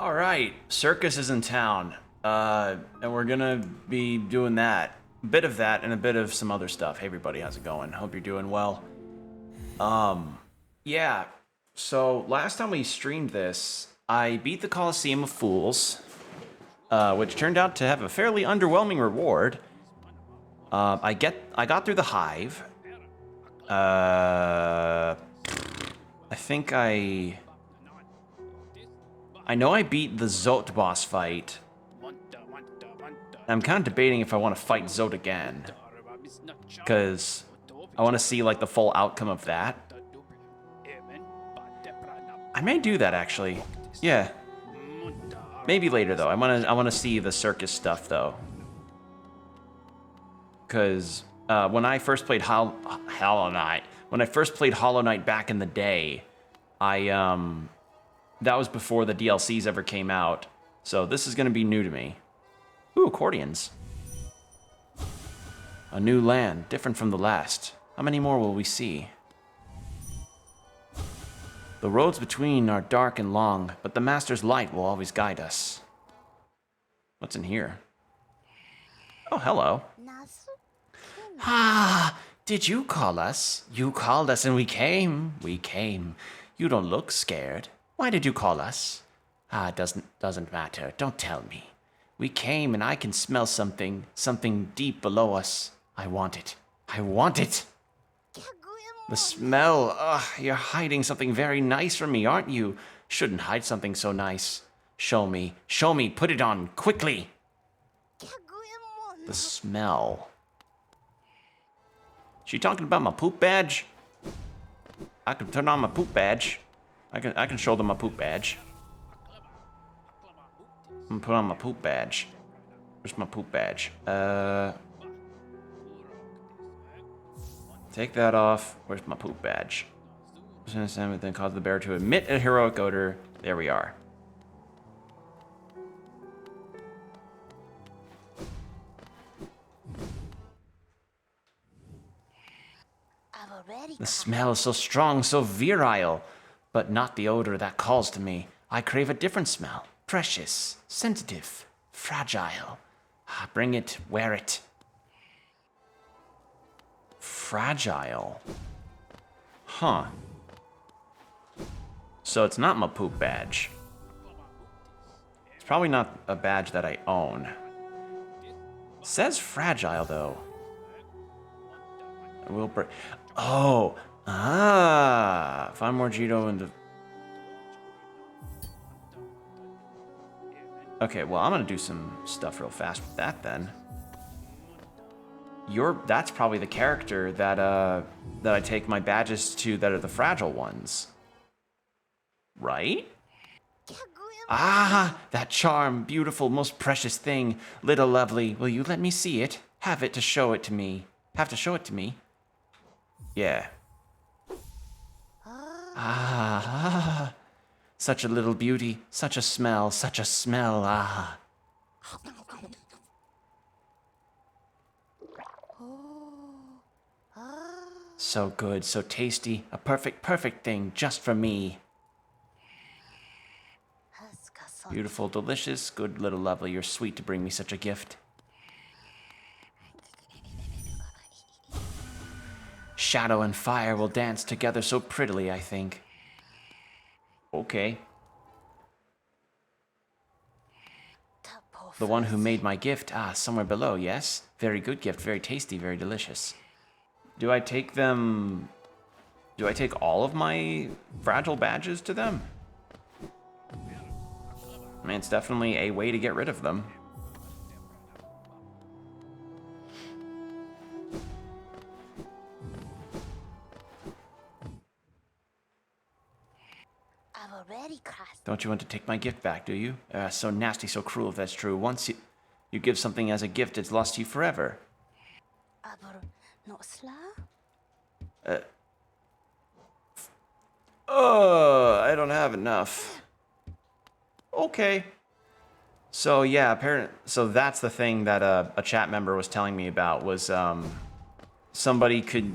All right, circus is in town, and we're gonna be doing that. A bit of that and a bit of some other stuff. Hey everybody, how's it going? Hope you're doing well. Yeah, so last time we streamed this, I beat the Colosseum of Fools, which turned out to have a fairly underwhelming reward. I got through the Hive. I think I know I beat the Zot boss fight. I'm kind of debating if I want to fight Zot again, because I want to see like the full outcome of that. I may do that actually. Yeah. Maybe later though. I want to see the circus stuff though, because when I first played Hollow Knight back in the day, that was before the DLCs ever came out, so this is gonna be new to me. Ooh, accordions. A new land, different from the last. How many more will we see? The roads between are dark and long, but the Master's light will always guide us. What's in here? Oh, hello. Ah, did you call us? You called us and we came. We came. You don't look scared. Why did you call us? Ah, it doesn't matter. Don't tell me. We came and I can smell something deep below us. I want it. I want it. The smell. Ugh, you're hiding something very nice from me, aren't you? Shouldn't hide something so nice. Show me. Show me. Put it on. Quickly. The smell. She talking about my poop badge? I can turn on my poop badge. I can show them my poop badge. I'm gonna put on my poop badge. Where's my poop badge? Take that off. Where's my poop badge? Then cause the bear to emit a heroic odor. There we are. The smell is so strong, so virile, but not the odor that calls to me. I crave a different smell. Precious, sensitive, fragile. Bring it, wear it. Fragile. Huh. So it's not my poop badge. It's probably not a badge that I own. It says fragile though. I will break. Oh, find more Jito and. Okay, well I'm gonna do some stuff real fast with that then. That's probably the character that that I take my badges to that are the fragile ones. Right? Ah, that charm, beautiful, most precious thing. Little lovely, will you let me see it? Have to show it to me. Yeah. Ah, such a little beauty, such a smell, ah. So good, so tasty, a perfect thing just for me. Beautiful, delicious, good little lovely, you're sweet to bring me such a gift. Shadow and fire will dance together so prettily, I think. Okay. The one who made my gift, somewhere below, yes? Very good gift, very tasty, very delicious. Do I take them... Do I take all of my fragile badges to them? I mean, it's definitely a way to get rid of them. Don't you want to take my gift back, do you? So nasty, so cruel if that's true. Once you give something as a gift, it's lost to you forever. I don't have enough. Okay. So yeah, so that's the thing that a chat member was telling me about was somebody could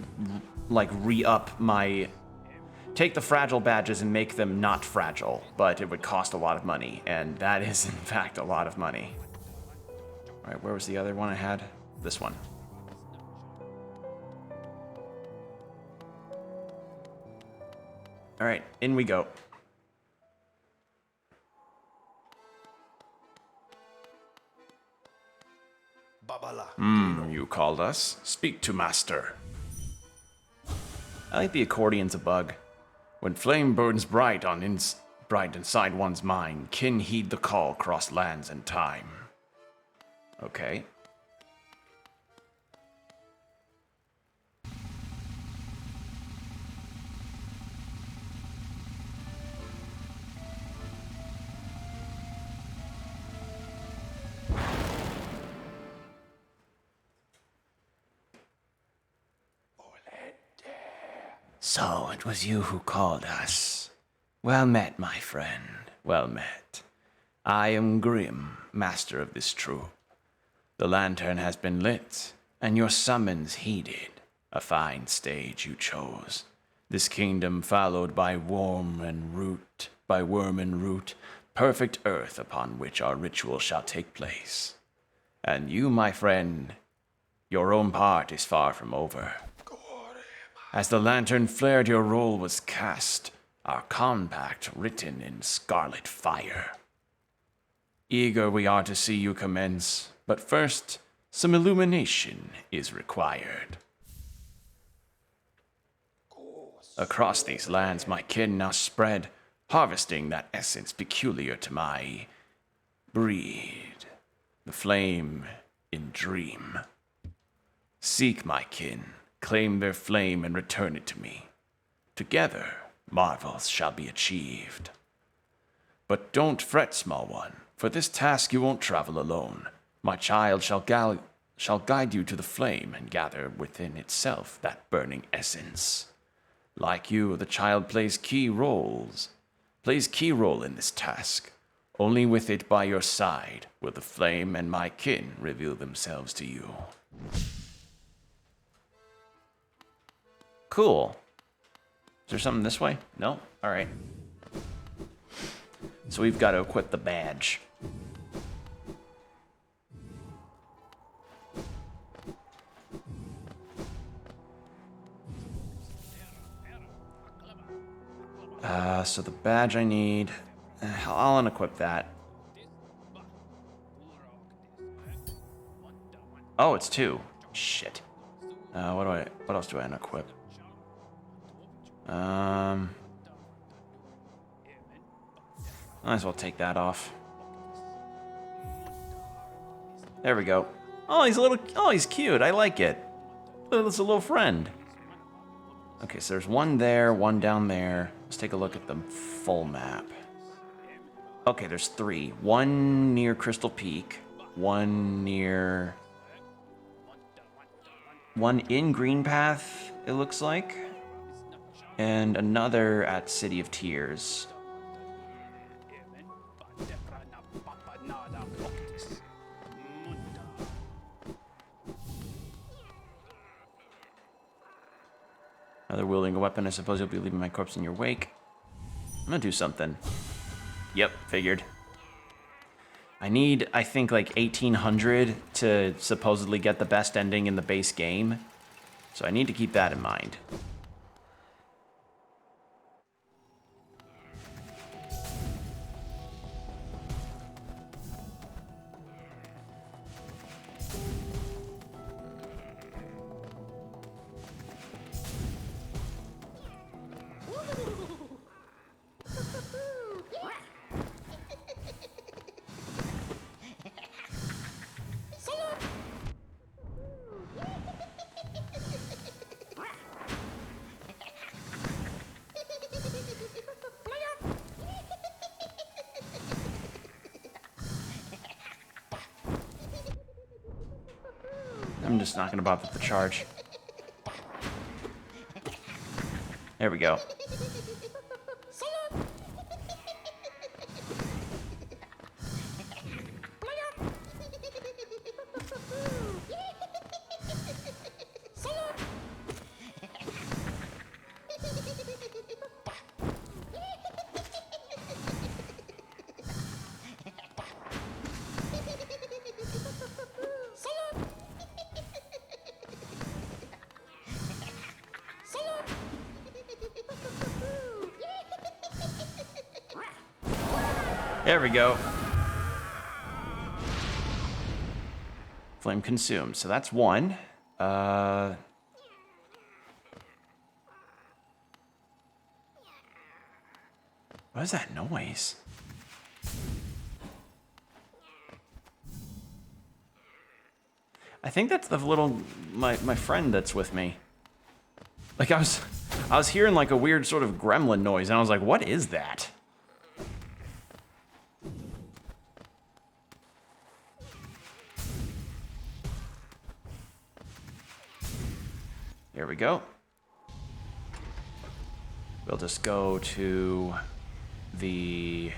like re-up my take the fragile badges and make them not fragile, but it would cost a lot of money, and that is in fact a lot of money. All right, where was the other one I had? This one. All right, in we go. You called us. Speak to master. I like the accordion's a bug. When flame burns bright bright inside one's mind, kin heed the call across lands and time. Okay. So it was you who called us. Well met, my friend. Well met. I am Grim, master of this troop. The lantern has been lit, and your summons heeded. A fine stage you chose. This kingdom followed by worm and root, perfect earth upon which our ritual shall take place. And you, my friend, your own part is far from over. As the lantern flared, your role was cast, our compact written in scarlet fire. Eager we are to see you commence, but first, some illumination is required. Across these lands my kin now spread, harvesting that essence peculiar to my breed, the flame in dream. Seek my kin, claim their flame and return it to me. Together, marvels shall be achieved. But don't fret, small one, for this task you won't travel alone. My child shall guide you to the flame and gather within itself that burning essence. Like you, the child plays key role in this task. Only with it by your side will the flame and my kin reveal themselves to you. Cool. Is there something this way? No? Alright. So we've got to equip the badge. So the badge I need... I'll unequip that. Oh, it's 2. Shit. What else do I unequip? Might as well take that off. There we go. Oh, he's cute. I like it. It's a little friend. Okay, so there's one there, one down there. Let's take a look at the full map. Okay, there's 3. One near Crystal Peak, one in Green Path, it looks like, and another at City of Tears. Another wielding a weapon. I suppose you'll be leaving my corpse in your wake. I'm gonna do something. Yep, figured. I need, I think, like 1800 to supposedly get the best ending in the base game. So I need to keep that in mind. I'm just not going to bother with the charge. There we go. There we go. Flame consumed. So that's one. What is that noise? I think that's the little my friend that's with me. Like I was hearing like a weird sort of gremlin noise, and I was like, what is that? Here we go. We'll just go to the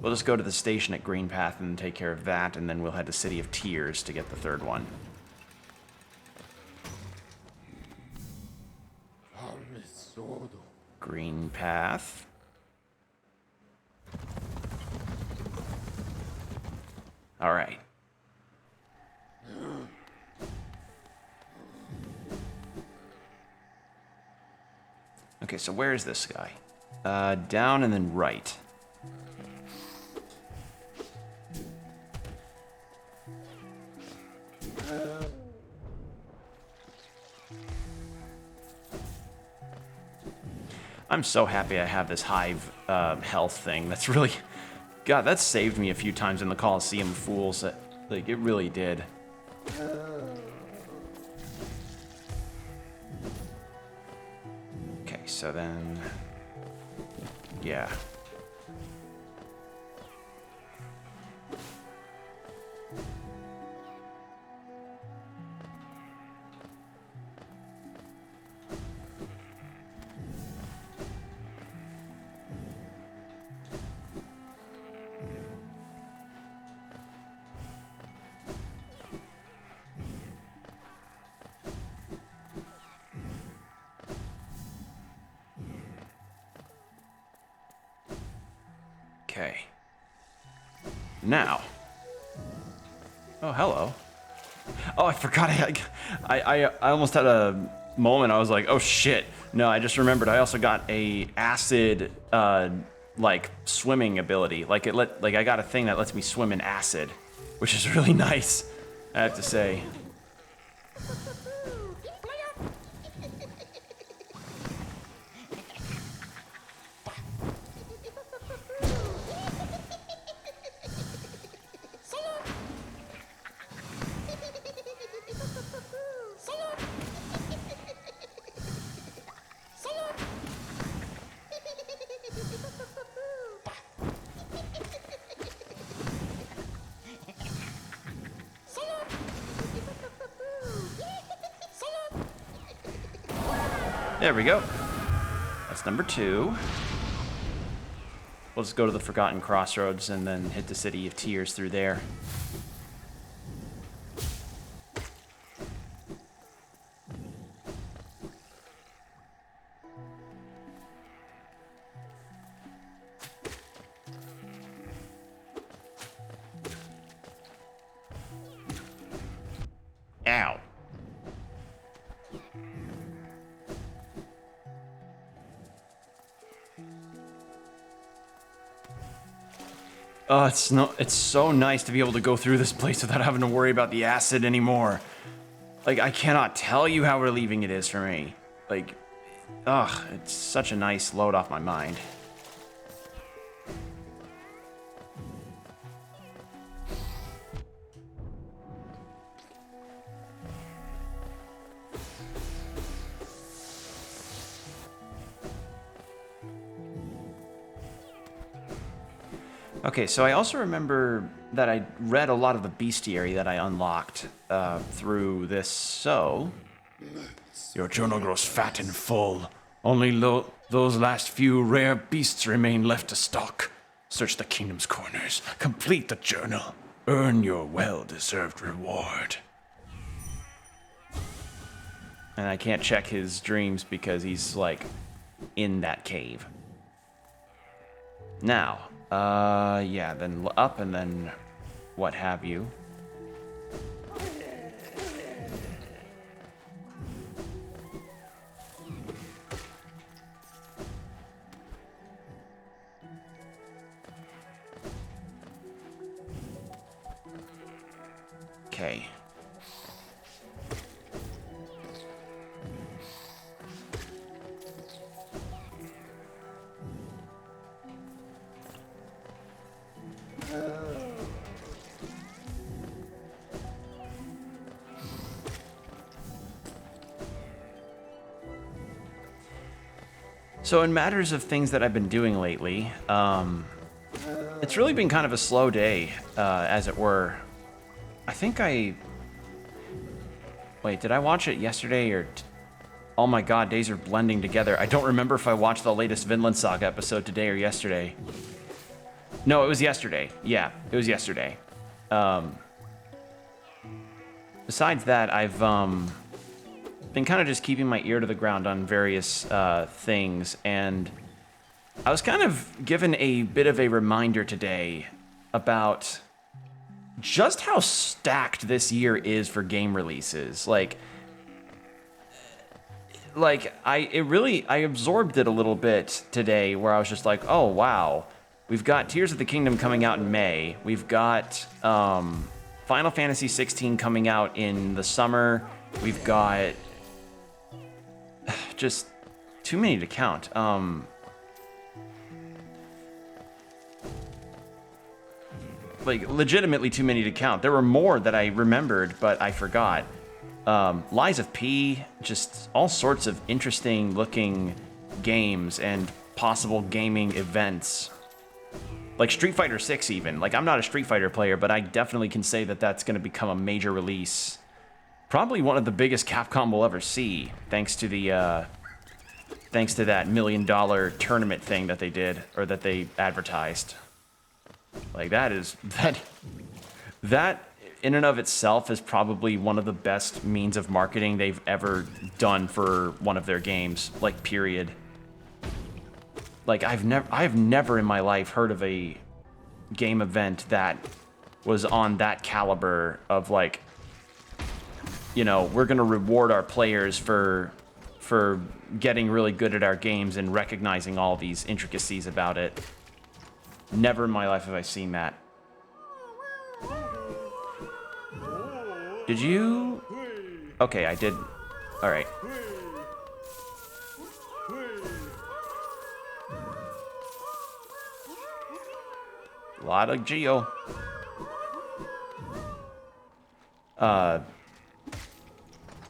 we'll just go to the station at Green Path and take care of that, and then we'll head to City of Tears to get the third one. Green Path. All right. Okay, so where is this guy? Down and then right. I'm so happy I have this hive health thing. That's really... God, that saved me a few times in the Coliseum of Fools. Like, it really did. Okay, so then... Yeah. Okay. Now. Oh, hello. Oh, I forgot. I almost had a moment. I was like, oh shit. No, I just remembered. I also got a acid like swimming ability. Like I got a thing that lets me swim in acid, which is really nice, I have to say. There we go. That's number 2. We'll just go to the Forgotten Crossroads and then hit the City of Tears through there. Ow. Oh, it's so nice to be able to go through this place without having to worry about the acid anymore. Like, I cannot tell you how relieving it is for me. Like, ugh, it's such a nice load off my mind. Okay, so I also remember that I read a lot of the bestiary that I unlocked through this, so... Your journal grows fat and full. Only those last few rare beasts remain left to stock. Search the kingdom's corners. Complete the journal. Earn your well-deserved reward. And I can't check his dreams because he's, like, in that cave. Now... yeah, then up and then what have you. So in matters of things that I've been doing lately, it's really been kind of a slow day, as it were. I think wait, did I watch it yesterday or... Oh my god, days are blending together. I don't remember if I watched the latest Vinland Saga episode today or yesterday. No, it was yesterday. Yeah, it was yesterday. Besides that, I've been kind of just keeping my ear to the ground on various things, and I was kind of given a bit of a reminder today about just how stacked this year is for game releases. Like I absorbed it a little bit today, where I was just like, oh wow, we've got Tears of the Kingdom coming out in May. We've got Final Fantasy 16 coming out in the summer. We've got just too many to count. Like legitimately too many to count. There were more that I remembered, but I forgot. Lies of P, just all sorts of interesting looking games and possible gaming events. Like Street Fighter 6 even. Like, I'm not a Street Fighter player, but I definitely can say that that's going to become a major release. Probably one of the biggest Capcom will ever see, thanks to that $1 million tournament thing that they did, or that they advertised. Like, that in and of itself is probably one of the best means of marketing they've ever done for one of their games, like, period. Like, I've never in my life heard of a game event that was on that caliber of, like, you know, we're gonna reward our players for getting really good at our games and recognizing all these intricacies about it. Never in my life have I seen that. Did you? Okay, I did. All right. A lot of Geo.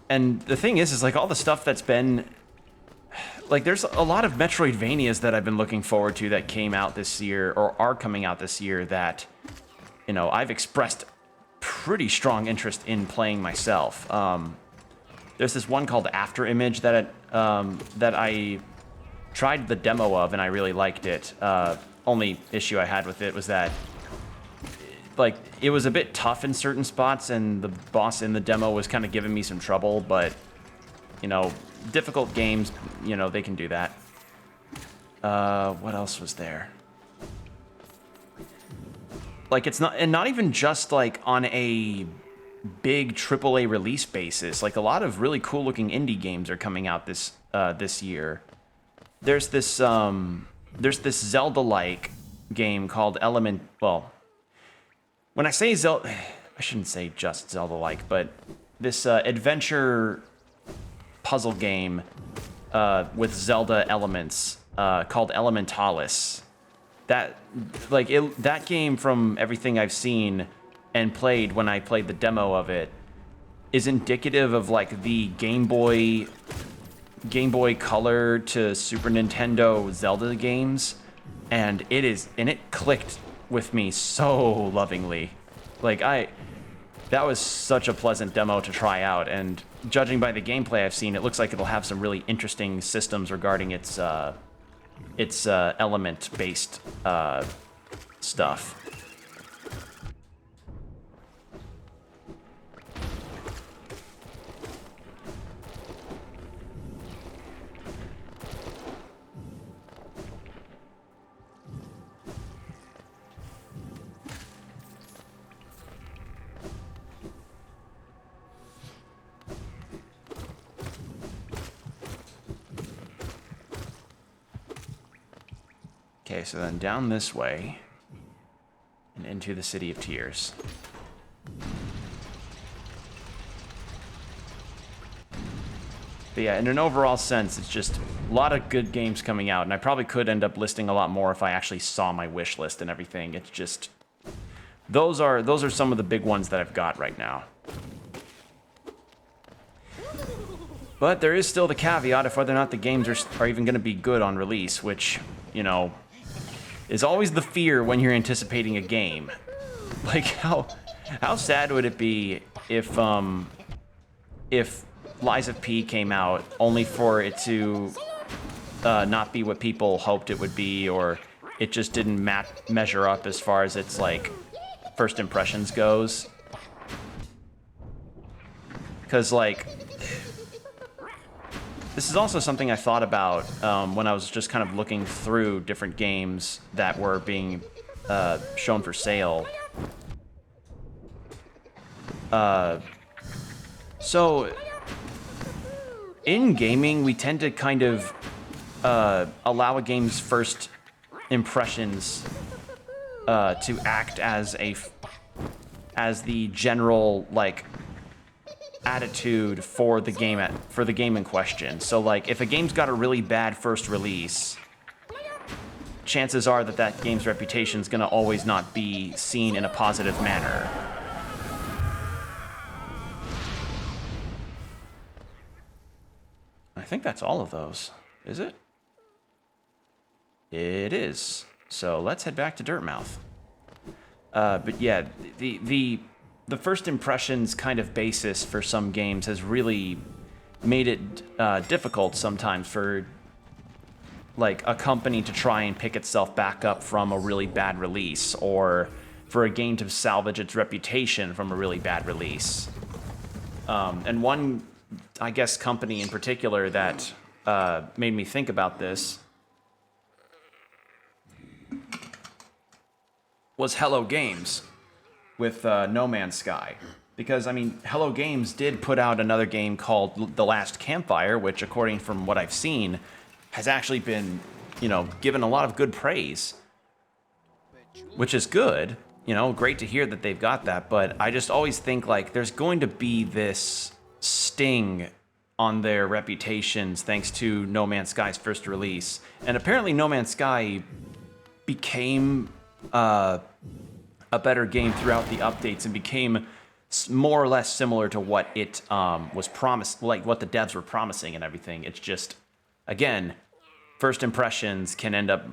And the thing is like all the stuff that's been, like, there's a lot of Metroidvanias that I've been looking forward to that came out this year, or are coming out this year, that, you know, I've expressed pretty strong interest in playing myself. There's this one called After Image that I tried the demo of, and I really liked it. Only issue I had with it was that, like, it was a bit tough in certain spots, and the boss in the demo was kind of giving me some trouble, but, you know, difficult games, you know, they can do that. What else was there? Like, it's not, and not even just, like, on a big AAA release basis. Like, a lot of really cool-looking indie games are coming out this year. There's this Zelda-like game called Well, when I say Zelda, I shouldn't say just Zelda-like, but this adventure puzzle game with Zelda elements called Elementalis. That game, from everything I've seen and played when I played the demo of it, is indicative of, like, the Game Boy Color to Super Nintendo Zelda games, and it clicked with me so lovingly. Like, that was such a pleasant demo to try out, and judging by the gameplay I've seen, it looks like it'll have some really interesting systems regarding its element-based stuff. Okay, so then down this way and into the City of Tears. But yeah, in an overall sense, it's just a lot of good games coming out, and I probably could end up listing a lot more if I actually saw my wish list and everything. It's just, those are some of the big ones that I've got right now. But there is still the caveat of whether or not the games are even going to be good on release, which, you know, is always the fear when you're anticipating a game. Like, how sad would it be if Lies of P came out only for it to not be what people hoped it would be, or it just didn't measure up as far as its, like, first impressions goes? Because, like, this is also something I thought about when I was just kind of looking through different games that were being shown for sale. So, in gaming, we tend to kind of allow a game's first impressions to act as the general, like, attitude for the game in question. So, like, if a game's got a really bad first release, chances are that game's reputation is going to always not be seen in a positive manner. I think that's all of those. Is it? It is. So let's head back to Dirtmouth. But yeah, the first impressions kind of basis for some games has really made it difficult sometimes for, like, a company to try and pick itself back up from a really bad release, or for a game to salvage its reputation from a really bad release. And one, I guess, company in particular that made me think about this was Hello Games with No Man's Sky. Because, I mean, Hello Games did put out another game called The Last Campfire, which, according from what I've seen, has actually been, you know, given a lot of good praise. Which is good. You know, great to hear that they've got that. But I just always think, like, there's going to be this sting on their reputations thanks to No Man's Sky's first release. And apparently No Man's Sky became a better game throughout the updates and became more or less similar to what it was promised, like what the devs were promising and everything. It's just, again, first impressions can end up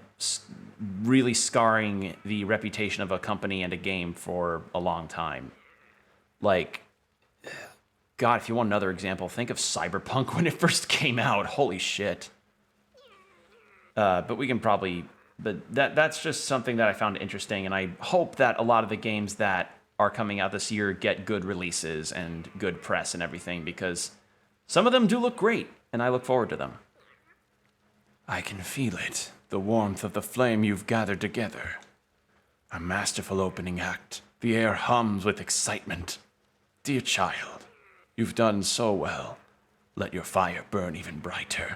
really scarring the reputation of a company and a game for a long time. Like, God, if you want another example, think of Cyberpunk when it first came out. Holy shit. But we can probably... But that's just something that I found interesting, and I hope that a lot of the games that are coming out this year get good releases and good press and everything, because some of them do look great, and I look forward to them. I can feel it, the warmth of the flame you've gathered together. A masterful opening act. The air hums with excitement. Dear child, you've done so well. Let your fire burn even brighter.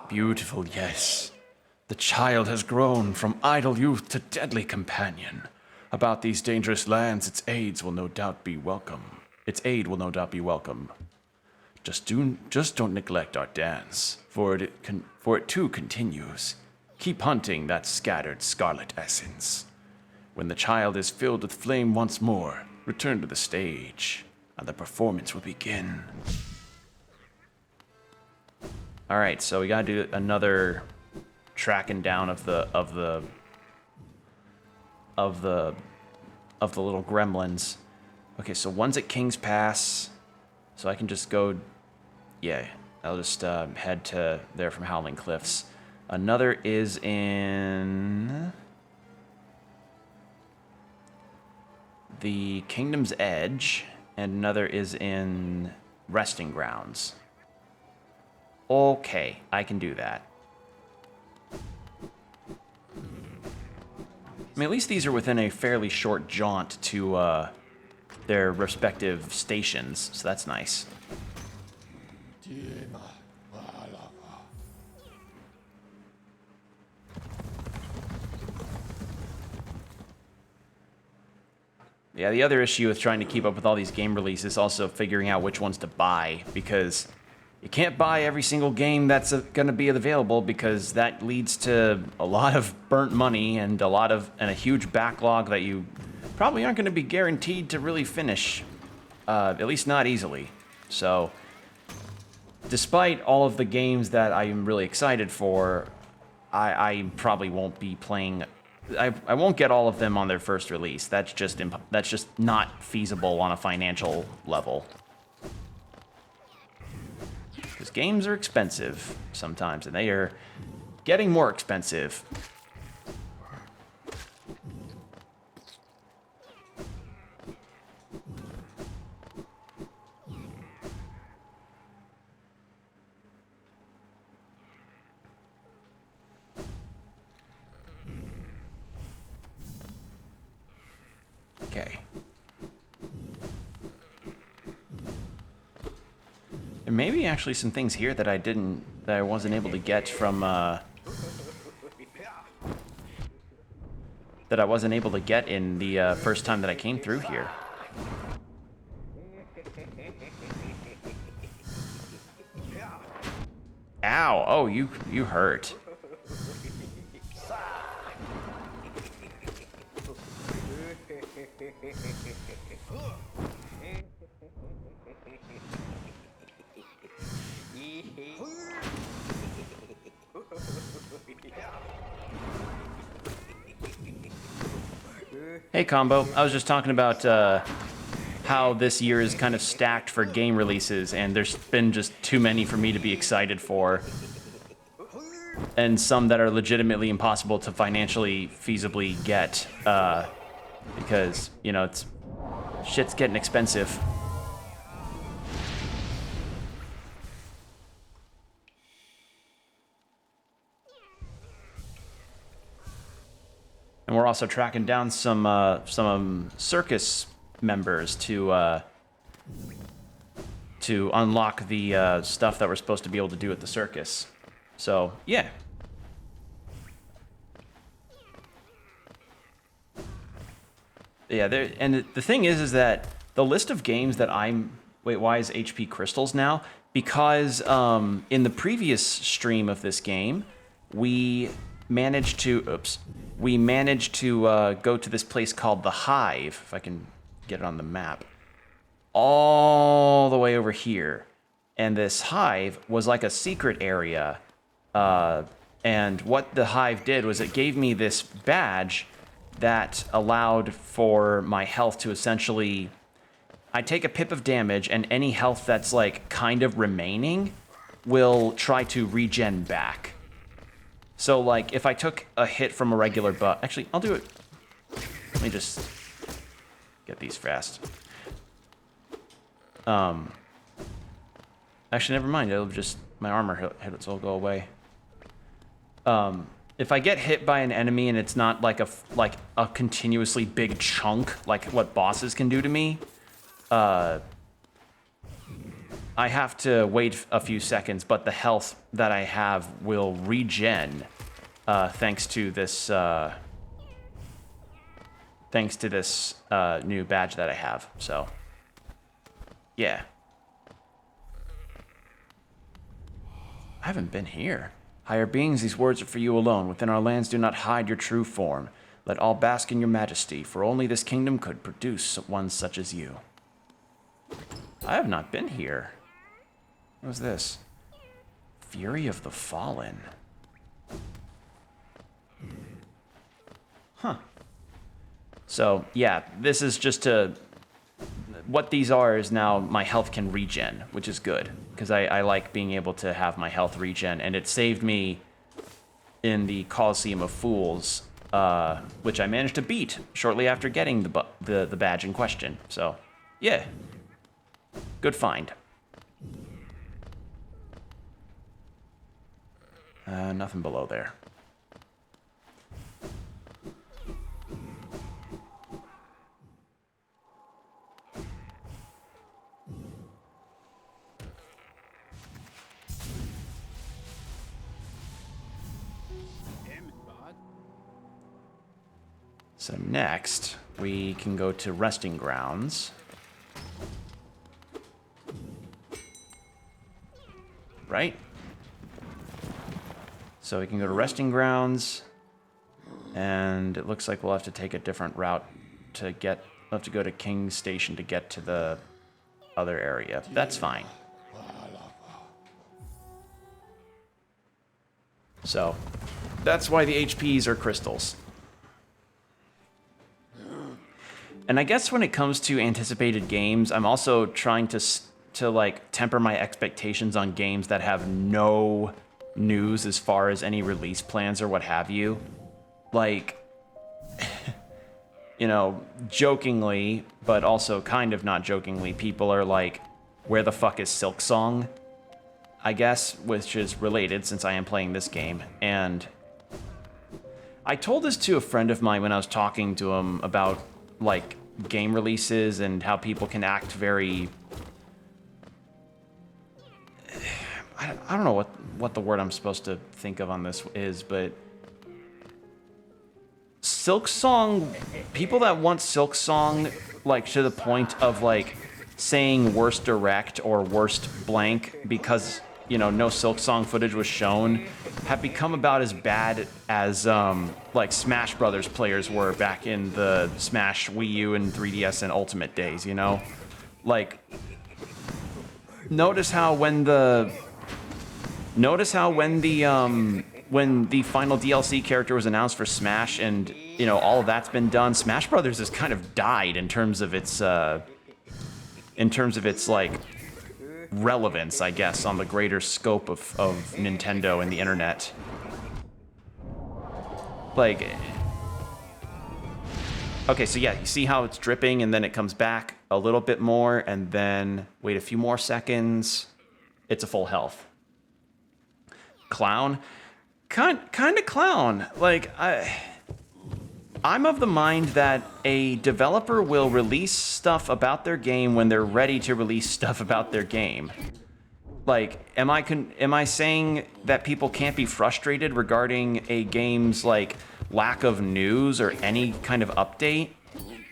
Beautiful, yes. The child has grown from idle youth to deadly companion. About these dangerous lands, its aid will no doubt be welcome. Just don't neglect our dance, for it too continues. Keep hunting that scattered scarlet essence. When the child is filled with flame once more, return to the stage, and the performance will begin. All right, so we gotta do another tracking down of the little gremlins. Okay, so one's at King's Pass, so I can just go. Yeah, I'll just head to there from Howling Cliffs. Another is in the Kingdom's Edge, and another is in Resting Grounds. Okay, I can do that. I mean, at least these are within a fairly short jaunt to their respective stations, so that's nice. Yeah, the other issue with trying to keep up with all these game releases is also figuring out which ones to buy, because you can't buy every single game that's going to be available, because that leads to a lot of burnt money and a huge backlog that you probably aren't going to be guaranteed to really finish, at least not easily. So, despite all of the games that I'm really excited for, I probably won't be playing. I won't get all of them on their first release. That's just not feasible on a financial level. Because games are expensive sometimes, and they are getting more expensive. Okay. There may be actually some things here that I wasn't able to get from, that I wasn't able to get in the first time that I came through here. Ow! Oh, you hurt. Hey, Combo. I was just talking about how this year is kind of stacked for game releases, and there's been just too many for me to be excited for. And some that are legitimately impossible to financially feasibly get, because, you know, shit's getting expensive. And we're also tracking down some circus members to unlock the stuff that we're supposed to be able to do at the circus. So yeah. Yeah, there. And the thing is that the list of games that why is HP crystals now? Because in the previous stream of this game, we managed to go to this place called the Hive, if I can get it on the map, all the way over here. And this Hive was like a secret area. And what the Hive did was it gave me this badge that allowed for my health to essentially... I take a pip of damage, and any health that's like kind of remaining will try to regen back. So, like, if I took a hit from a regular butt... Actually, I'll do it. Let me just get these fast. Actually, never mind. It'll just... My armor hits will go away. If I get hit by an enemy and it's not like a continuously big chunk, like what bosses can do to me, I have to wait a few seconds, but the health that I have will regen, thanks to this new badge that I have. So, yeah. I haven't been here. Higher beings, these words are for you alone. Within our lands, do not hide your true form. Let all bask in your majesty, for only this kingdom could produce one such as you. I have not been here. What was this? Fury of the Fallen. Huh. So, yeah, this is just to... What these are is now my health can regen, which is good. Because I like being able to have my health regen, and it saved me in the Coliseum of Fools, which I managed to beat shortly after getting the badge in question. So, yeah. Good find. Nothing below there. So next, we can go to Resting Grounds. Right? So we can go to Resting Grounds, and it looks like we'll have to take a different route to get. I'll have to go to King's Station to get to the other area. That's fine. So, that's why the HPs are crystals. And I guess when it comes to anticipated games, I'm also trying to like temper my expectations on games that have no news as far as any release plans or what have you. Like, you know, jokingly, but also kind of not jokingly, people are like, where the fuck is Silksong? I guess, which is related since I am playing this game. And I told this to a friend of mine when I was talking to him about, like, game releases and how people can act very... I don't know what the word I'm supposed to think of on this is, but... Silksong, people that want Silksong, like, to the point of, like, saying worst direct or worst blank because, you know, no Silksong footage was shown, have become about as bad as, like, Smash Brothers players were back in the Smash Wii U and 3DS and Ultimate days, you know? Like, notice how when the final DLC character was announced for Smash and, you know, all of that's been done, Smash Brothers has kind of died in terms of its like relevance, I guess, on the greater scope of Nintendo and the internet. Like, okay, so yeah, you see how it's dripping and then it comes back a little bit more and then wait a few more seconds. It's a full health. Clown? Kind of clown. Like, I'm of the mind that a developer will release stuff about their game when they're ready to release stuff about their game. Like, am I saying that people can't be frustrated regarding a game's, like, lack of news or any kind of update?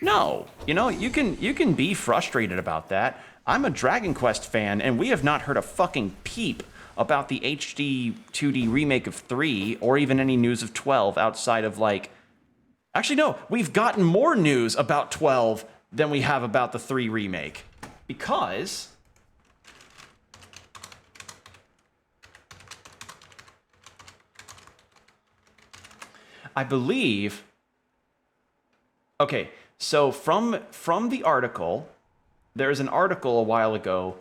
No. You know, you can be frustrated about that. I'm a Dragon Quest fan, and we have not heard a fucking peep about the HD 2D remake of 3, or even any news of 12 outside of, like... Actually, no, we've gotten more news about 12 than we have about the 3 remake. Because... I believe... Okay, so from the article, there's an article a while ago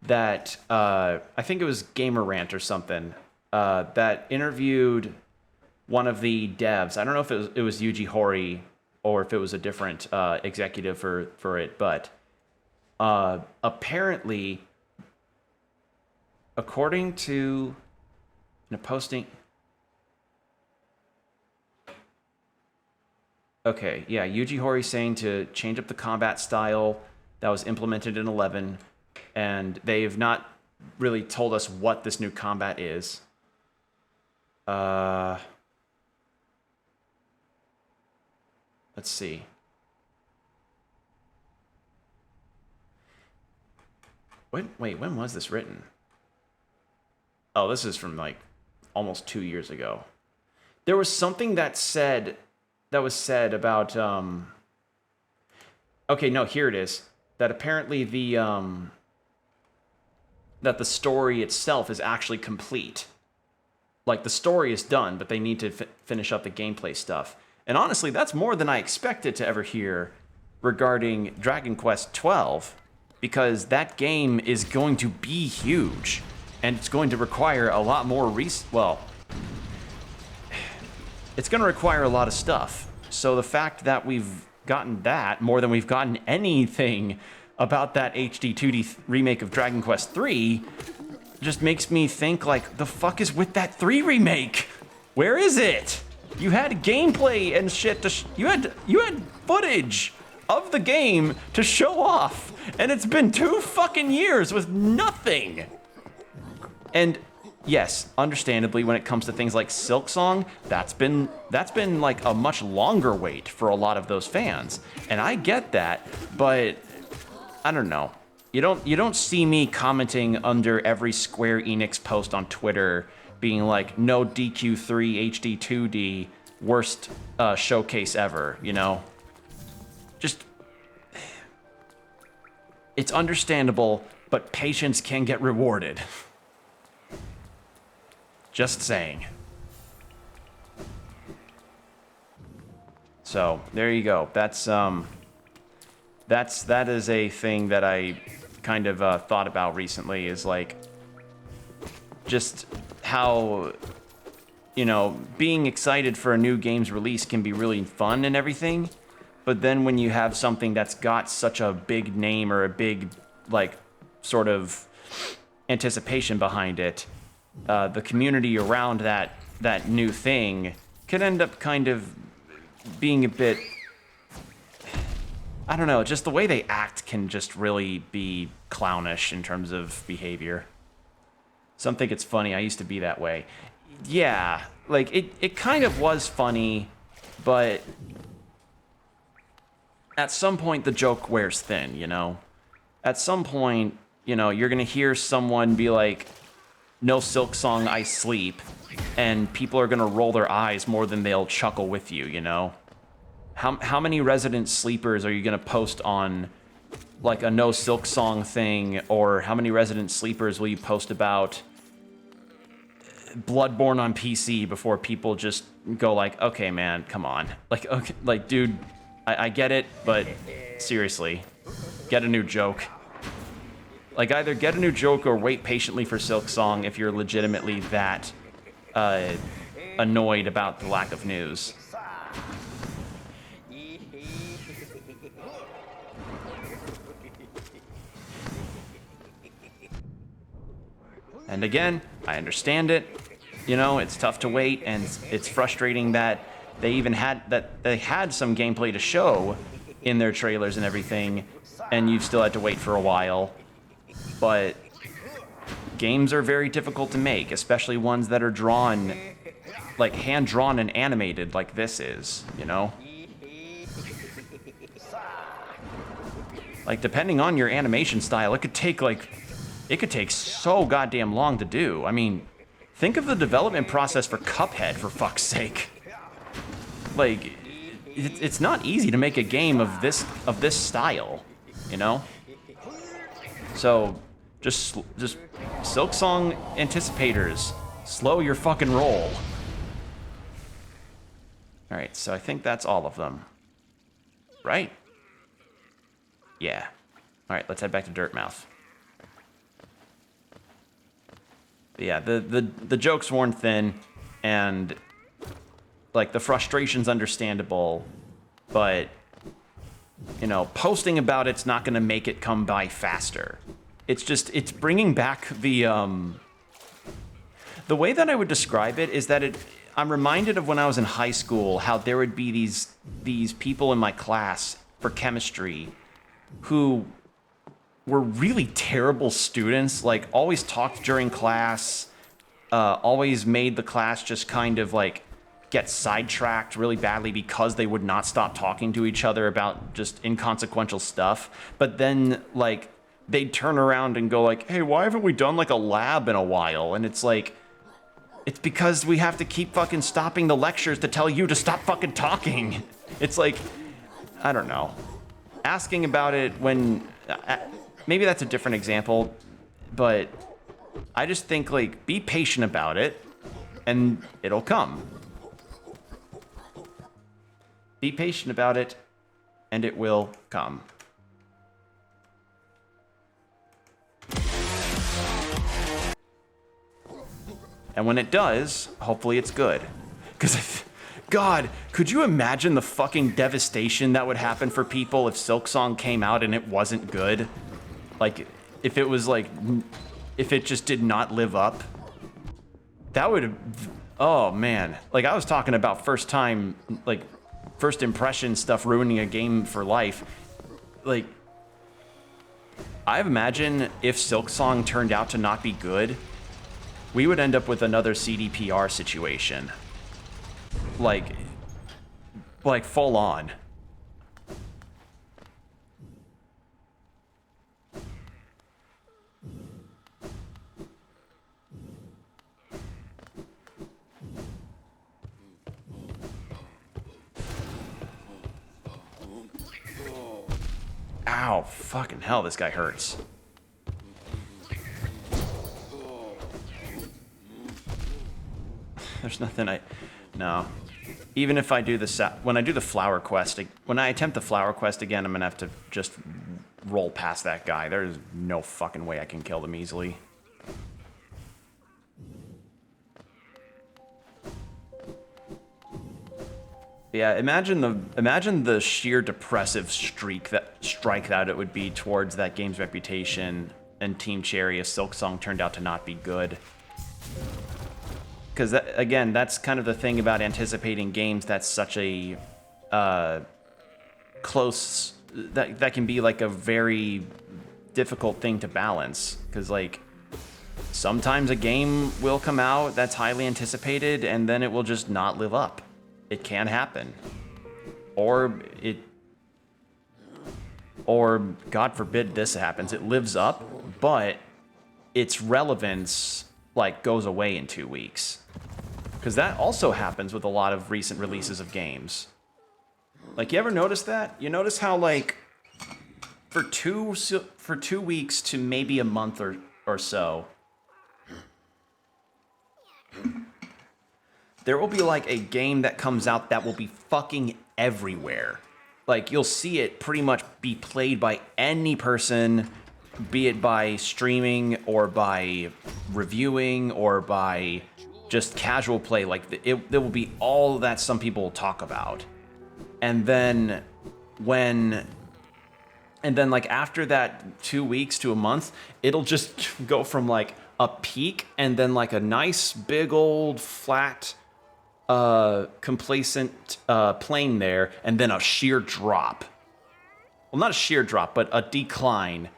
that, I think it was Gamer Rant or something, that interviewed one of the devs. I don't know if it was Yuji Horii or if it was a different executive for it, but apparently, according to a posting... Okay, yeah, Yuji Horii saying to change up the combat style that was implemented in 11, and they've not really told us what this new combat is. Let's see. When was this written? Oh, this is from like almost 2 years ago. There was something that was said about okay, no, here it is. That apparently that the story itself is actually complete. Like, the story is done, but they need to finish up the gameplay stuff. And honestly, that's more than I expected to ever hear regarding Dragon Quest XII, because that game is going to be huge, and it's going to require a lot more it's going to require a lot of stuff. So the fact that we've gotten that more than we've gotten anything about that HD 2D remake of Dragon Quest III just makes me think, like, the fuck is with that 3 remake? Where is it? You had gameplay and shit you had footage of the game to show off, and it's been 2 fucking years with nothing. And yes, understandably, when it comes to things like Silksong, that's been like a much longer wait for a lot of those fans, and I get that, but I don't know. You don't see me commenting under every Square Enix post on Twitter being like, no DQ3 HD 2D, worst showcase ever, you know? just, it's understandable, but patience can get rewarded. Just saying. So there you go. That is a thing that I kind of thought about recently, is like just how, you know, being excited for a new game's release can be really fun and everything, but then when you have something that's got such a big name or a big, like, sort of anticipation behind it, the community around that new thing could end up kind of being a bit, I don't know, just the way they act can just really be clownish in terms of behavior. Some think it's funny. I used to be that way. Yeah, like, it kind of was funny, but at some point the joke wears thin, you know? At some point, you know, you're gonna hear someone be like, "No Silk Song, I sleep," and people are gonna roll their eyes more than they'll chuckle with you, you know? How many Resident Sleepers are you gonna post on, like, a No Silk Song thing, or how many Resident Sleepers will you post about Bloodborne on PC before people just go like, okay, man, come on. Like, okay, like, dude, I get it, but seriously, get a new joke. Like, either get a new joke or wait patiently for Silk Song if you're legitimately that annoyed about the lack of news. And again, I understand it. You know, it's tough to wait, and it's frustrating that they had some gameplay to show in their trailers and everything, and you've still had to wait for a while. But games are very difficult to make, especially ones that are drawn, like, hand-drawn and animated like this is, you know? Like, depending on your animation style, it could take so goddamn long to do. I mean, think of the development process for Cuphead, for fuck's sake. Like, it's not easy to make a game of this style, you know? So, just Silk Song anticipators, slow your fucking roll. All right, so I think that's all of them. Right? Yeah. All right, let's head back to Dirtmouth. But yeah, the joke's worn thin, and, like, the frustration's understandable, but, you know, posting about it's not going to make it come by faster. It's bringing back the way that I would describe it is that I'm reminded of when I was in high school, how there would be these people in my class for chemistry who were really terrible students, like, always talked during class, always made the class just kind of, like, get sidetracked really badly because they would not stop talking to each other about just inconsequential stuff. But then, like, they'd turn around and go like, hey, why haven't we done, like, a lab in a while? And it's like, it's because we have to keep fucking stopping the lectures to tell you to stop fucking talking. It's like, I don't know. Asking about it when... maybe that's a different example, but I just think, like, be patient about it, and it'll come. Be patient about it, and it will come. And when it does, hopefully it's good. Because, God, could you imagine the fucking devastation that would happen for people if Silk Song came out and it wasn't good? Like, if it was like, if it just did not live up? That would, oh man. Like, I was talking about first impression stuff ruining a game for life. Like, I imagine if Silk Song turned out to not be good, we would end up with another CDPR situation. Like full on. Ow, fucking hell, this guy hurts. There's nothing no. Even if I do when I do the flower quest, when I attempt the flower quest again, I'm gonna have to just roll past that guy. There's no fucking way I can kill them easily. Yeah, imagine the sheer depressive strike that it would be towards that game's reputation and Team Cherry if Silksong turned out to not be good. Because again, that's kind of the thing about anticipating games that's such a close that can be like a very difficult thing to balance. Because like sometimes a game will come out that's highly anticipated and then it will just not live up. It can happen. Or God forbid this happens, it lives up, but its relevance like goes away in 2 weeks. Because that also happens with a lot of recent releases of games. Like, you ever notice that? You notice how like for 2 weeks to maybe a month or so, there will be like a game that comes out that will be fucking everywhere. Like, you'll see it pretty much be played by any person, be it by streaming or by reviewing or by just casual play. Like, there will be all that some people will talk about. And then like after that 2 weeks to a month, it'll just go from like a peak and then like a nice big old flat complacent plane there, and then a sheer drop. Well, not a sheer drop, but a decline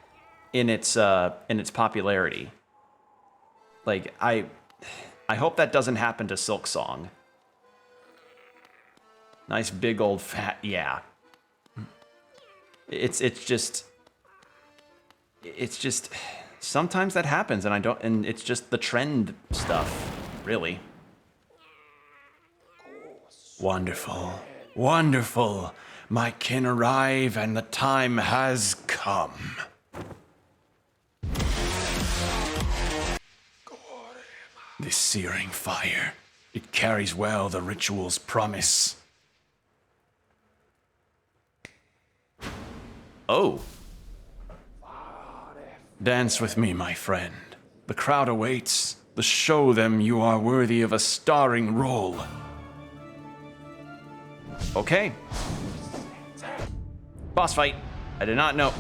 in its popularity. Like, I hope that doesn't happen to Silksong. Nice big old fat, yeah. It's just sometimes that happens, and it's just the trend stuff, really. Wonderful, wonderful. My kin arrive, and the time has come. This searing fire, it carries well the ritual's promise. Oh. Dance with me, my friend. The crowd awaits. Show them you are worthy of a starring role. Okay. Boss fight. I did not know.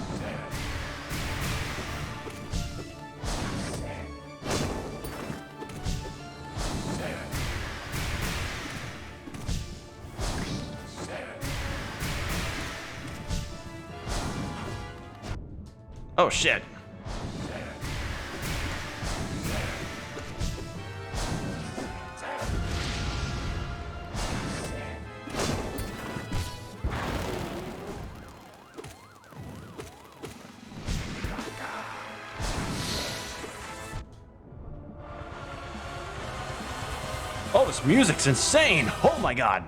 Oh shit. Oh, this music's insane! Oh my god!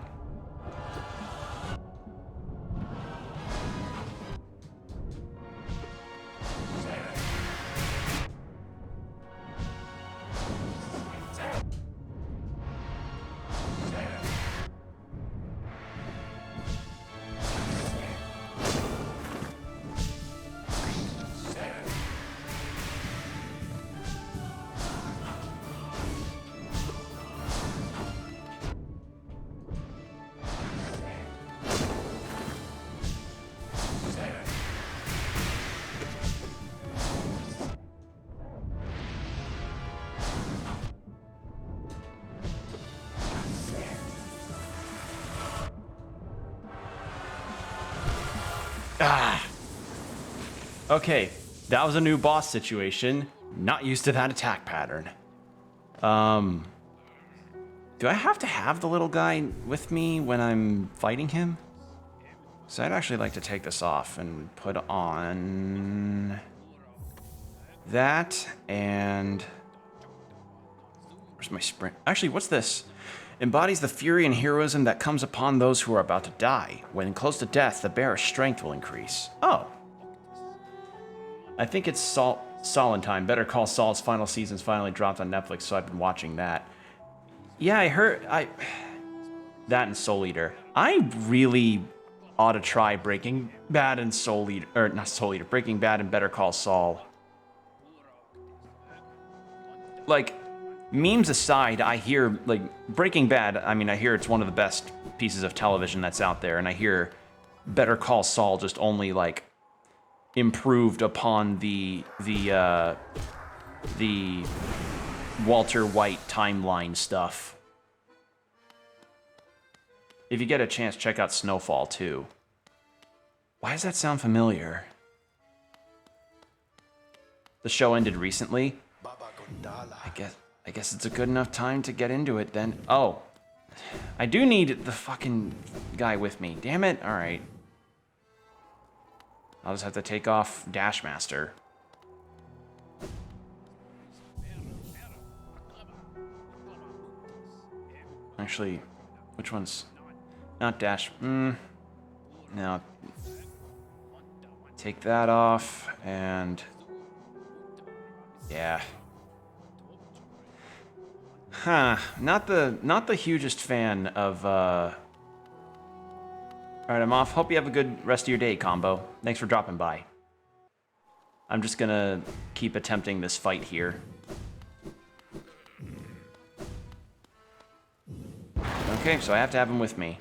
Okay, that was a new boss situation. Not used to that attack pattern. Do I have to have the little guy with me when I'm fighting him? So I'd actually like to take this off and put on that, and where's my sprint? Actually, what's this? Embodies the fury and heroism that comes upon those who are about to die. When close to death, the bearer's strength will increase. Oh. I think it's Saul in Time. Better Call Saul's final season's finally dropped on Netflix, so I've been watching that. Yeah, I heard that and Soul Eater. I really ought to try Breaking Bad and Soul Eater, or not Soul Eater, Breaking Bad and Better Call Saul. Like, memes aside, I hear, like, Breaking Bad, I mean, I hear it's one of the best pieces of television that's out there, and I hear Better Call Saul just only, like, improved upon the Walter White timeline stuff. If you get a chance, check out Snowfall, too. Why does that sound familiar? The show ended recently. I guess it's a good enough time to get into it then. Oh, I do need the fucking guy with me. Damn it. All right. I'll just have to take off Dashmaster. Actually, which one's... Not Dash... No. Take that off, and... Yeah. Huh. Not the hugest fan of, Alright, I'm off. Hope you have a good rest of your day, Combo. Thanks for dropping by. I'm just gonna keep attempting this fight here. Okay, so I have to have him with me.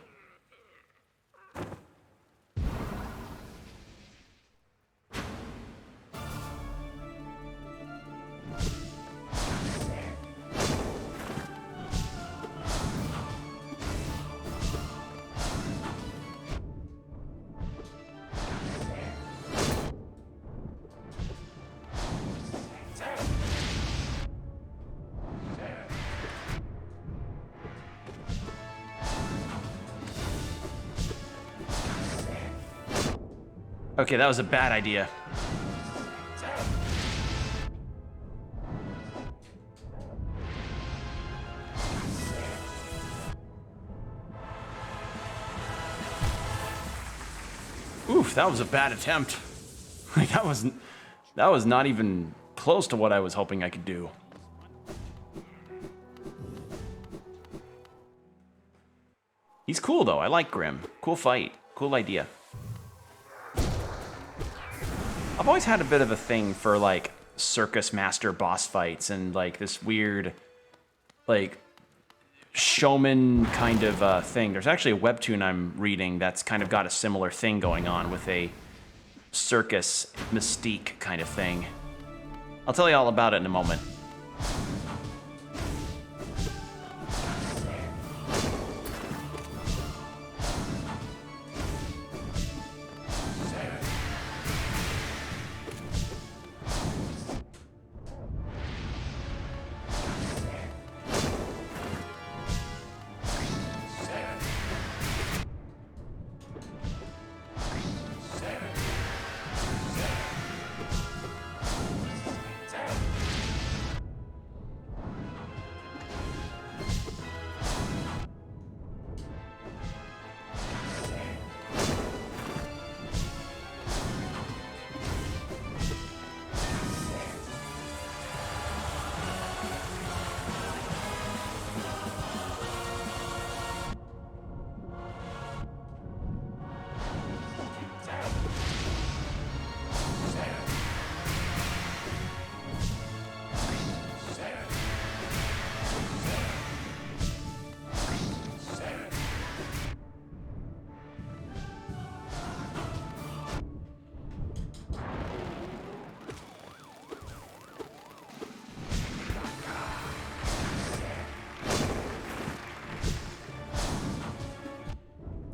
Okay, that was a bad idea. Oof, that was a bad attempt. Like, that was not even close to what I was hoping I could do. He's cool though. I like Grim. Cool fight. Cool idea. I've always had a bit of a thing for, like, circus master boss fights and, like, this weird, like, showman kind of thing. There's actually a webtoon I'm reading that's kind of got a similar thing going on with a circus mystique kind of thing. I'll tell you all about it in a moment.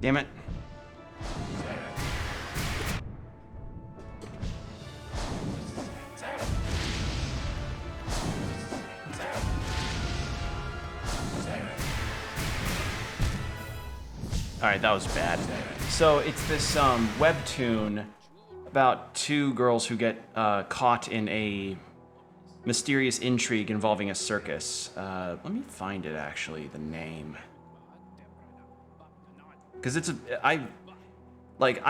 Damn it. Alright, that was bad. So it's this webtoon about two girls who get caught in a mysterious intrigue involving a circus. Let me find it, actually, the name. Because I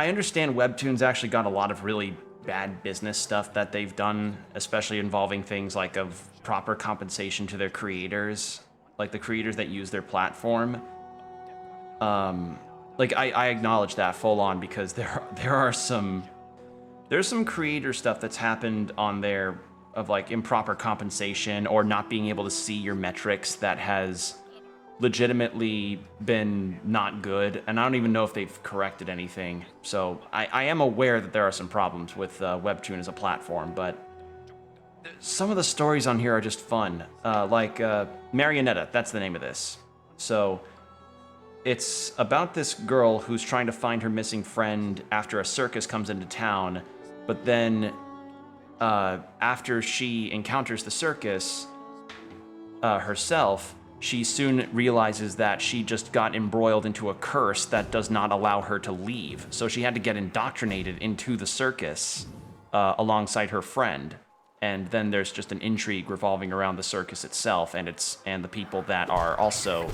understand webtoons actually got a lot of really bad business stuff that they've done, especially involving things like of proper compensation to their creators, like the creators that use their platform. Like I acknowledge that full on because there's some creator stuff that's happened on there of like improper compensation or not being able to see your metrics that has legitimately been not good, and I don't even know if they've corrected anything. So I am aware that there are some problems with Webtoon as a platform, but some of the stories on here are just fun. Like Marionetta, that's the name of this. So it's about this girl who's trying to find her missing friend after a circus comes into town, but then after she encounters the circus herself, she soon realizes that she just got embroiled into a curse that does not allow her to leave. So she had to get indoctrinated into the circus alongside her friend. And then there's just an intrigue revolving around the circus itself and the people that are also,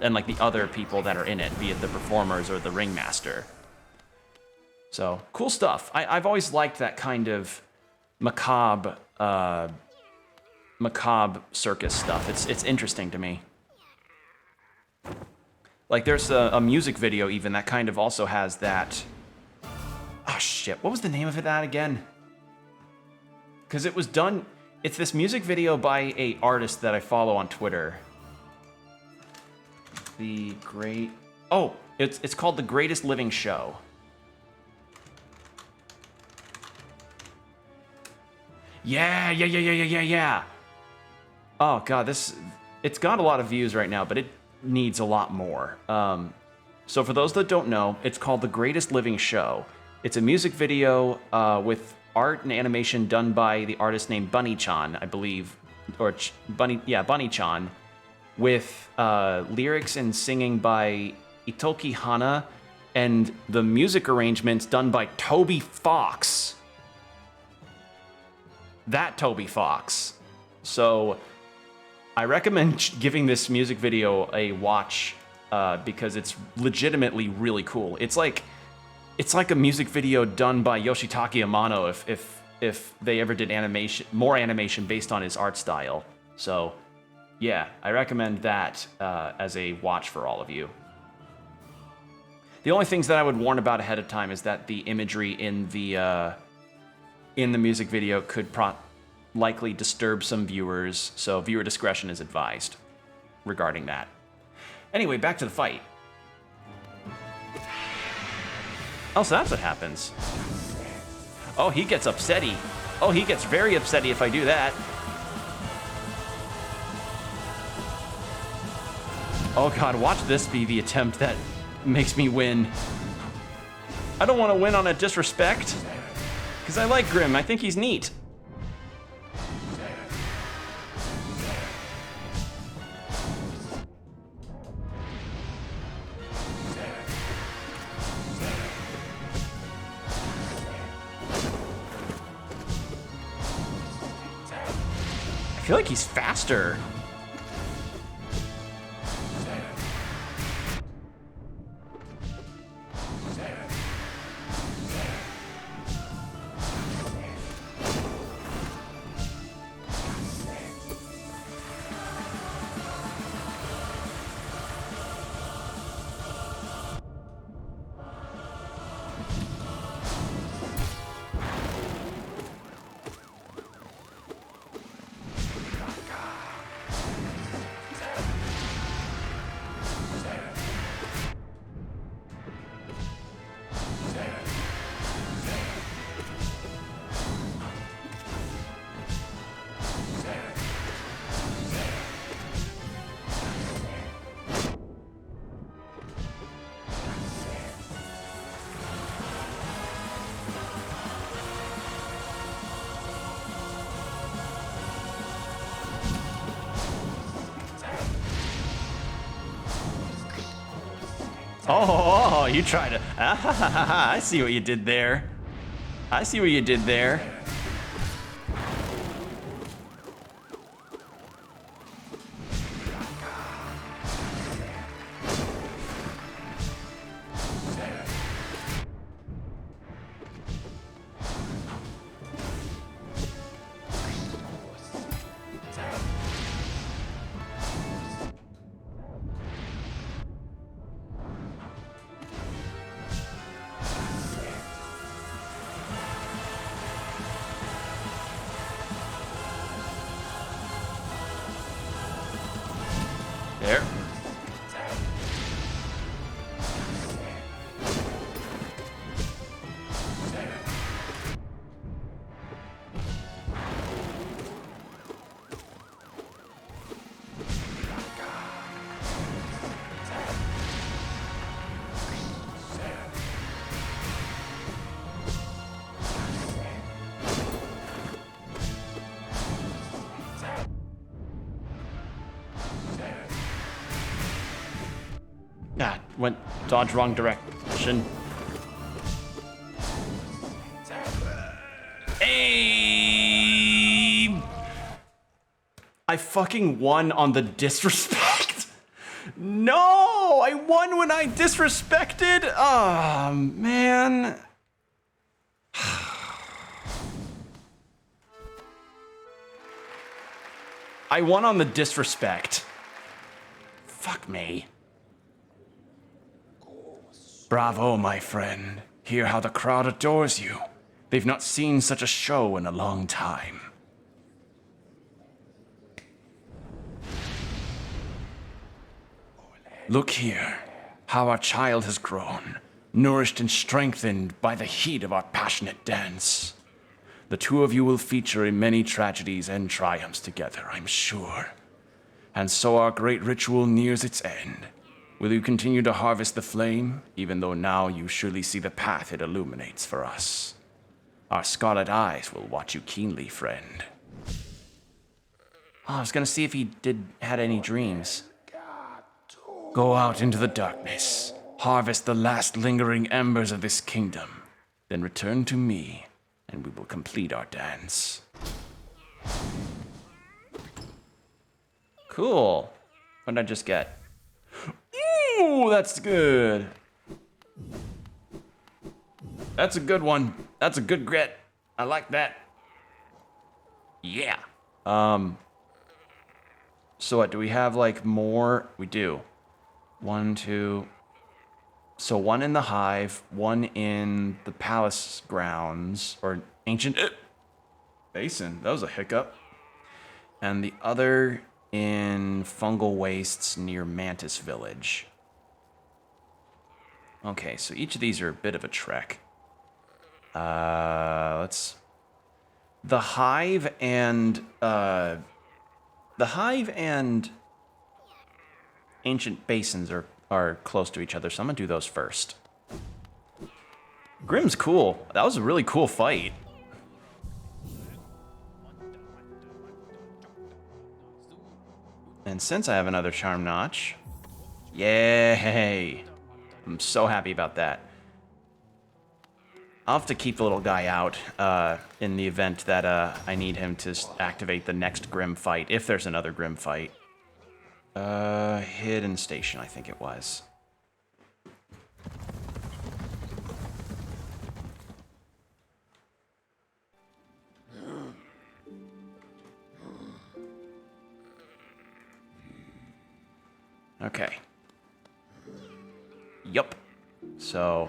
and like the other people that are in it, be it the performers or the ringmaster. So cool stuff. I've always liked that kind of macabre circus stuff. It's interesting to me. Like there's a music video even that kind of also has that. Oh shit, what was the name of it that again? Because it was done, it's this music video by a artist that I follow on Twitter. It's called The Greatest Living Show. Yeah. Oh god, it's got a lot of views right now, but it needs a lot more. So for those that don't know, it's called The Greatest Living Show. It's a music video with art and animation done by the artist named Bunny-chan, I believe, or Bunny-chan, with lyrics and singing by Itoki Hana, and the music arrangements done by Toby Fox. That Toby Fox. So I recommend giving this music video a watch because it's legitimately really cool. It's like a music video done by Yoshitaka Amano if they ever did more animation based on his art style. So yeah, I recommend that as a watch for all of you. The only things that I would warn about ahead of time is that the imagery in the music video could likely disturb some viewers, so viewer discretion is advised regarding that. Anyway, back to the fight. Oh, so that's what happens. Oh, he gets upsetty. Oh, he gets very upsetty if I do that. Oh god, watch this be the attempt that makes me win. I don't want to win on a disrespect, because I like Grimm. I think he's neat. I feel like he's faster. Oh, you try to... I see what you did there. I see what you did there. Ah, went dodge wrong direction. Aim! I fucking won on the disrespect. No, I won when I disrespected. Oh, man. I won on the disrespect. Fuck me. Bravo, my friend. Hear how the crowd adores you. They've not seen such a show in a long time. Look here, how our child has grown, nourished and strengthened by the heat of our passionate dance. The two of you will feature in many tragedies and triumphs together, I'm sure. And so our great ritual nears its end. Will you continue to harvest the flame, even though now you surely see the path it illuminates for us? Our scarlet eyes will watch you keenly, friend. Oh, I was gonna see if he had any dreams. Go out into the darkness, harvest the last lingering embers of this kingdom, then return to me, and we will complete our dance. Cool. What did I just get? Ooh, that's good. That's a good one. That's a good grit. I like that. Yeah. So what, do we have like more? We do. 1, 2. So one in the hive, one in the palace grounds, or ancient basin. That was a hiccup. And the other in fungal wastes near Mantis Village. Okay, so each of these are a bit of a trek. Let's... The hive and ancient basins are close to each other, so I'm gonna do those first. Grimm's cool. That was a really cool fight. And since I have another charm notch, yay! I'm so happy about that. I'll have to keep the little guy out in the event that I need him to activate the next Grim fight, if there's another Grim fight. Hidden Station, I think it was. Okay. Yup. So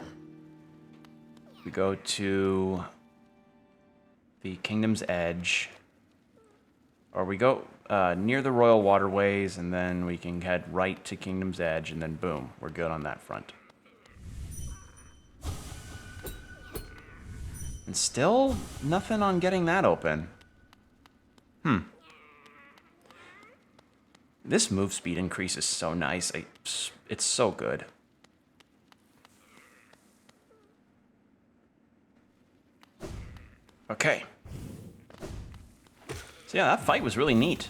we go to the Kingdom's Edge, or we go near the Royal Waterways, and then we can head right to Kingdom's Edge, and then boom, we're good on that front. And still nothing on getting that open. This move speed increase is so nice. It's so good. Okay. So yeah, that fight was really neat.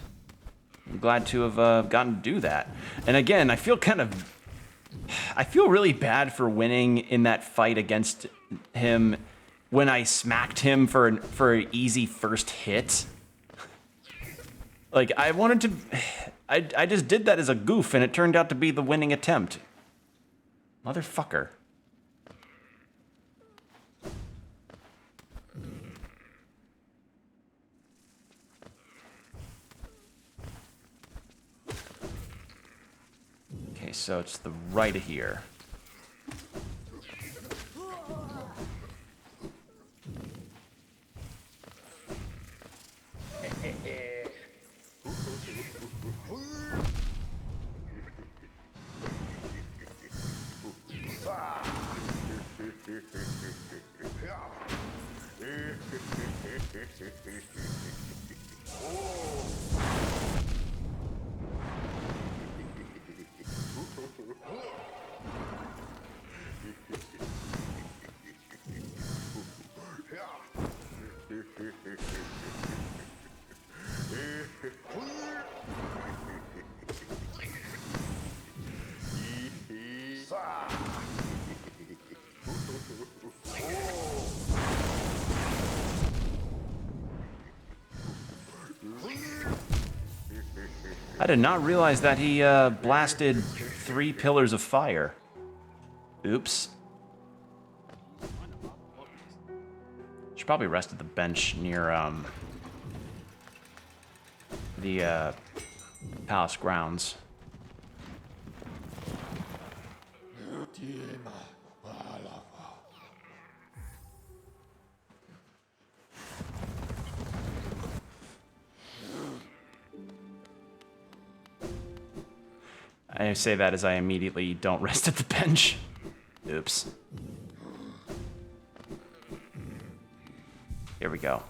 I'm glad to have gotten to do that. And again, I feel really bad for winning in that fight against him when I smacked him for an easy first hit. Like, I wanted to... I just did that as a goof, and it turned out to be the winning attempt. Motherfucker. Okay, so it's the right of here. I did not realize that he blasted 3 pillars of fire. Oops. Should probably rest at the bench near the palace grounds. I say that as I immediately don't rest at the bench. Oops. Here we go.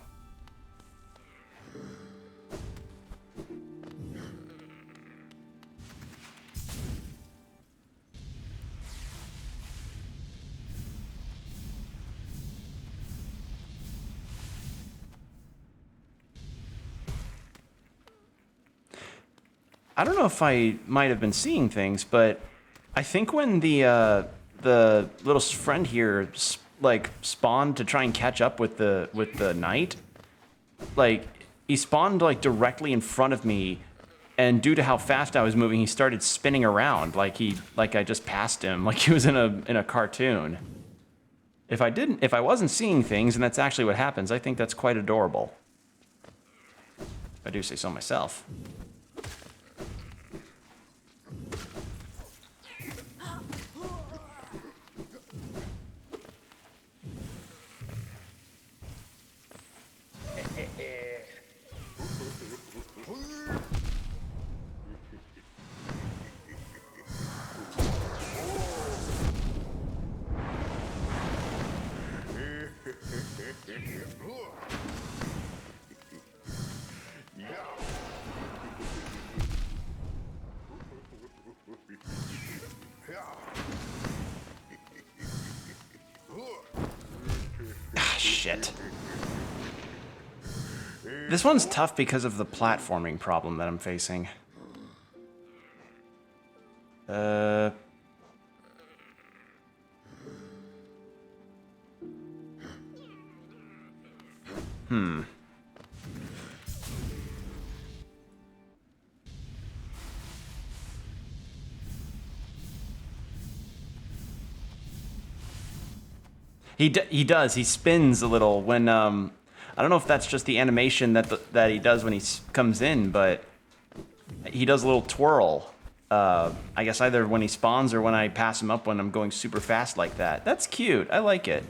I don't know if I might have been seeing things, but I think when the little friend here like spawned to try and catch up with the knight, like he spawned like directly in front of me, and due to how fast I was moving, he started spinning around like I just passed him, like he was in a cartoon. If I wasn't seeing things, and that's actually what happens, I think that's quite adorable. If I do say so myself. Shit. This one's tough because of the platforming problem that I'm facing. He does. He spins a little when I don't know if that's just the animation that he does when he comes in, but he does a little twirl. I guess either when he spawns or when I pass him up when I'm going super fast like that. That's cute. I like it.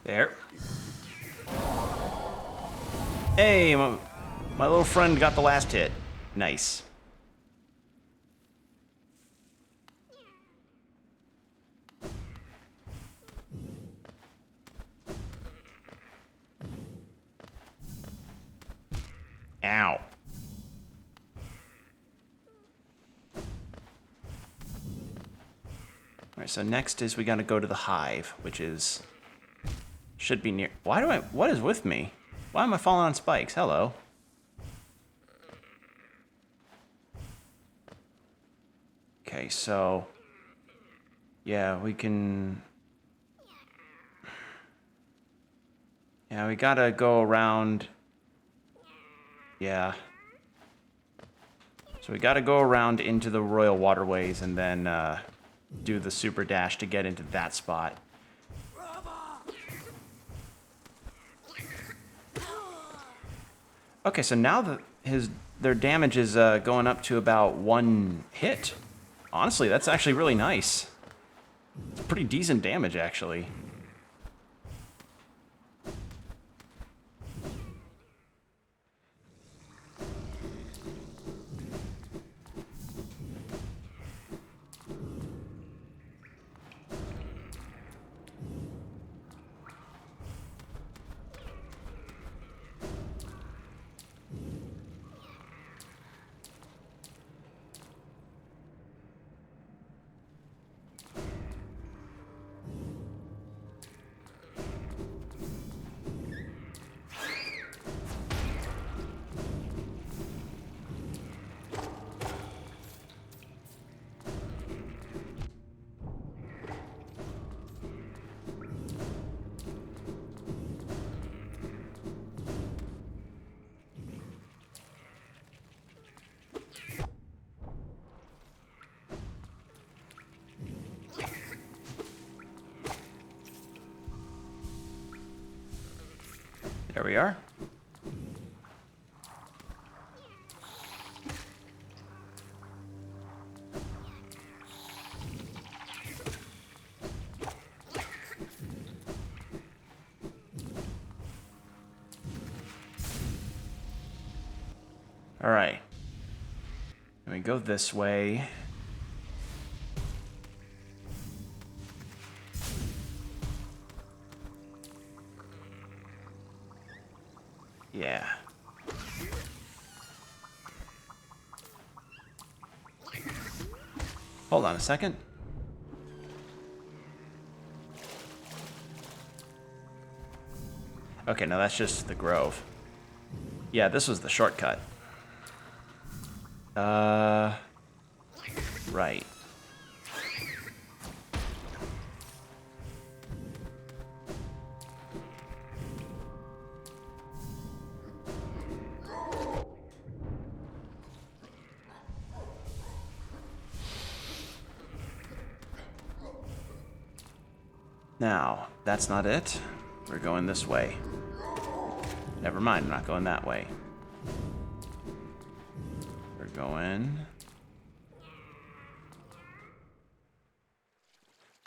There. Hey, my little friend got the last hit. Nice. Ow. Alright, so next is we gotta go to the hive, which is... should be near... what is with me? Why am I falling on spikes? Hello. Okay, so... yeah, we can... yeah, we gotta go around... yeah. So we gotta go around into the Royal Waterways and then, do the super dash to get into that spot. Okay, so now their damage is going up to about 1 hit. Honestly, that's actually really nice. It's pretty decent damage, actually. There we are. All right. And we go this way. Yeah. Hold on a second. Okay, no, that's just the grove. Yeah, this was the shortcut. Right. Now, that's not it. We're going this way. Never mind, I'm not going that way. We're going...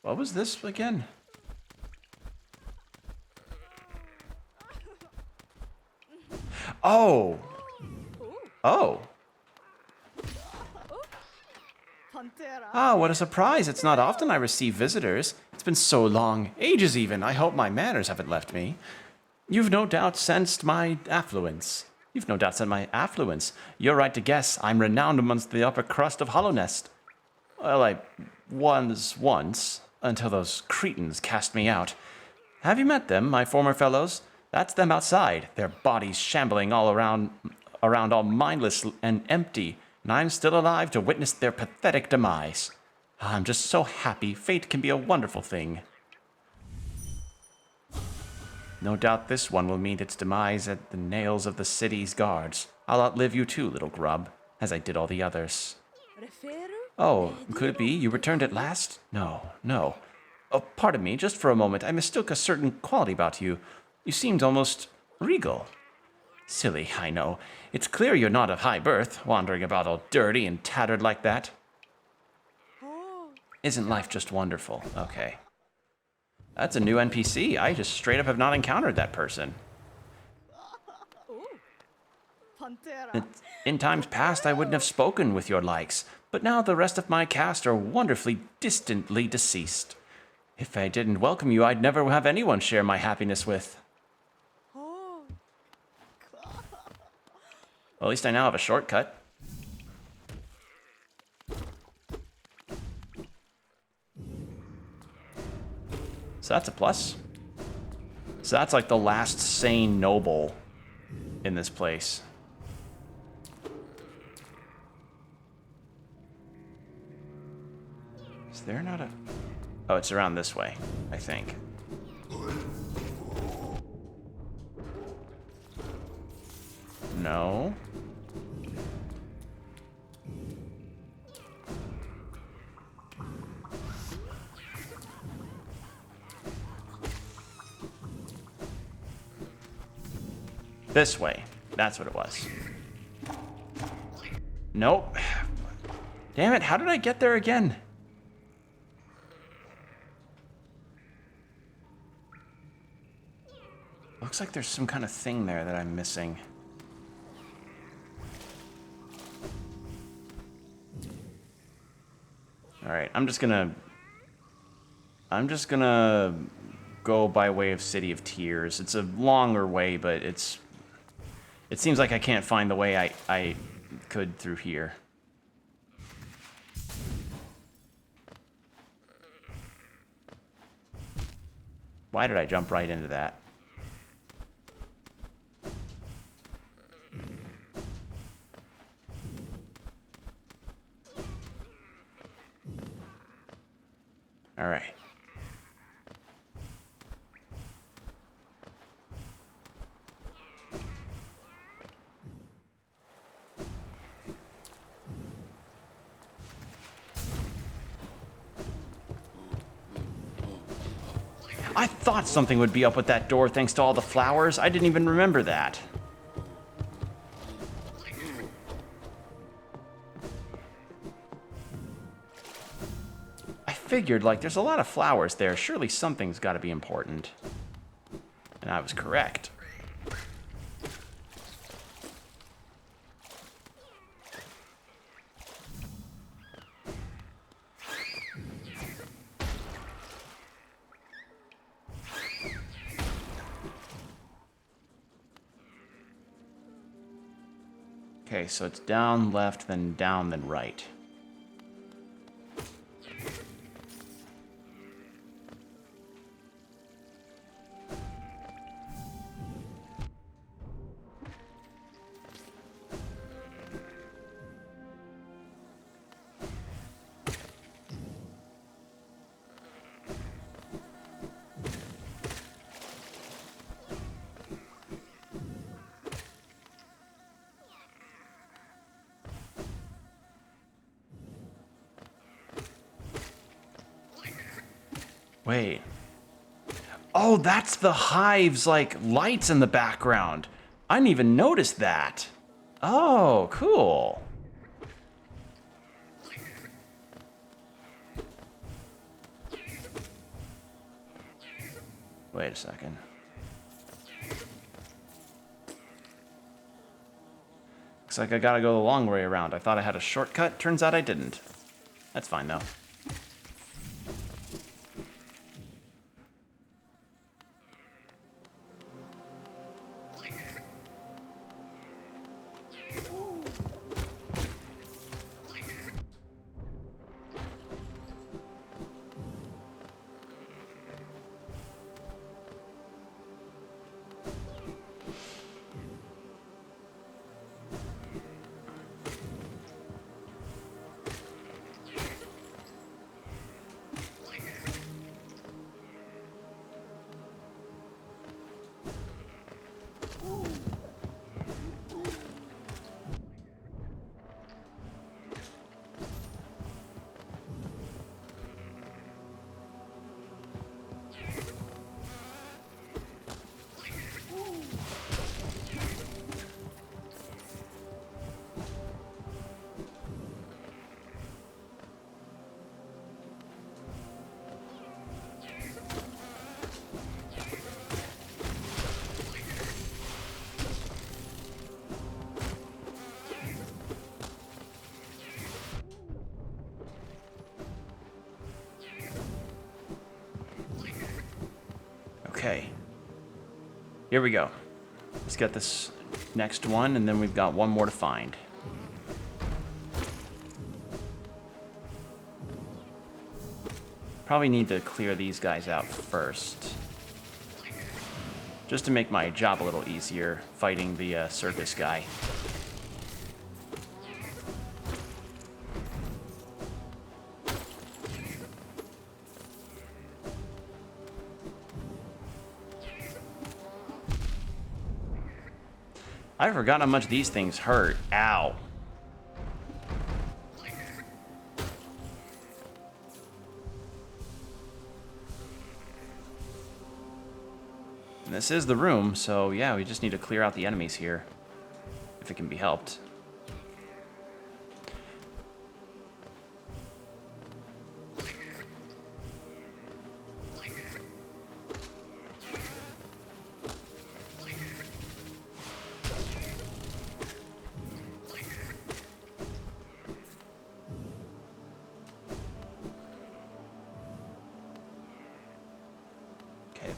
what was this again? Oh! Oh! Ah, what a surprise. It's not often I receive visitors. It's been so long, ages even. I hope my manners haven't left me. You've no doubt sensed my affluence. You're right to guess. I'm renowned amongst the upper crust of Hollownest. Well, I was once, until those cretins cast me out. Have you met them, my former fellows? That's them outside, their bodies shambling all around all mindless and empty, and I'm still alive to witness their pathetic demise. I'm just so happy. Fate can be a wonderful thing. No doubt this one will meet its demise at the nails of the city's guards. I'll outlive you too, little grub, as I did all the others. Oh, could it be you returned at last? No. Oh, pardon me, just for a moment. I mistook a certain quality about you. You seemed almost regal. Silly, I know. It's clear you're not of high birth, wandering about all dirty and tattered like that. Isn't life just wonderful? Okay. That's a new NPC. I just straight up have not encountered that person. In times past, I wouldn't have spoken with your likes, but now the rest of my caste are wonderfully distantly deceased. If I didn't welcome you, I'd never have anyone share my happiness with. Well, at least I now have a shortcut. So that's a plus. So that's like the last sane noble in this place. Is there not a... Oh, it's around this way, I think. No. This way. That's what it was. Nope. Damn it, how did I get there again? Looks like there's some kind of thing there that I'm missing. Alright, I'm just gonna go by way of City of Tears. It's a longer way, but it seems like I can't find the way I could through here. Why did I jump right into that? All right. I thought something would be up with that door thanks to all the flowers. I didn't even remember that. I figured, like, there's a lot of flowers there. Surely something's got to be important. And I was correct. Okay, so it's down, left, then down, then right. Wait. Oh, that's the hive's, like, lights in the background. I didn't even notice that. Oh, cool. Wait a second. Looks like I gotta go the long way around. I thought I had a shortcut. Turns out I didn't. That's fine, though. Okay. Here we go. Let's get this next one, and then we've got one more to find. Probably need to clear these guys out first. Just to make my job a little easier fighting the circus guy. I forgot how much these things hurt. Ow. And this is the room, so yeah, we just need to clear out the enemies here. If it can be helped.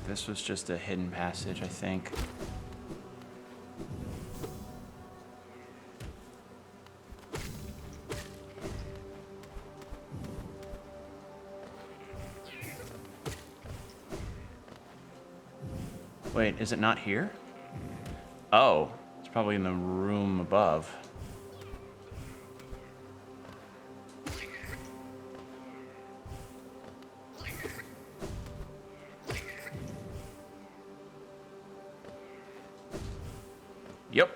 This was just a hidden passage, I think. Wait, is it not here? Oh, it's probably in the room above. Yep.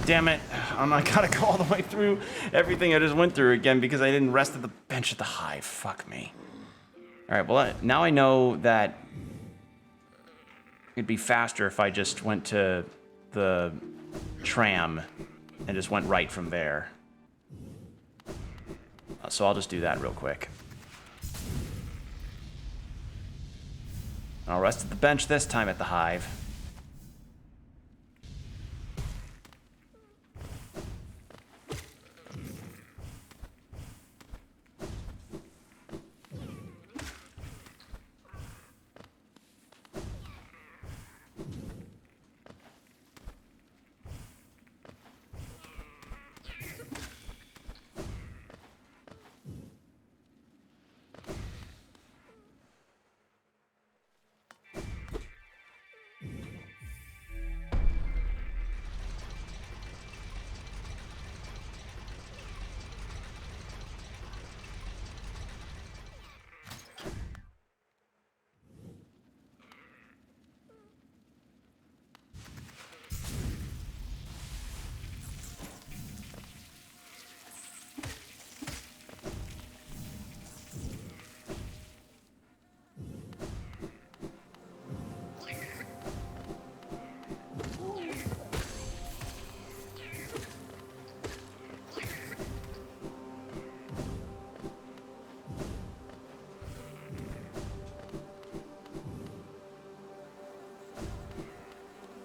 Damn it. I gotta go all the way through everything I just went through again because I didn't rest at the bench at the hive. Fuck me. Alright, well, now I know that it'd be faster if I just went to the tram and just went right from there. So I'll just do that real quick. I'll rest at the bench this time at the hive.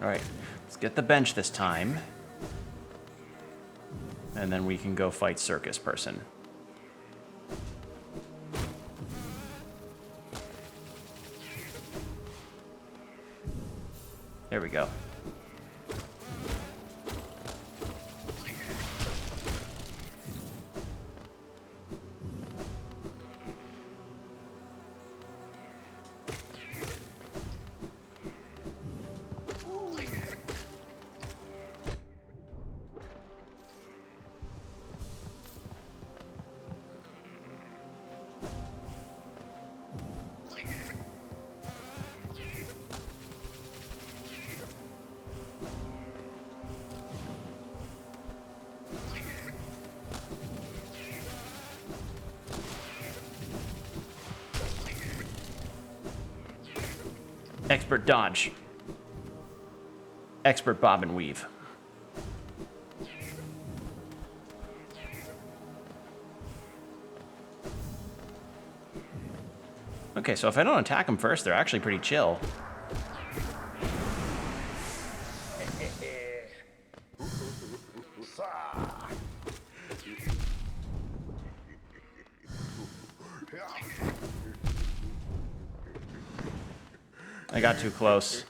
Alright, let's get the bench this time. And then we can go fight Circus Person. There we go. Expert dodge. Expert bob and weave. Okay, so if I don't attack them first, they're actually pretty chill. I got too close.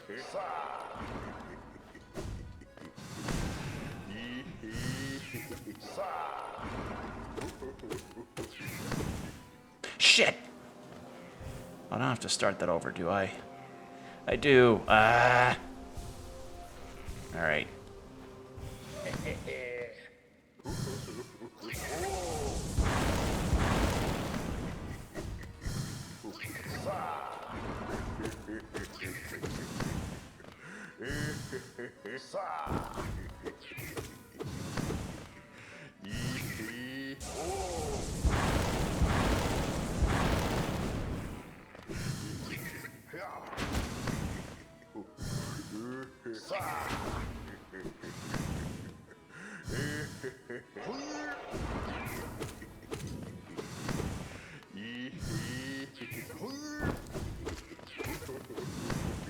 Shit! I don't have to start that over, do I? I do. Alright.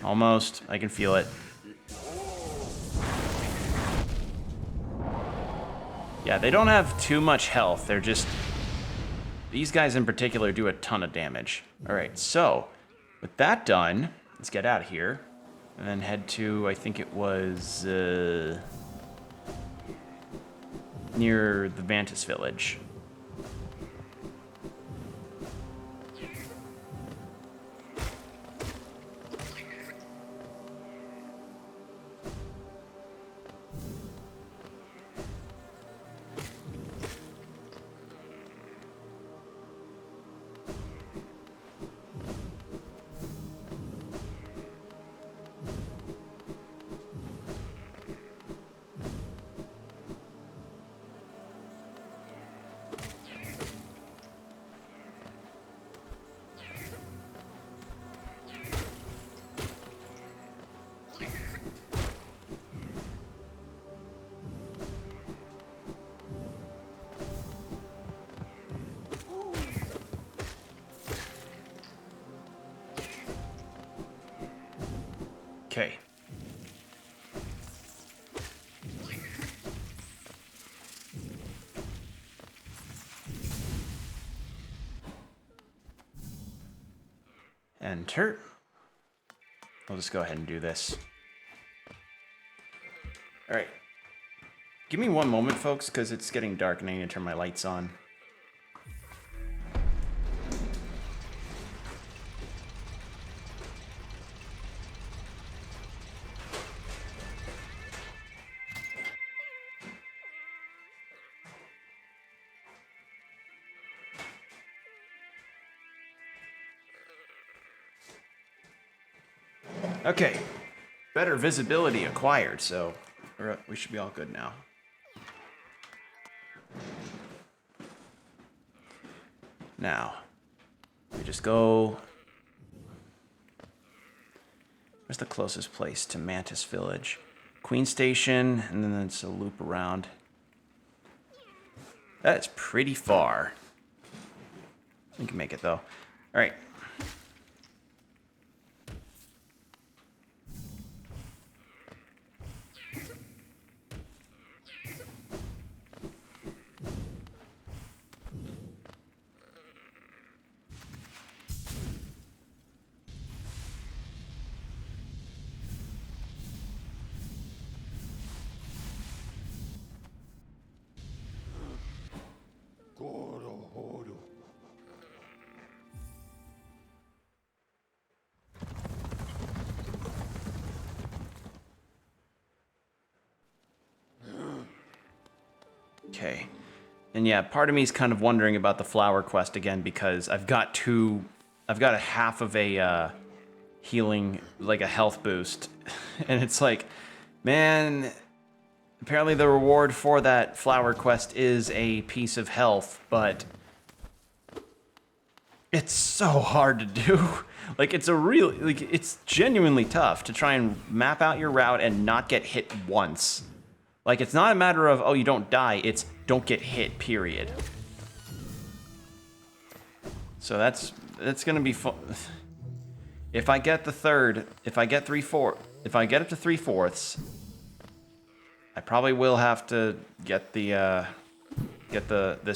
Almost. I can feel it. Yeah, they don't have too much health. They're just... These guys in particular do a ton of damage. Alright, so... With that done, let's get out of here. And then head to, I think it was... near the Vantis village. Okay. Enter. I'll just go ahead and do this. All right. Give me one moment, folks, because it's getting dark and I need to turn my lights on. Okay, better visibility acquired, so we should be all good now. Now, we just go... Where's the closest place to Mantis Village? Queen Station, and then it's a loop around. That's pretty far. We can make it, though. All right. Okay. And yeah, part of me is kind of wondering about the flower quest again because I've got a half of a healing, like a health boost. And it's like, man, apparently the reward for that flower quest is a piece of health, but It's so hard to do. Like, it's a real, like, it's genuinely tough to try and map out your route and not get hit once. Like, it's not a matter of, oh, you don't die, it's don't get hit, period. So that's gonna be fun. If I get the third, if I get if I get up to 3/4, I probably will have to get this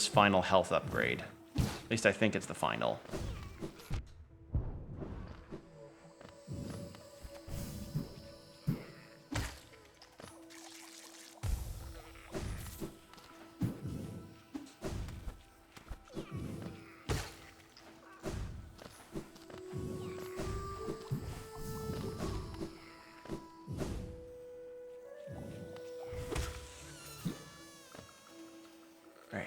final health upgrade. At least I think it's the final. Right.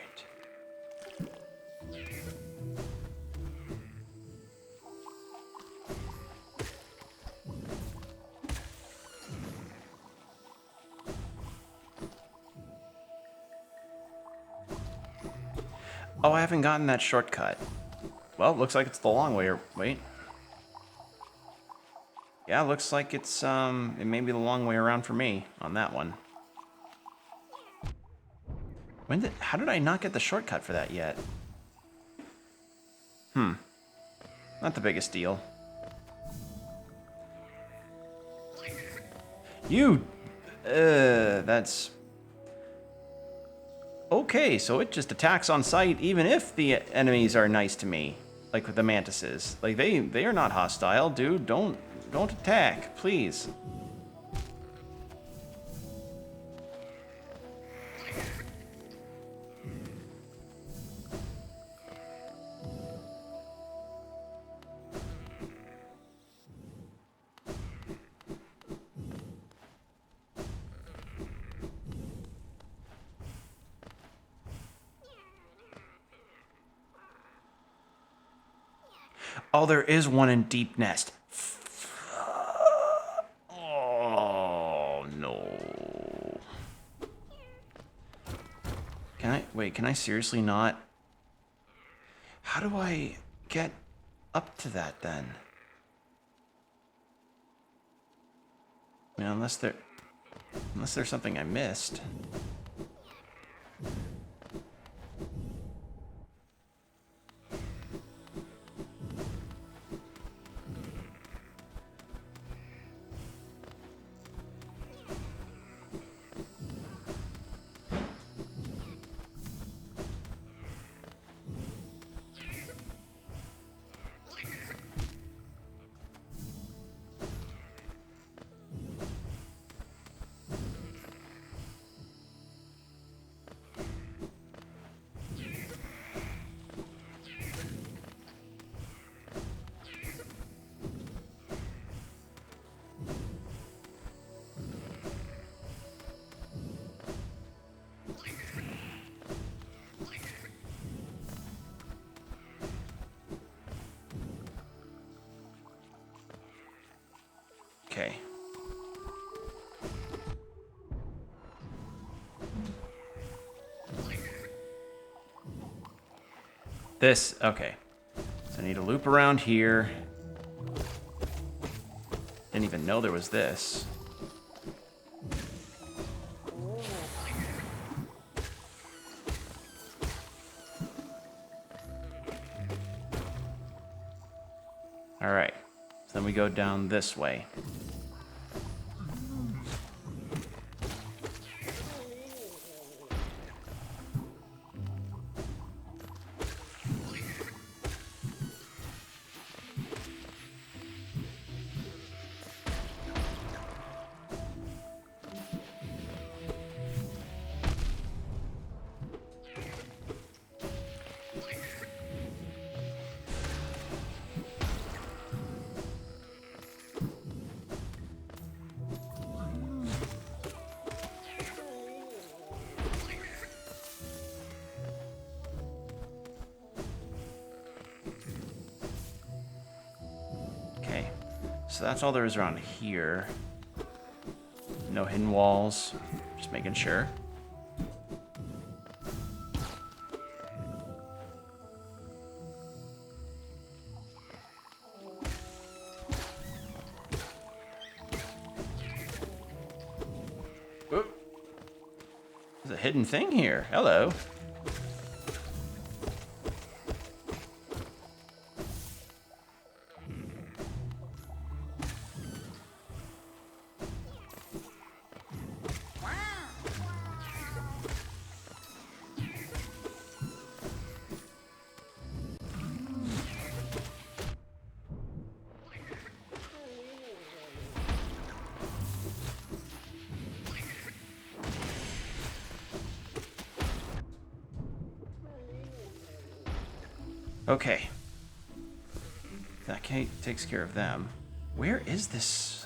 Oh, I haven't gotten that shortcut. Well, looks like it's the long way. Wait. Yeah, looks like it's it may be the long way around for me on that one. How did I not get the shortcut for that yet? Not the biggest deal. That's... Okay, so it just attacks on sight even if the enemies are nice to me. Like with the mantises. Like, they are not hostile, dude. Don't attack, please. Oh, there is one in Deep Nest. Oh, no. Can I seriously not? How do I get up to that then? I mean, unless there's something I missed. Okay. Okay. So I need to loop around here. Didn't even know there was this. All right. So then we go down this way. So that's all there is around here. No hidden walls. Just making sure. hidden thing here. Hello. Okay. That takes care of them. Where is this?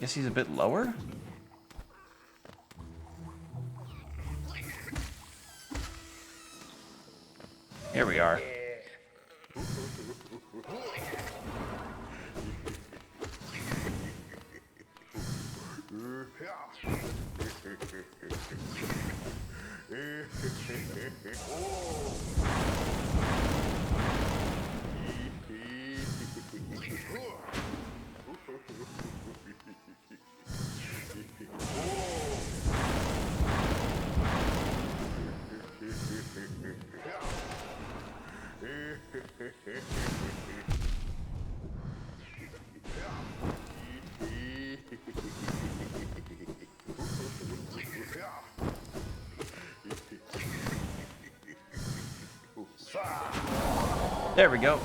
Guess he's a bit lower? Here we are. There we go.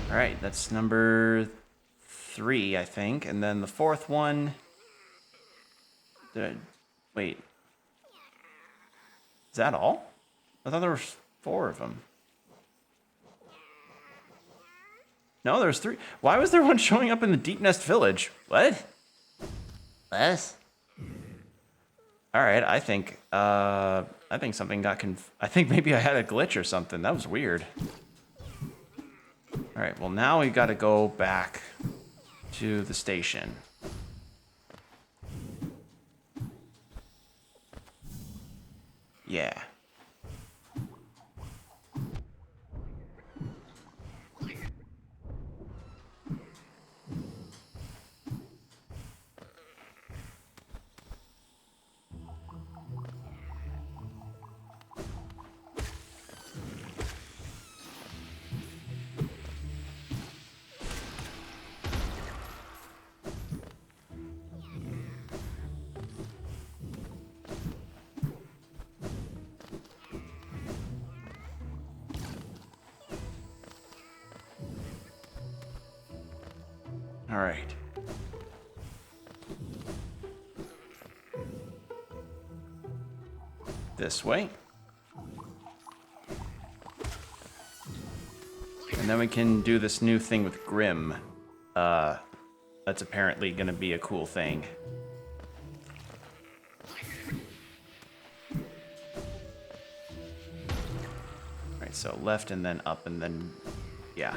All right, that's number 3, I think. And then the 4th one... Wait. Is that all? I thought there were 4 of them. No, there's 3. Why was there one showing up in the Deep Nest Village? What? What? All right, I think something got I think maybe I had a glitch or something. That was weird. All right, well now we got to go back to the station. Yeah. All right. This way. And then we can do this new thing with Grim. That's apparently going to be a cool thing. Alright, so left and then up and then... yeah.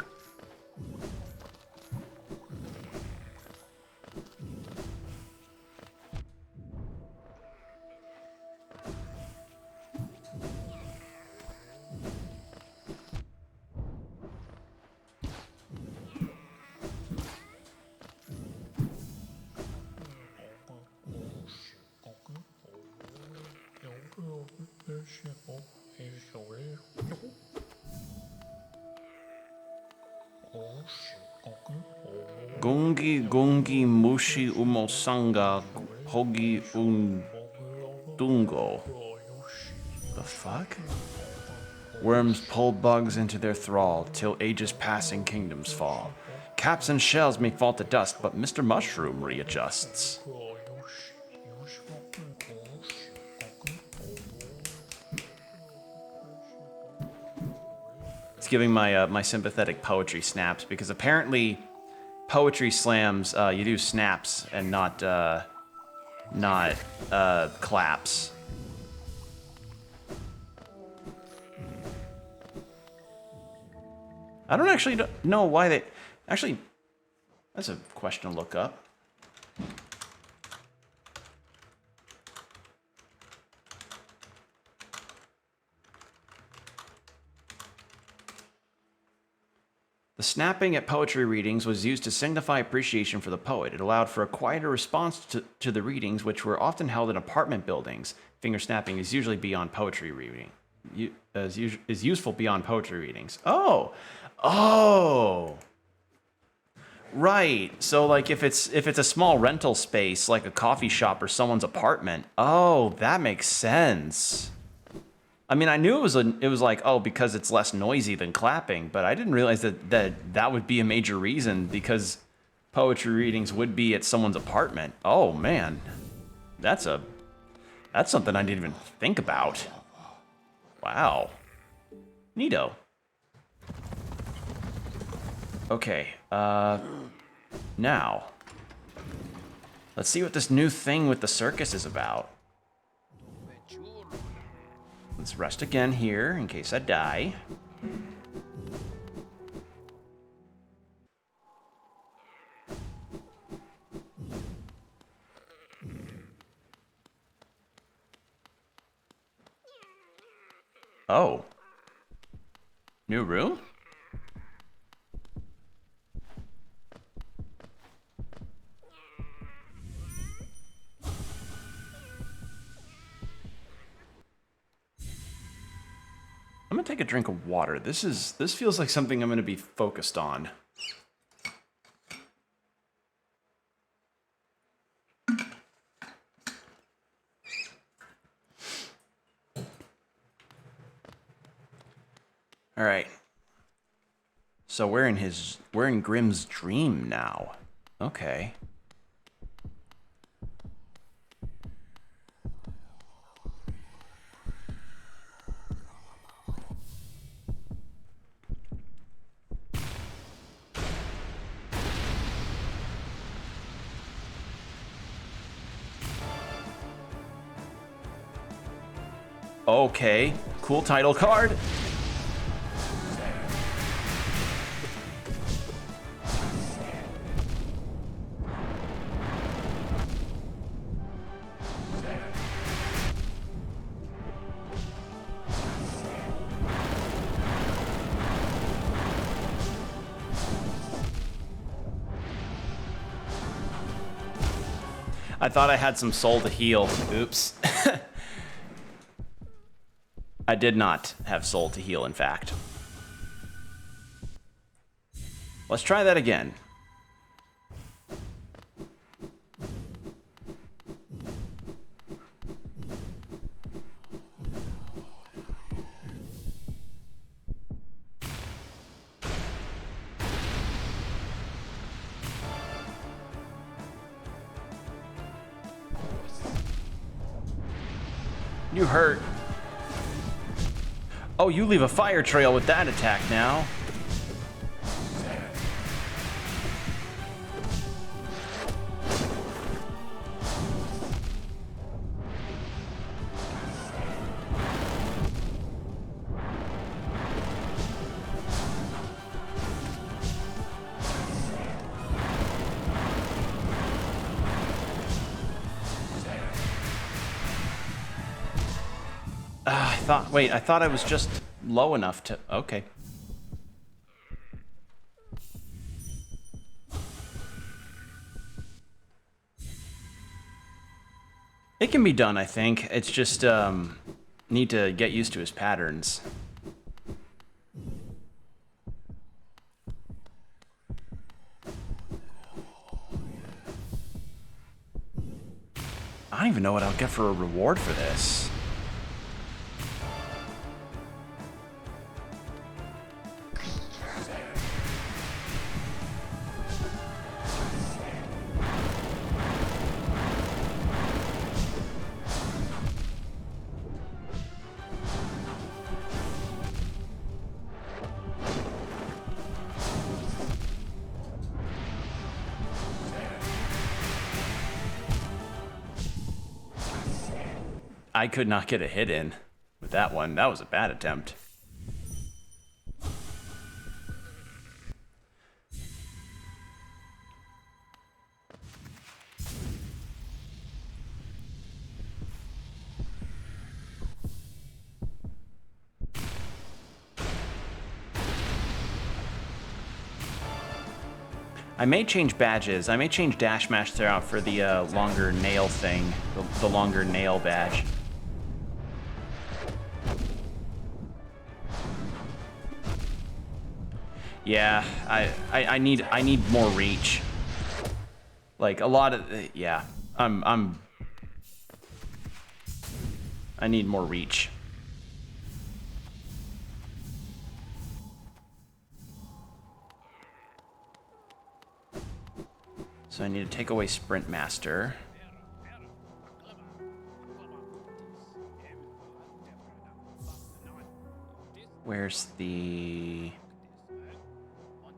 Gungi gungi mushi umosanga hogi undungo. The fuck? Worms pull bugs into their thrall, till ages passing kingdoms fall. Caps and shells may fall to dust, but Mr. Mushroom readjusts. It's giving my my sympathetic poetry snaps, because apparently poetry slams you do snaps and not claps. I don't actually know why they... Actually, that's a question to look up. The snapping at poetry readings was used to signify appreciation for the poet. It allowed for a quieter response to the readings, which were often held in apartment buildings. Finger snapping is usually beyond poetry reading. Is useful beyond poetry readings. Oh, right. So like if it's a small rental space, like a coffee shop or someone's apartment. Oh, that makes sense. I mean, I knew it was like, oh, because it's less noisy than clapping, but I didn't realize that would be a major reason, because poetry readings would be at someone's apartment. Oh man, that's something I didn't even think about. Wow, neato. Okay, now let's see what this new thing with the circus is about. Let's rest again here in case I die. Oh. New room? I'm gonna take a drink of water. This feels like something I'm gonna be focused on. All right. So we're in Grimm's dream now. Okay. Okay, cool title card. I thought I had some soul to heal. Oops. I did not have soul to heal, in fact. Let's try that again. You hurt. Oh, you leave a fire trail with that attack now. I thought I was just low enough to... Okay. It can be done, I think. It's just, need to get used to his patterns. I don't even know what I'll get for a reward for this. I could not get a hit in with that one. That was a bad attempt. I may change badges. I may change Dash Master out for the longer nail thing, the longer nail badge. Yeah, I need more reach. Like a lot of yeah, I need more reach. So I need to take away Sprint Master. Where's the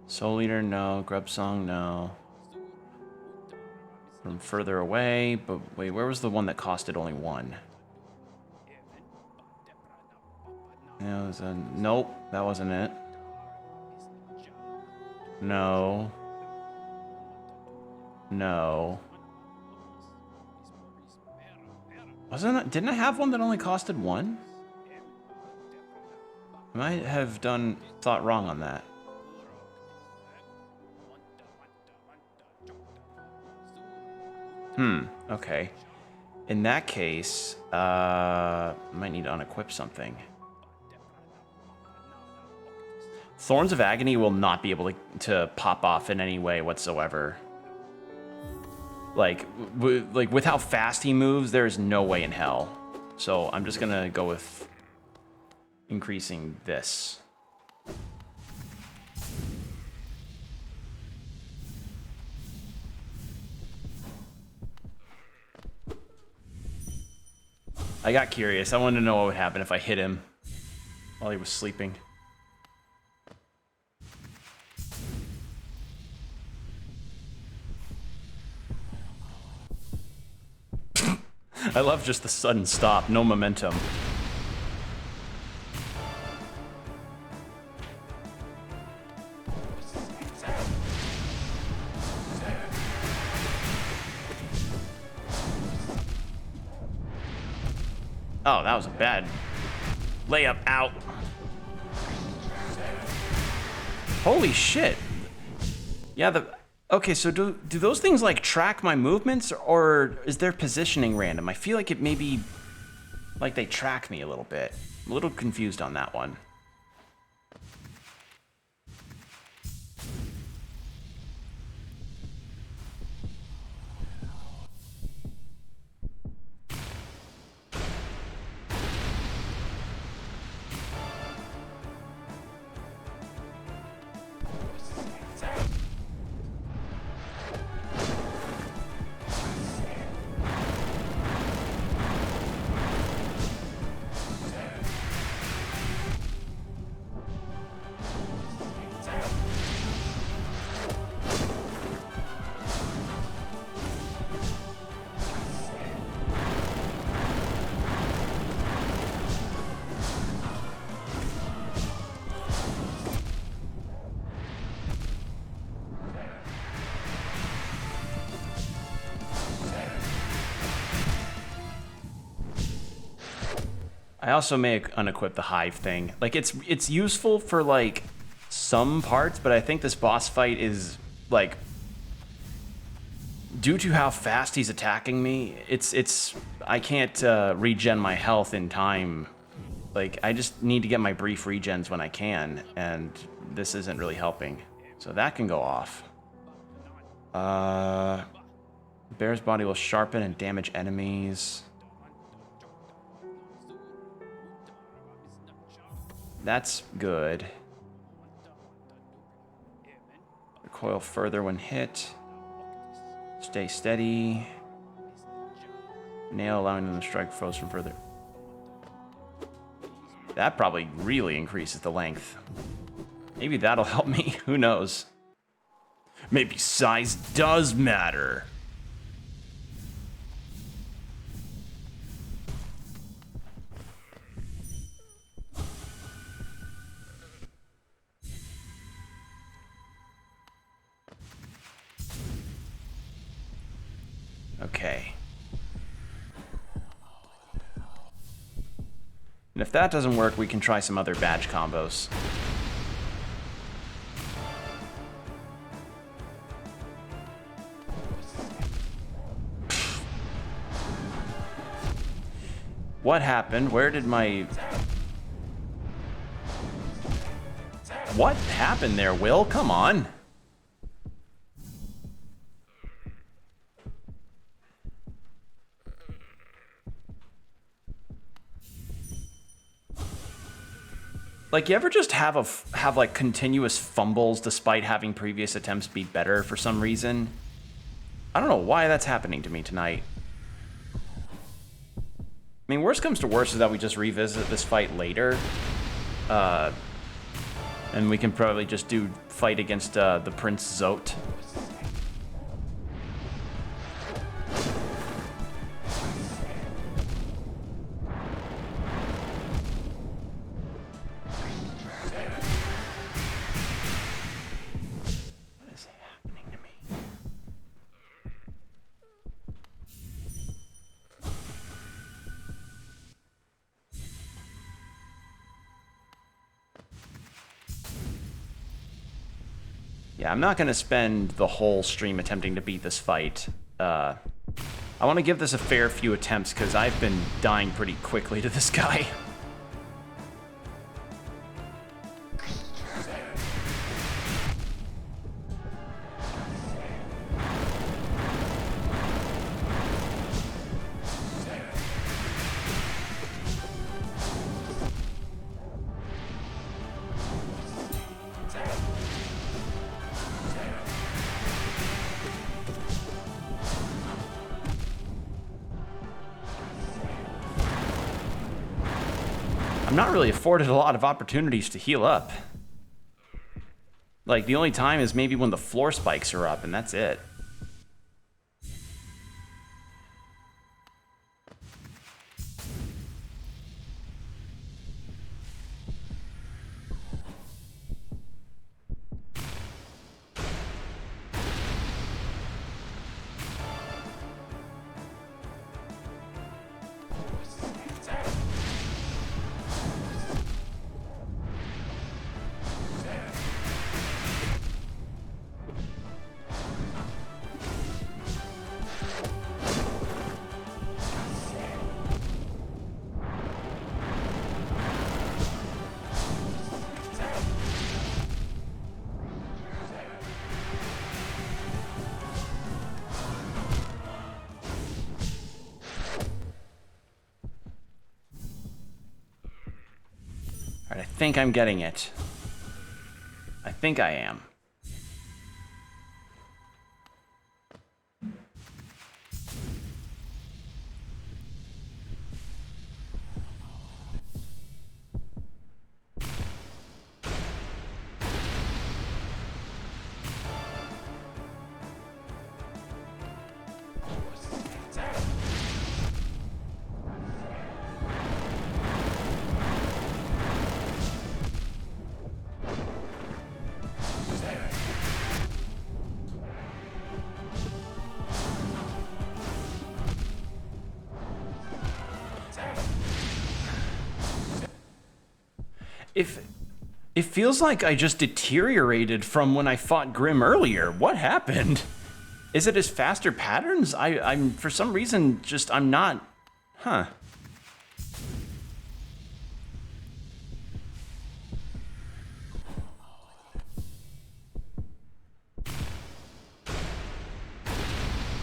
Soul Eater? No. Grub Song? No. From further away, but wait, where was the one that costed only one? Yeah, was nope, that wasn't it. No. No. Wasn't it? Didn't I have one that only costed one? I might have thought wrong on that. Okay. In that case, might need to unequip something. Thorns of Agony will not be able to pop off in any way whatsoever. Like with how fast he moves, there is no way in hell. So I'm just gonna go with increasing this. I got curious. I wanted to know what would happen if I hit him while he was sleeping. I love just the sudden stop, no momentum. Oh, that was a bad layup out. Holy shit. Yeah, okay, so do those things like track my movements, or is their positioning random? I feel like it may be like they track me a little bit. I'm a little confused on that one. I also may unequip the hive thing. Like it's useful for like some parts, but I think this boss fight is like, due to how fast he's attacking me, I can't regen my health in time. Like I just need to get my brief regens when I can, and this isn't really helping. So that can go off. Bear's body will sharpen and damage enemies. That's good. Recoil further when hit. Stay steady. Nail allowing them to strike foes from further. That probably really increases the length. Maybe that'll help me. Who knows? Maybe size does matter. Okay. And if that doesn't work, we can try some other badge combos. What happened? Where did my... What happened there, Will? Come on. Like, you ever just have like continuous fumbles despite having previous attempts be better for some reason? I don't know why that's happening to me tonight. I mean, worst comes to worst is that we just revisit this fight later. And we can probably just do fight against the Prince Zote. What is happening to me? Yeah, I'm not going to spend the whole stream attempting to beat this fight. I want to give this a fair few attempts because I've been dying pretty quickly to this guy. I'm not really afforded a lot of opportunities to heal up. Like, the only time is maybe when the floor spikes are up, and that's it. Alright, I think I'm getting it. I think I am. It feels like I just deteriorated from when I fought Grim earlier. What happened? Is it his faster patterns? I'm for some reason just I'm not. Huh.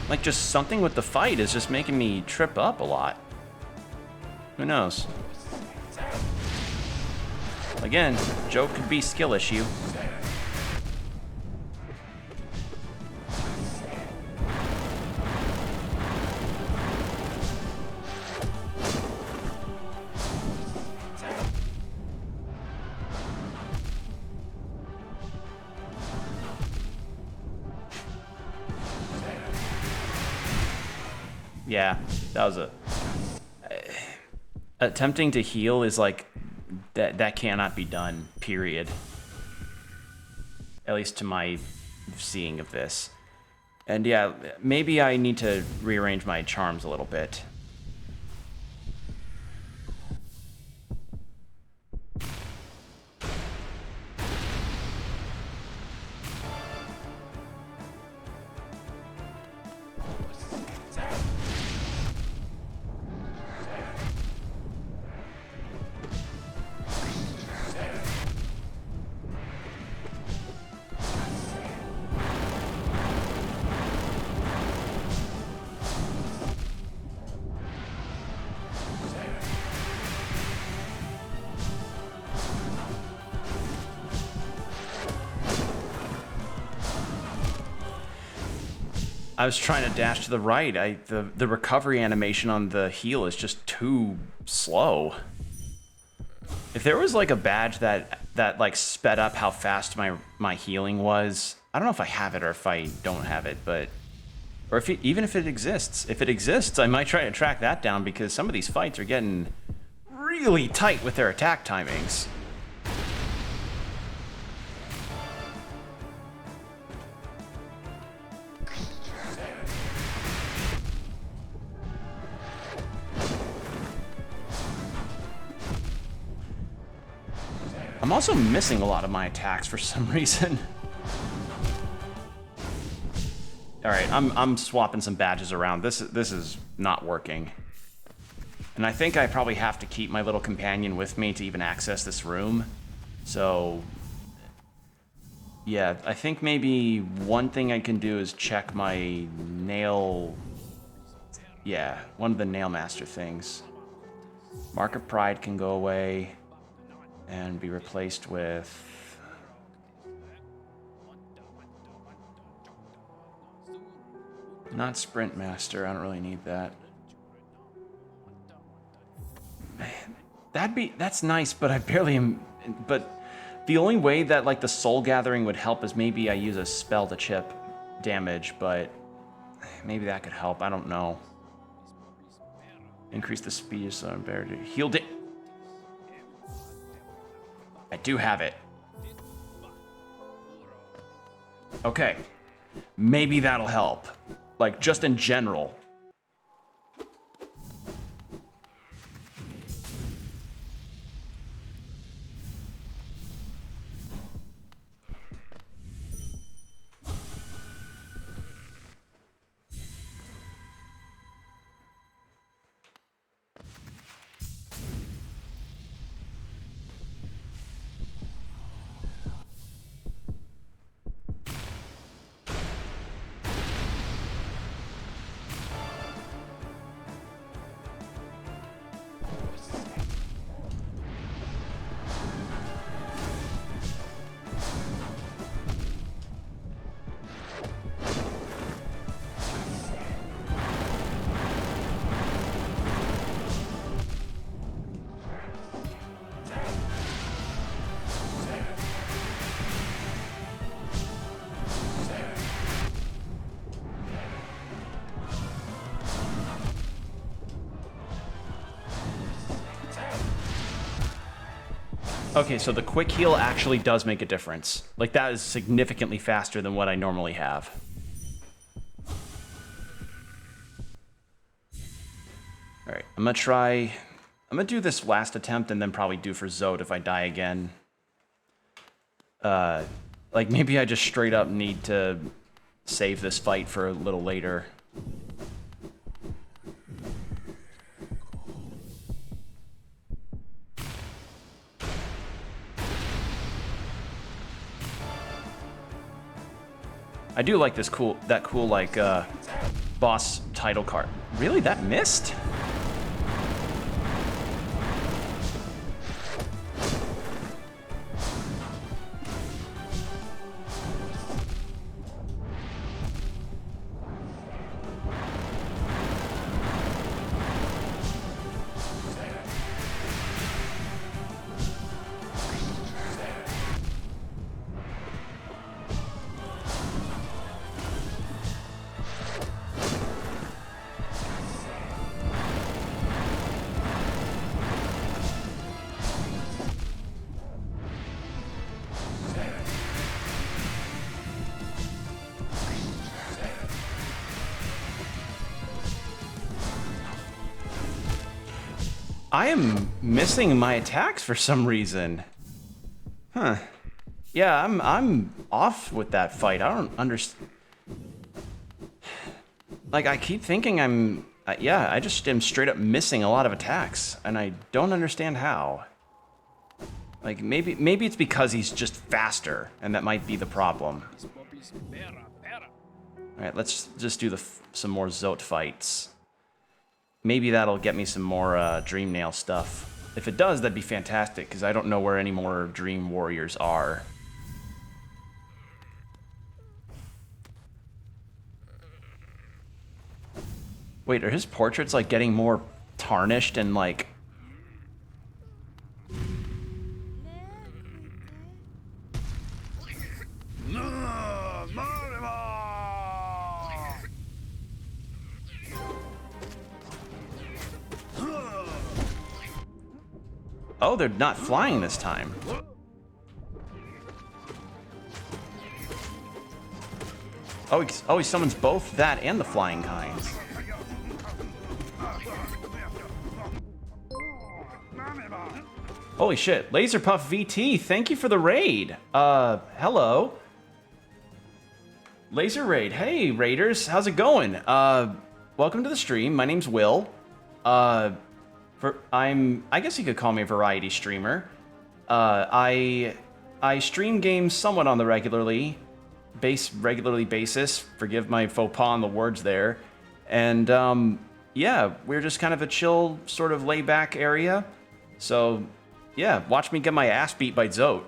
Like, just something with the fight is just making me trip up a lot. Who knows? Again, joke could be skill issue. Yeah, that was attempting to heal is like that cannot be done, period. At least to my seeing of this. And yeah, maybe I need to rearrange my charms a little bit. I was trying to dash to the right. The recovery animation on the heal is just too slow. If there was like a badge that like sped up how fast my healing was, I don't know if I have it or if I don't have it, but or if even if it exists. If it exists, I might try to track that down because some of these fights are getting really tight with their attack timings. I'm also missing a lot of my attacks for some reason. All right, I'm swapping some badges around. This is not working. And I think I probably have to keep my little companion with me to even access this room. So yeah, I think maybe one thing I can do is check my nail. Yeah, one of the nail master things. Mark of Pride can go away and be replaced with not Sprint Master. I don't really need that. Man, that's nice, but I barely am. But the only way that like the Soul Gathering would help is maybe I use a spell to chip damage, but maybe that could help. I don't know. Increase the speed so I'm better to heal it. I do have it. Okay. Maybe that'll help. Like, just in general. Okay, so the quick heal actually does make a difference. Like, that is significantly faster than what I normally have. Alright, I'm gonna do this last attempt and then probably do for Zod if I die again. Like, maybe I just straight up need to save this fight for a little later. I do like this cool like boss title card. Really, that missed? I am missing my attacks for some reason. Huh. Yeah, I'm off with that fight. I don't understand. Like, I keep thinking yeah, I just am straight up missing a lot of attacks, and I don't understand how. Like, maybe it's because he's just faster, and that might be the problem. Alright, let's just do some more Zote fights. Maybe that'll get me some more Dream Nail stuff. If it does, that'd be fantastic, because I don't know where any more Dream Warriors are. Wait, are his portraits like getting more tarnished and like... Oh, they're not flying this time. Oh, he summons both that and the flying kinds. Holy shit. Laserpuff VT, thank you for the raid. Hello. Laser Raid. Hey, Raiders. How's it going? Welcome to the stream. My name's Will. I guess you could call me a variety streamer. I stream games somewhat on the regularly basis. Forgive my faux pas on the words there. And yeah, we're just kind of a chill, sort of laid-back area. So yeah, watch me get my ass beat by Zote.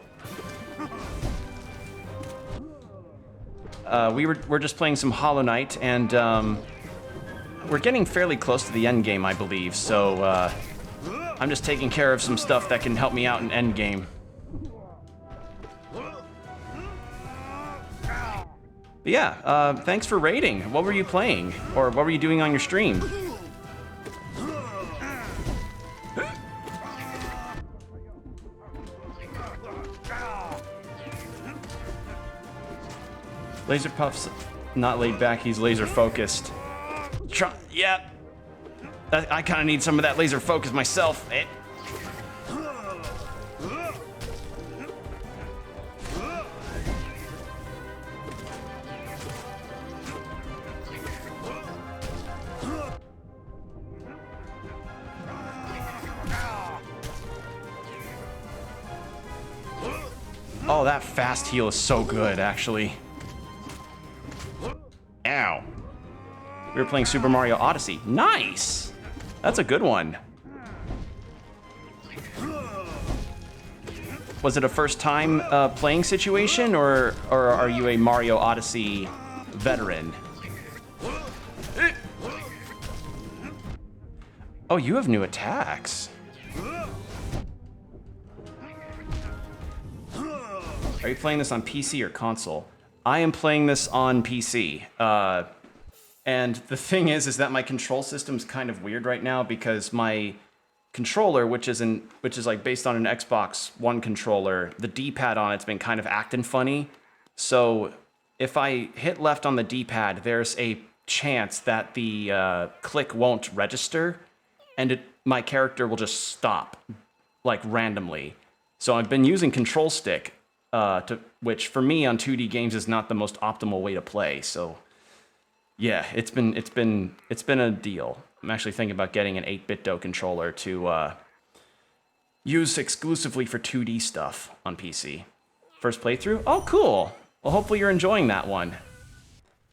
We're just playing some Hollow Knight, and we're getting fairly close to the end game, I believe. So I'm just taking care of some stuff that can help me out in end game. But yeah, thanks for raiding. What were you playing, or what were you doing on your stream? Laserpuff's not laid back, he's laser focused. Yeah. I kind of need some of that laser focus myself. Oh, that fast heal is so good, actually. Ow. We were playing Super Mario Odyssey. Nice! That's a good one. Was it a first time playing situation, or are you a Mario Odyssey veteran? Oh, you have new attacks. Are you playing this on PC or console? I am playing this on PC. And the thing is that my control system's kind of weird right now because my controller, which is like based on an Xbox One controller, the D-pad on it's been kind of acting funny. So if I hit left on the D-pad, there's a chance that the click won't register, and my character will just stop, like randomly. So I've been using control stick, which for me on 2D games is not the most optimal way to play. So yeah, it's been a deal. I'm actually thinking about getting an 8-bit controller to use exclusively for 2D stuff on PC. First playthrough? Oh, cool. Well, hopefully you're enjoying that one.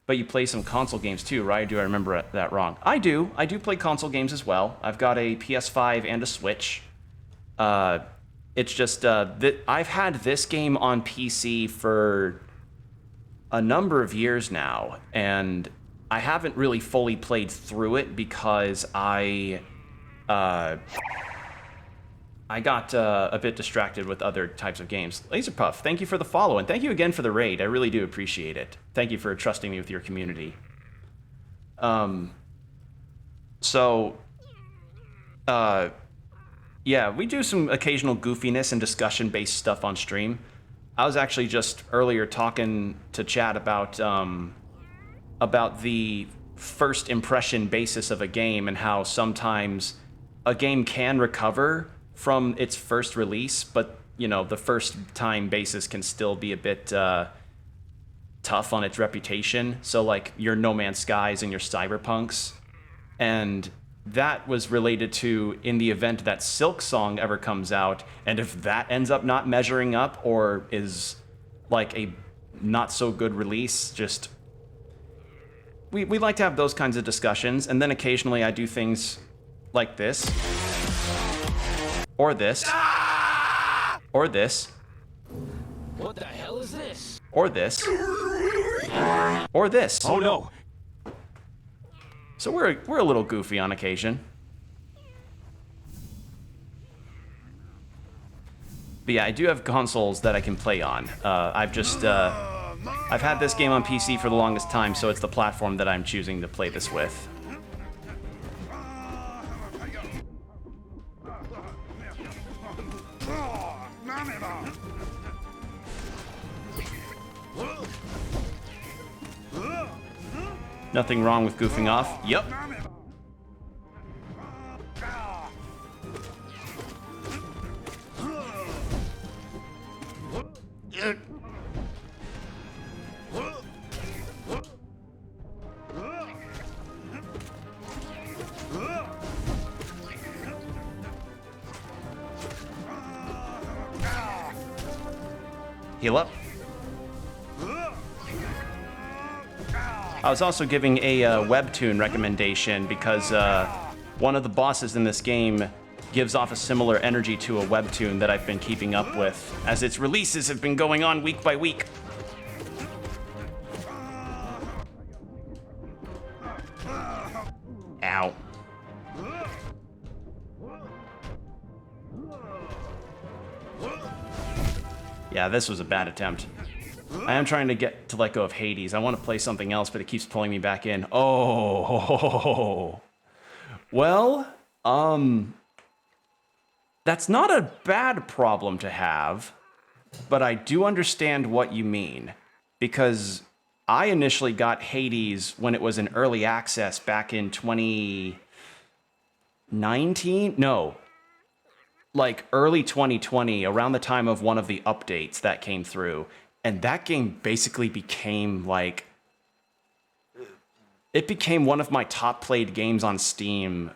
But you play some console games too, right? Do I remember that wrong? I do. I do play console games as well. I've got a PS5 and a Switch. It's just I've had this game on PC for a number of years now, and I haven't really fully played through it because I got a bit distracted with other types of games. Laserpuff, thank you for the follow, and thank you again for the raid. I really do appreciate it. Thank you for trusting me with your community. Yeah, we do some occasional goofiness and discussion-based stuff on stream. I was actually just earlier talking to chat about the first impression basis of a game and how sometimes a game can recover from its first release, but you know, the first time basis can still be a bit tough on its reputation. So like your No Man's Skies and your Cyberpunks, and that was related to in the event that Silk Song ever comes out, and if that ends up not measuring up or is like a not so good release, just we like to have those kinds of discussions, and then occasionally I do things like this. Or this. Or this. What the hell is this? Or this. Or this. Oh no! So we're a little goofy on occasion. But yeah, I do have consoles that I can play on. I've had this game on PC for the longest time, so it's the platform that I'm choosing to play this with. Nothing wrong with goofing off. Yep. Heal up. I was also giving a webtoon recommendation because one of the bosses in this game gives off a similar energy to a webtoon that I've been keeping up with, as its releases have been going on week by week. Ow. Yeah, this was a bad attempt. I am trying to get to let go of Hades. I want to play something else, but it keeps pulling me back in. Oh. Well, that's not a bad problem to have, but I do understand what you mean, because I initially got Hades when it was in early access back in 2019? No. Like early 2020, around the time of one of the updates that came through. And that game basically became like, it became one of my top played games on Steam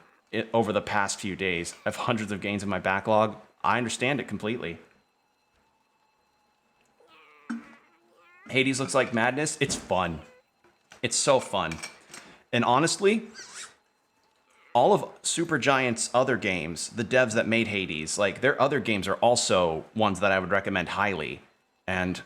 over the past few days. I have hundreds of games in my backlog. I understand it completely. Hades looks like madness. It's fun. It's so fun. And honestly, all of Supergiant's other games, the devs that made Hades, like their other games are also ones that I would recommend highly. And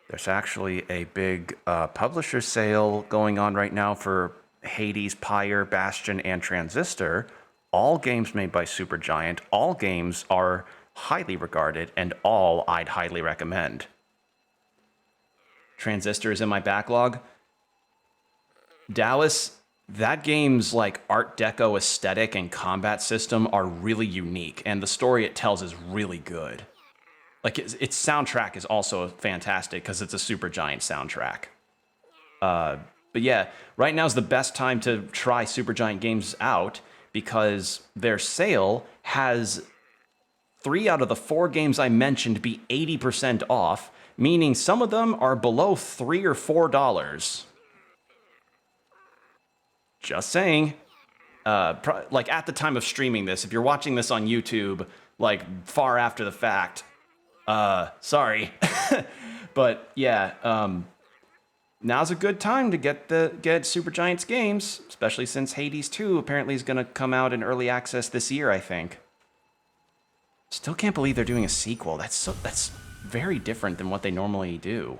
there's actually a big publisher sale going on right now for Hades, Pyre, Bastion, and Transistor. All games made by Supergiant. All games are highly regarded, and all I'd highly recommend. Transistor is in my backlog. Dallas, that game's like Art Deco aesthetic and combat system are really unique, and the story it tells is really good. Like its soundtrack is also fantastic because it's a Supergiant soundtrack. But yeah, right now is the best time to try Supergiant games out because their sale has 3 out of the 4 games I mentioned be 80% off, meaning some of them are below $3 or $4. Just saying. Like at the time of streaming this, if you're watching this on YouTube, like far after the fact, sorry. But yeah, now's a good time to get Supergiant's games, especially since Hades 2 apparently is going to come out in early access this year, I think. Still can't believe they're doing a sequel. That's very different than what they normally do.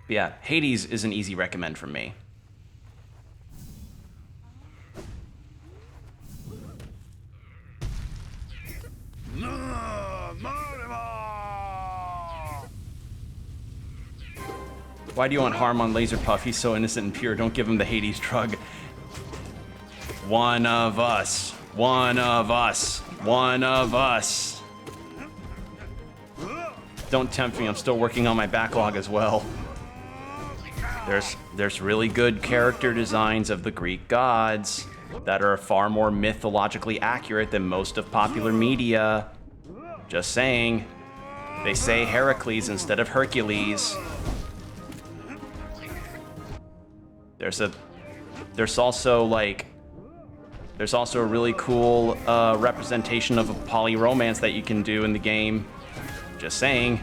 But yeah, Hades is an easy recommend from me. Why do you want harm on Laserpuff? He's so innocent and pure. Don't give him the Hades drug. One of us. One of us. One of us. Don't tempt me. I'm still working on my backlog as well. There's really good character designs of the Greek gods that are far more mythologically accurate than most of popular media. Just saying. They say Heracles instead of Hercules. There's also a really cool representation of a poly romance that you can do in the game. Just saying.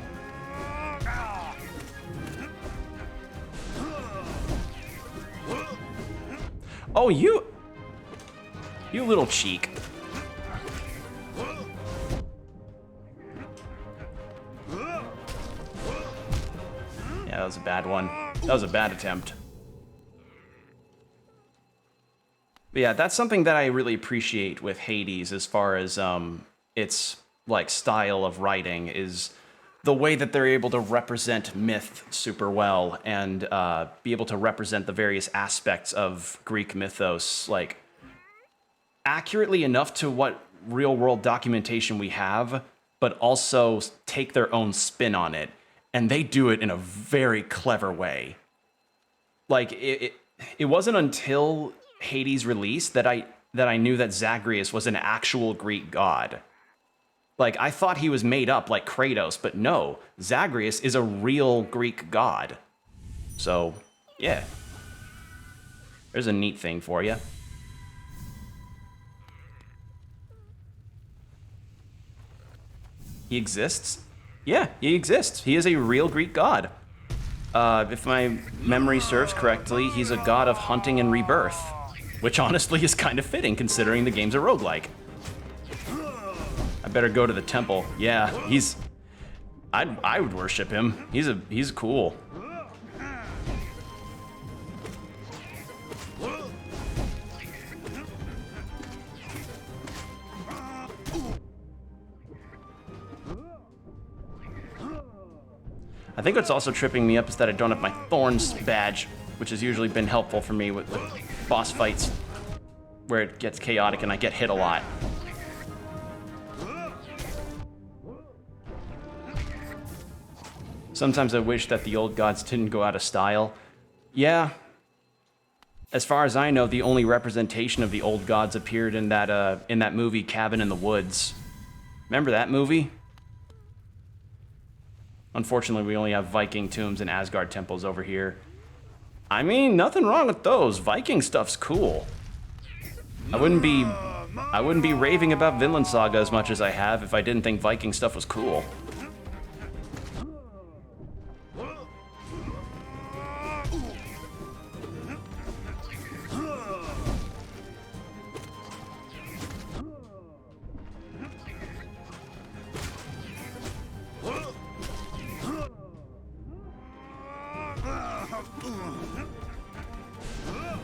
Oh, you little cheek. Yeah, that was a bad one. That was a bad attempt. But yeah, that's something that I really appreciate with Hades as far as its like style of writing is the way that they're able to represent myth super well and be able to represent the various aspects of Greek mythos like accurately enough to what real world documentation we have, but also take their own spin on it. And they do it in a very clever way. Like it wasn't until Hades release that I knew that Zagreus was an actual Greek god. Like I thought he was made up like Kratos, but no, Zagreus is a real Greek god. So, yeah. There's a neat thing for you. He exists? Yeah, he exists. He is a real Greek god. If my memory serves correctly, he's a god of hunting and rebirth, which honestly is kind of fitting considering the game's a roguelike. I better go to the temple. Yeah, I would worship him. He's cool. I think what's also tripping me up is that I don't have my Thorns badge, which has usually been helpful for me with boss fights where it gets chaotic and I get hit a lot. Sometimes I wish that the old gods didn't go out of style. Yeah. As far as I know, the only representation of the old gods appeared in that movie Cabin in the Woods. Remember that movie? Unfortunately, we only have Viking tombs and Asgard temples over here. I mean, nothing wrong with those. Viking stuff's cool. I wouldn't be raving about Vinland Saga as much as I have if I didn't think Viking stuff was cool.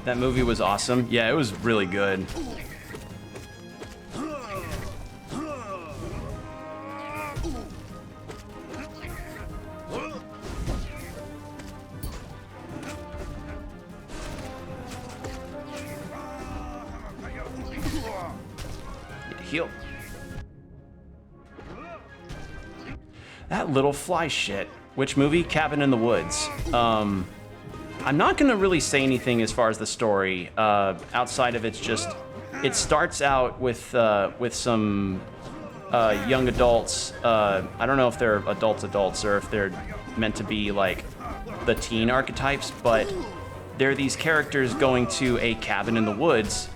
That movie was awesome. Yeah, it was really good. Heal. That little fly shit. Which movie? Cabin in the Woods. I'm not gonna really say anything as far as the story, outside of it starts out with some young adults. I don't know if they're adults or if they're meant to be like the teen archetypes, but they're these characters going to a cabin in the woods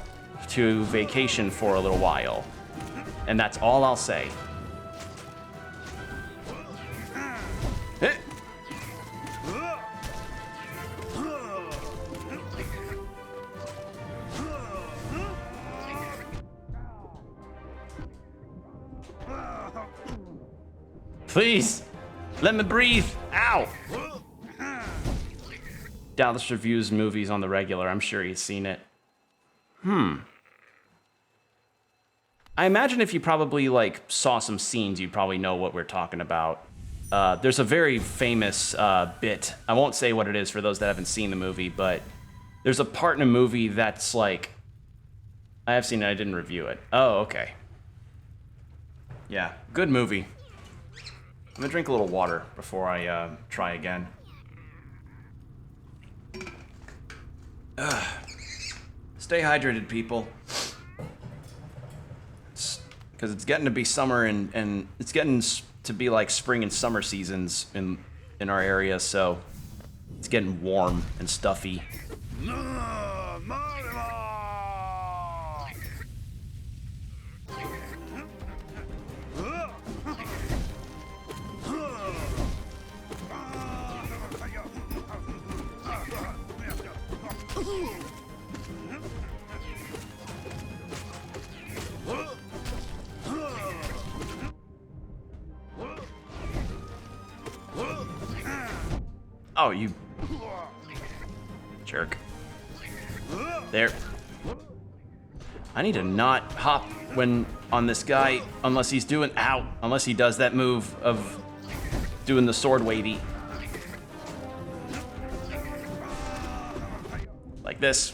to vacation for a little while. And that's all I'll say. Please, let me breathe. Ow! Dallas reviews movies on the regular. I'm sure he's seen it. I imagine if you probably like saw some scenes, you'd probably know what we're talking about. There's a very famous bit. I won't say what it is for those that haven't seen the movie, but there's a part in a movie that's like, I have seen it, I didn't review it. Oh, okay. Yeah, good movie. I'm gonna drink a little water before I try again. Stay hydrated, people. Because it's getting to be summer and it's getting to be like spring and summer seasons in our area, so it's getting warm and stuffy. Oh, you jerk. There. I need to not hop when on this guy unless he's doing unless he does that move of doing the sword wavy. Like this.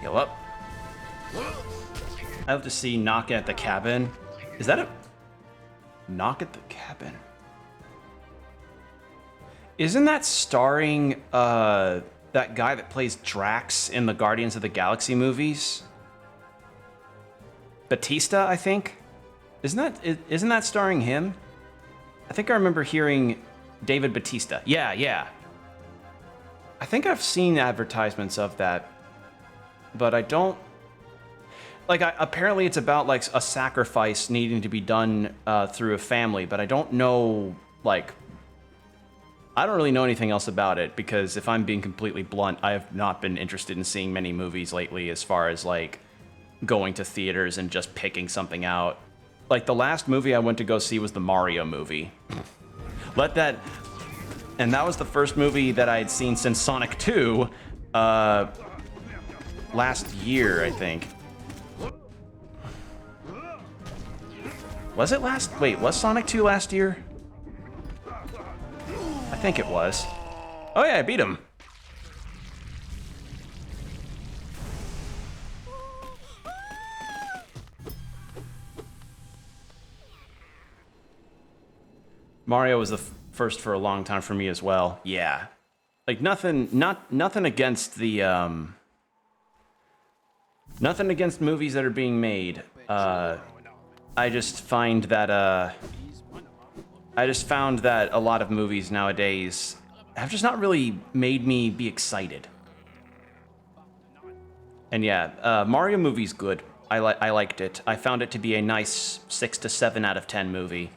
Heal up. I have to see Knock at the Cabin. Is that a Knock at the Cabin? Isn't that starring that guy that plays Drax in the Guardians of the Galaxy movies? Batista, I think. Isn't that starring him? I think I remember hearing David Batista. Yeah. I think I've seen advertisements of that, but I don't. Like, apparently it's about like a sacrifice needing to be done through a family, but I don't know, like, I don't really know anything else about it because if I'm being completely blunt, I have not been interested in seeing many movies lately as far as like going to theaters and just picking something out. Like the last movie I went to go see was the Mario movie. And that was the first movie that I had seen since Sonic 2 last year, I think. Was Sonic 2 last year? I think it was. Oh yeah, I beat him. Mario was the first for a long time for me as well. Yeah. Like nothing against the nothing against movies that are being made. I just find that a lot of movies nowadays have just not really made me be excited. And yeah, Mario movie's good. I liked it. I found it to be a nice 6 to 7 out of 10 movie.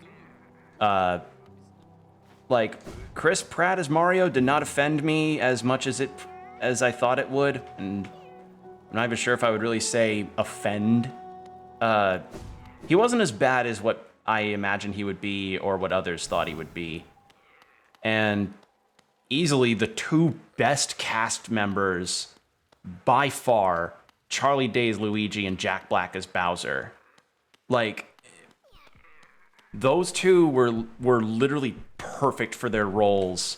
Like Chris Pratt as Mario did not offend me as much as I thought it would, and I'm not even sure if I would really say offend. He wasn't as bad as what I imagined he would be or what others thought he would be. And easily the two best cast members by far, Charlie Day as Luigi and Jack Black as Bowser. Like, those two were literally perfect for their roles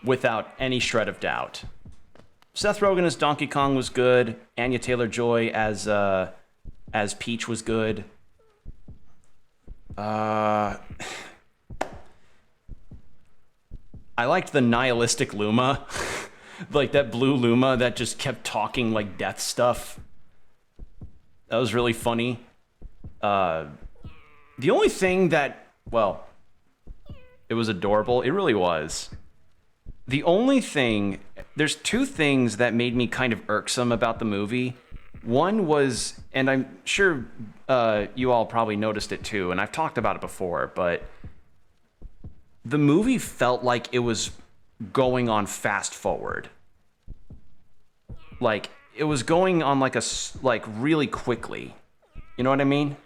without any shred of doubt. Seth Rogen as Donkey Kong was good. Anya Taylor-Joy as Peach was good. I liked the nihilistic Luma. Like that blue Luma that just kept talking like death stuff. That was really funny. The only thing that, well, it was adorable. It really was. The only thing, there's two things that made me kind of irksome about the movie. One was, and I'm sure you all probably noticed it too, and I've talked about it before, but the movie felt like it was going on fast forward. Like, it was going on like really quickly. You know what I mean?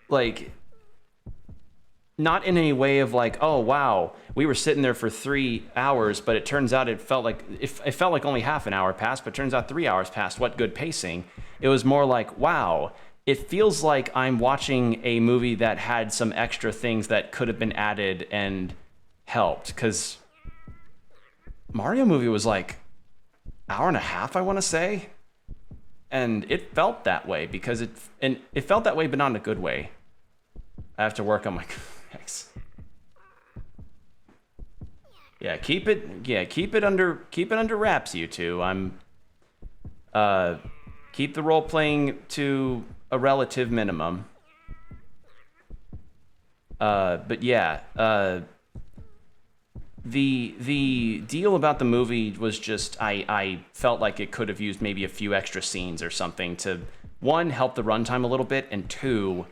Like, not in any way of like, oh wow, we were sitting there for 3 hours, but it turns out it felt like only half an hour passed, but turns out 3 hours passed. What good pacing. It was more like, wow, it feels like I'm watching a movie that had some extra things that could have been added and helped, because Mario movie was like hour and a half, I want to say, and it felt that way because it felt that way, but not in a good way. I have to work on my X. Yeah, keep it under wraps, you two. Keep the role playing to a relative minimum. But yeah, the deal about the movie was just I felt like it could have used maybe a few extra scenes or something to, one, help the runtime a little bit, and two,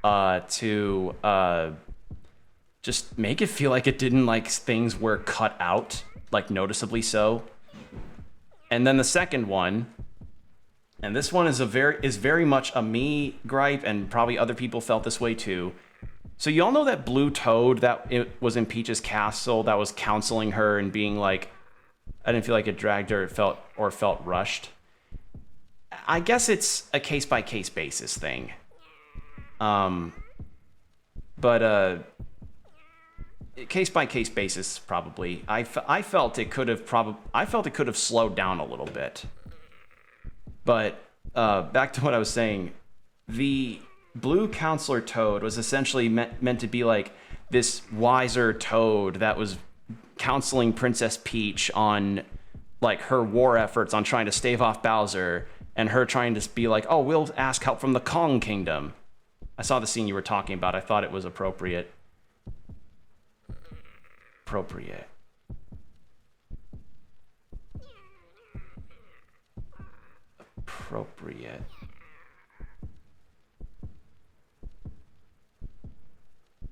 to just make it feel like it didn't, like, things were cut out, like, noticeably so. And then the second one, and this one is very much a me gripe, and probably other people felt this way too. So you all know that blue toad that it was in Peach's castle that was counseling her and being like, I didn't feel like it dragged her, it felt rushed. I guess it's a case by case basis thing. But case by case basis probably. I felt it could have slowed down a little bit. But back to what I was saying, the blue counselor toad was essentially meant to be like this wiser toad that was counseling Princess Peach on, like, her war efforts on trying to stave off Bowser, and her trying to be like, oh, we'll ask help from the Kong Kingdom. I saw the scene you were talking about. I thought it was appropriate.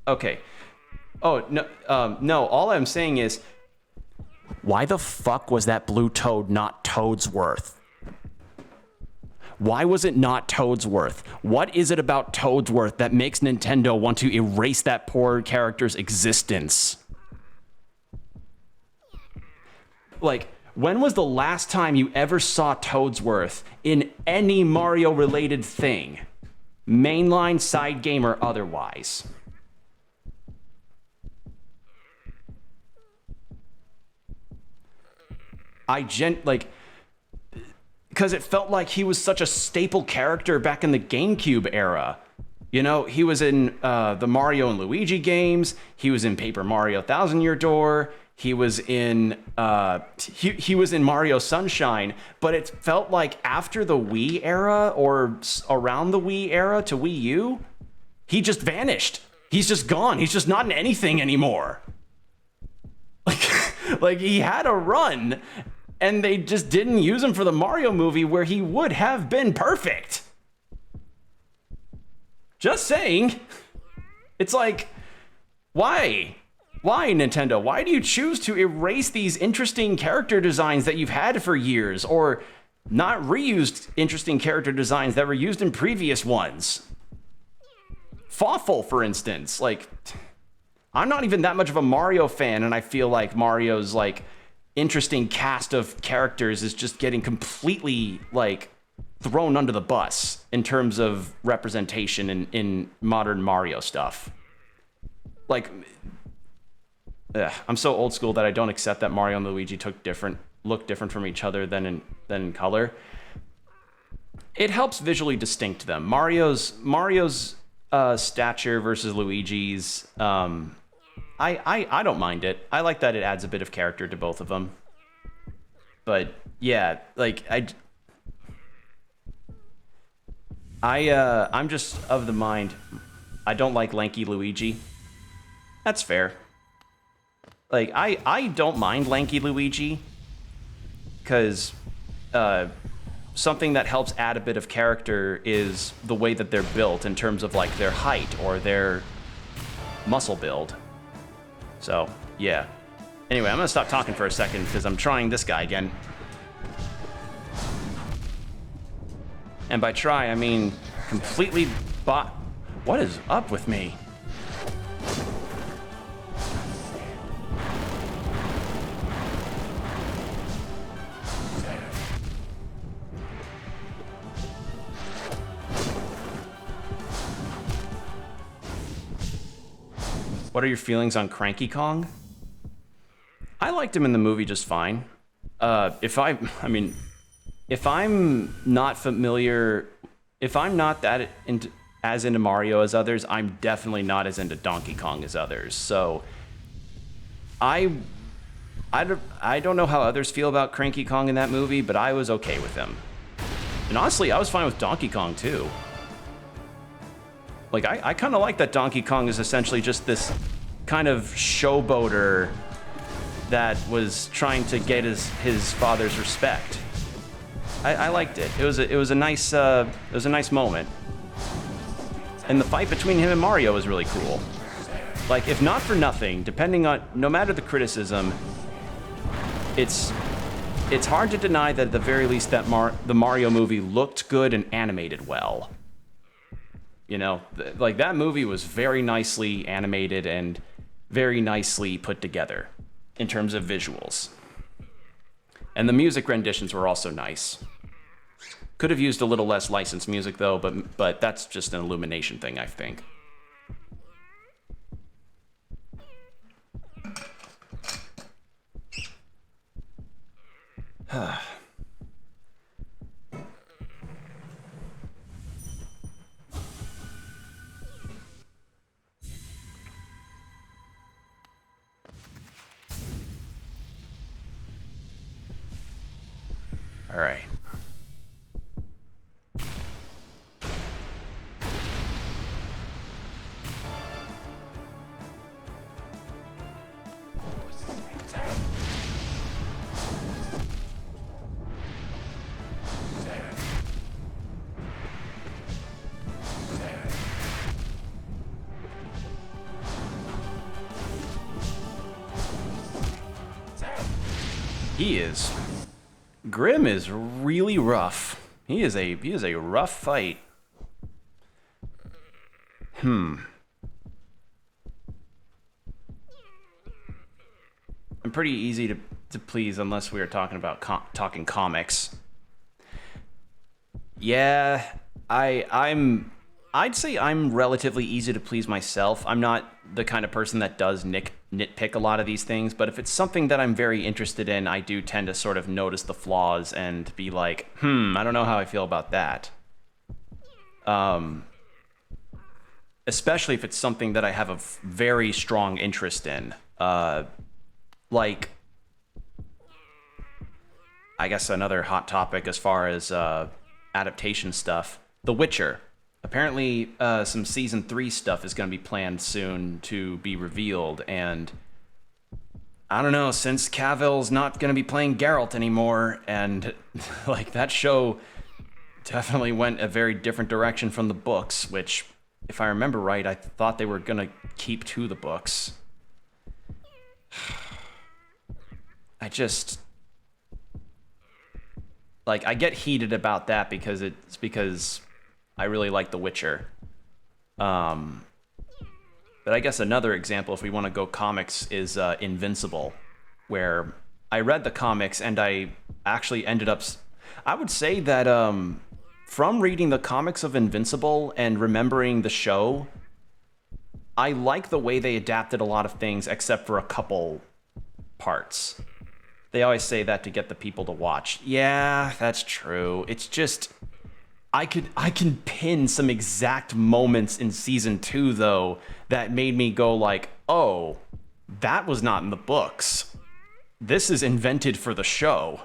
Okay. Oh, no, no, all I'm saying is, why the fuck was that blue toad not Toadsworth? Why was it not Toadsworth? What is it about Toadsworth that makes Nintendo want to erase that poor character's existence? Like, when was the last time you ever saw Toadsworth in any Mario-related thing? Mainline, side game, or otherwise? Because it felt like he was such a staple character back in the GameCube era. You know, he was in the Mario and Luigi games. He was in Paper Mario Thousand Year Door. He was in he was in Mario Sunshine. But it felt like after the Wii era, or around the Wii era to Wii U, he just vanished. He's just gone. He's just not in anything anymore. Like he had a run, and they just didn't use him for the Mario movie where he would have been perfect. Just saying. It's like, why? Why, Nintendo? Why do you choose to erase these interesting character designs that you've had for years, or not reused interesting character designs that were used in previous ones? Fawful, for instance. Like, I'm not even that much of a Mario fan, and I feel like Mario's, like, interesting cast of characters is just getting completely, like, thrown under the bus in terms of representation in modern Mario stuff. Like, I'm so old school that I don't accept that Mario and Luigi look different from each other than in color. It helps visually distinct them. Mario's stature versus Luigi's, I don't mind it. I like that it adds a bit of character to both of them. But yeah, like I'm just of the mind, I don't like lanky Luigi. That's fair. Like, I don't mind lanky Luigi, because something that helps add a bit of character is the way that they're built in terms of, like, their height or their muscle build. So, yeah. Anyway, I'm gonna stop talking for a second because I'm trying this guy again. And by try, I mean completely What is up with me? What are your feelings on Cranky Kong? I liked him in the movie just fine. If I'm not that as into Mario as others, I'm definitely not as into Donkey Kong as others. So I don't know how others feel about Cranky Kong in that movie, but I was okay with him. And honestly, I was fine with Donkey Kong too. Like, I kind of like that Donkey Kong is essentially just this kind of showboater that was trying to get his father's respect. I liked it. It was a nice moment. And the fight between him and Mario was really cool. Like, if not for nothing, no matter the criticism, it's hard to deny that at the very least that the Mario movie looked good and animated well. You know, like that movie was very nicely animated and very nicely put together in terms of visuals. And the music renditions were also nice. Could have used a little less licensed music though, but that's just an Illumination thing, I think. All right. Grim is really rough. He is a rough fight. I'm pretty easy to please unless we are talking about talking comics. Yeah, I'd say I'm relatively easy to please myself. I'm not the kind of person that does nitpick a lot of these things, but if it's something that I'm very interested in, I do tend to sort of notice the flaws and be like, I don't know how I feel about that. Especially if it's something that I have a very strong interest in. Like, I guess another hot topic as far as adaptation stuff, The Witcher. Apparently, some season 3 stuff is going to be planned soon to be revealed, and I don't know, since Cavill's not going to be playing Geralt anymore, and like that show definitely went a very different direction from the books, which, if I remember right, I thought they were going to keep to the books. I just, like, I get heated about that because I really like The Witcher. But I guess another example, if we want to go comics, is Invincible, where I read the comics and I actually ended up... I would say that from reading the comics of Invincible and remembering the show, I like the way they adapted a lot of things except for a couple parts. They always say that to get the people to watch. Yeah, that's true. It's just... I can pin some exact moments in season 2 though that made me go like, oh, that was not in the books. This is invented for the show.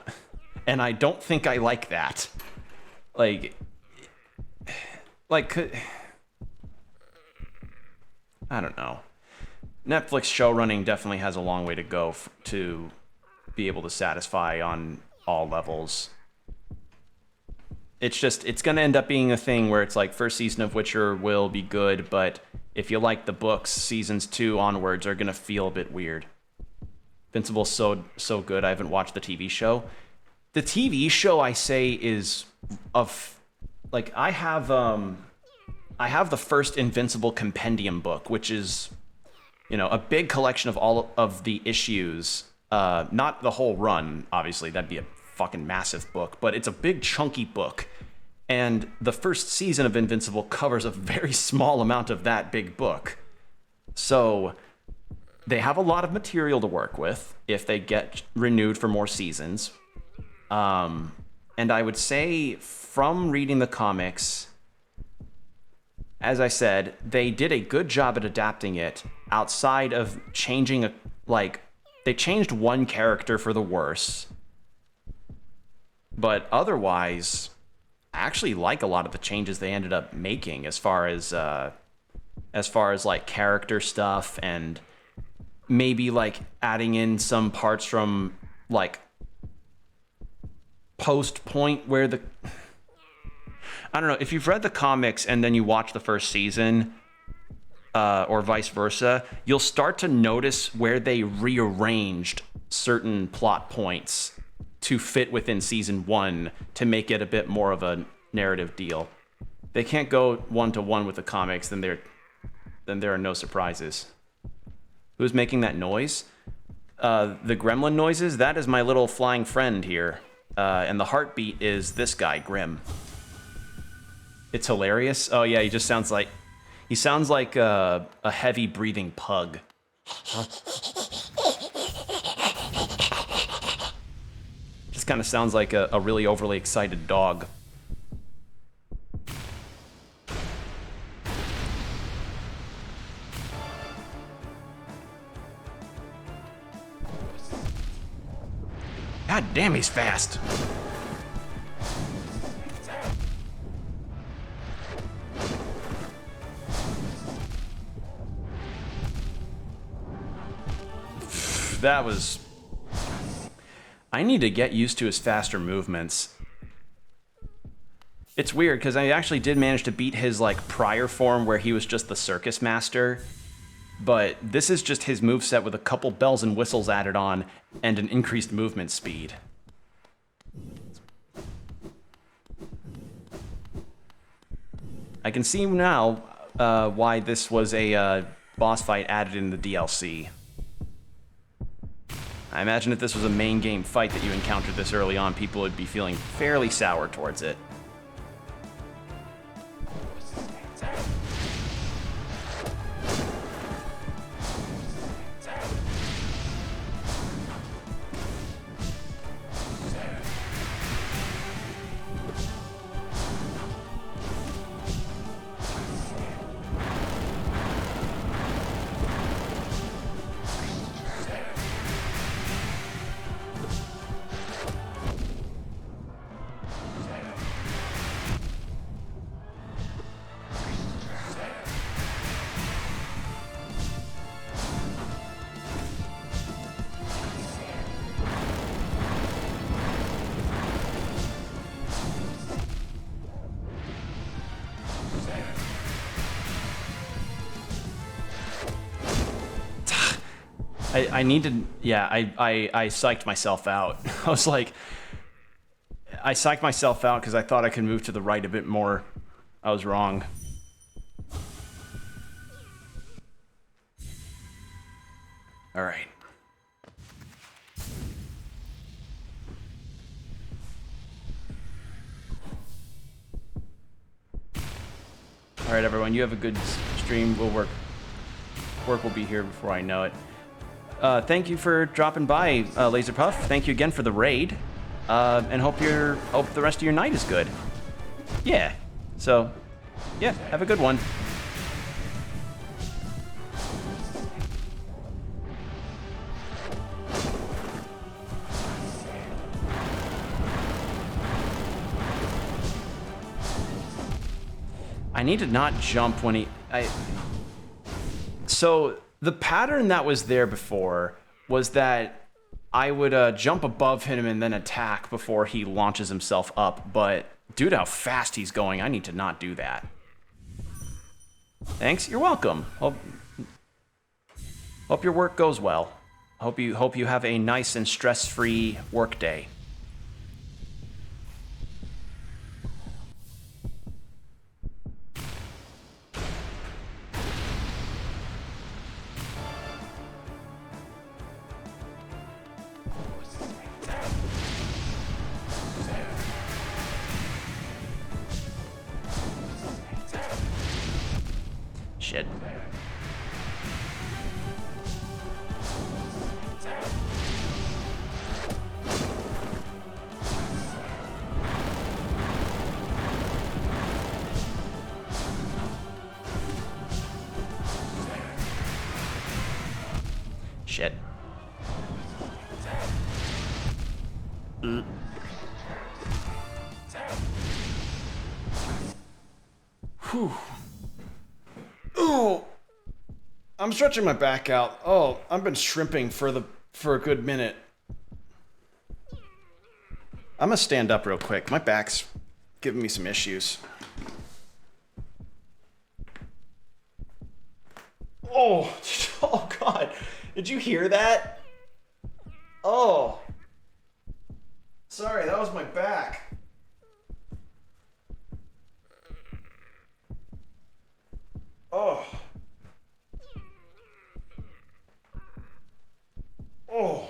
And I don't think I like that. Like I don't know. Netflix show running definitely has a long way to go to be able to satisfy on all levels. It's going to end up being a thing where it's like first season of Witcher will be good, but if you like the books, seasons 2 onwards are going to feel a bit weird. Invincible's so good. I haven't watched the TV show. The TV show, I say, is like I have the first Invincible compendium book, which is, you know, a big collection of all of the issues. Not the whole run, obviously. That'd be a fucking massive book, but it's a big chunky book, and the first season of Invincible covers a very small amount of that big book, so they have a lot of material to work with if they get renewed for more seasons. And I would say from reading the comics, as I said, they did a good job at adapting it outside of changing they changed one character for the worse. But otherwise, I actually like a lot of the changes they ended up making as far as as far as like character stuff and maybe like adding in some parts from like post point where the I don't know if you've read the comics and then you watch the first season or vice versa, you'll start to notice where they rearranged certain plot points to fit within season 1 to make it a bit more of a narrative deal. They can't go 1-to-1 with the comics, then there are no surprises. Who's making that noise? The gremlin noises, that is my little flying friend here. And the heartbeat is this guy, Grim. It's hilarious. Oh yeah, he sounds like a heavy breathing pug. Just kind of sounds like a really overly excited dog. God damn, he's fast. That was... I need to get used to his faster movements. It's weird, because I actually did manage to beat his, like, prior form where he was just the circus master. But this is just his moveset with a couple bells and whistles added on and an increased movement speed. I can see now why this was a boss fight added in the DLC. I imagine if this was a main game fight that you encountered this early on, people would be feeling fairly sour towards it. I needed, yeah, I psyched myself out. I was like, I psyched myself out because I thought I could move to the right a bit more. I was wrong. All right. All right, everyone, you have a good stream. Work will be here before I know it. Thank you for dropping by, Laserpuff. Thank you again for the raid, and hope the rest of your night is good. Yeah. So, yeah, have a good one. I need to not jump when So the pattern that was there before was that I would jump above him and then attack before he launches himself up, but due to how fast he's going, I need to not do that. Thanks, you're welcome. Hope your work goes well. Hope you have a nice and stress-free work day. Shit. Shit. Whew. Oh, I'm stretching my back out. Oh, I've been shrimping for a good minute. I'm gonna stand up real quick. My back's giving me some issues. Oh, oh God. Did you hear that? Oh. Sorry, that was my back. Oh. Oh.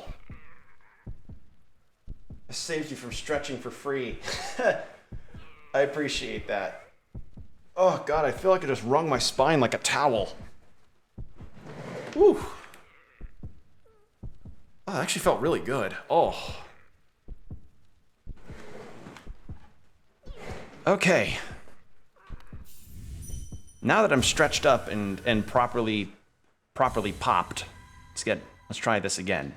I saved you from stretching for free. I appreciate that. Oh God, I feel like I just wrung my spine like a towel. Whew. Oh, that actually felt really good. Oh. Okay. Now that I'm stretched up and properly popped, let's try this again.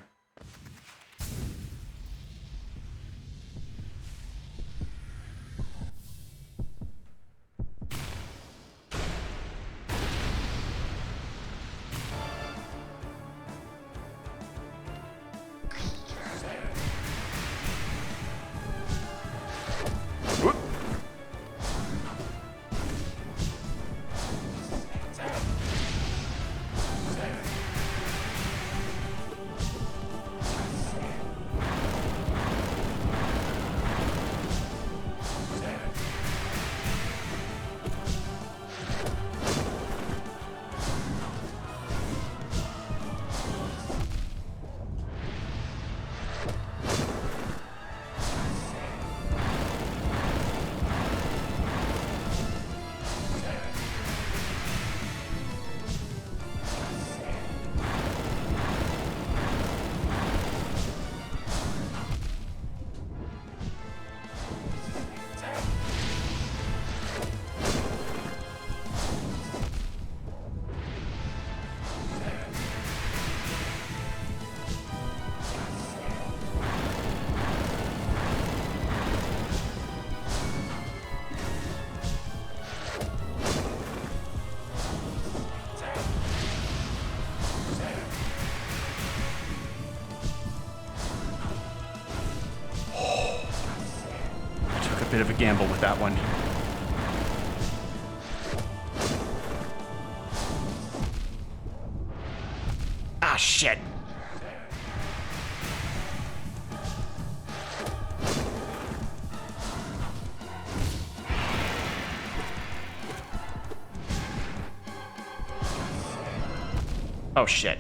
Bit of a gamble with that one. Ah, shit. Oh, shit.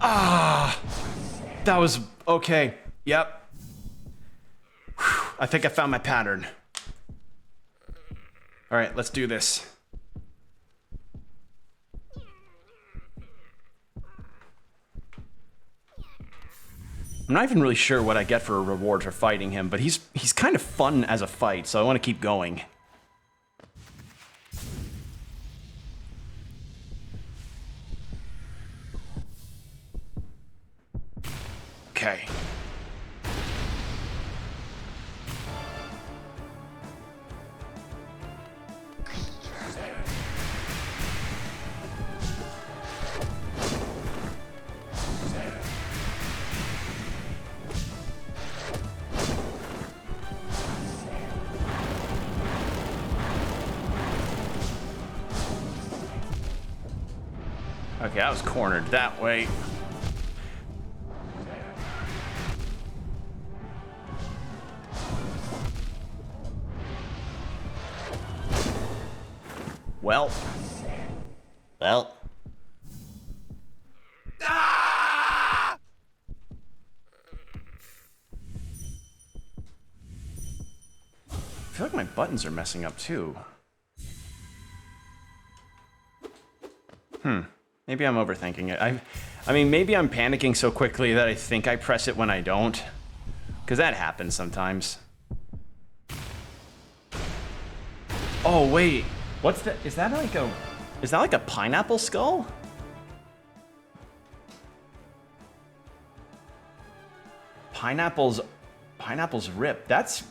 Ah, that was okay. Yep. Whew, I think I found my pattern. All right, let's do this. I'm not even really sure what I get for a reward for fighting him, but he's kind of fun as a fight, so I want to keep going. Okay. Okay, I was cornered that way. Well. Ah! I feel like my buttons are messing up too. Maybe I'm overthinking it. I mean, maybe I'm panicking so quickly that I think I press it when I don't. Because that happens sometimes. Oh, wait. What's that? Is that like a pineapple skull? Pineapple's rip. That's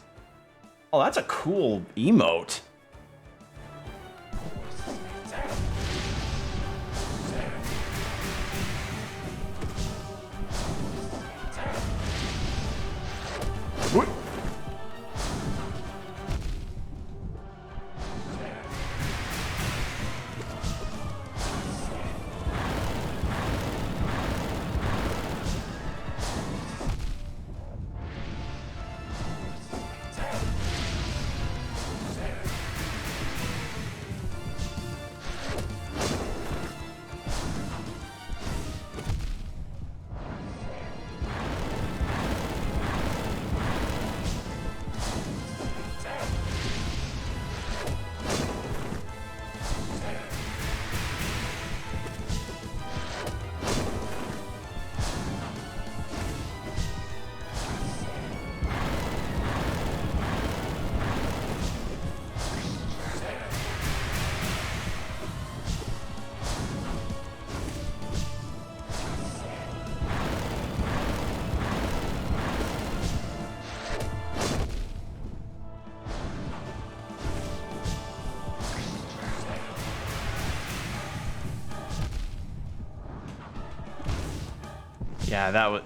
a cool emote. What?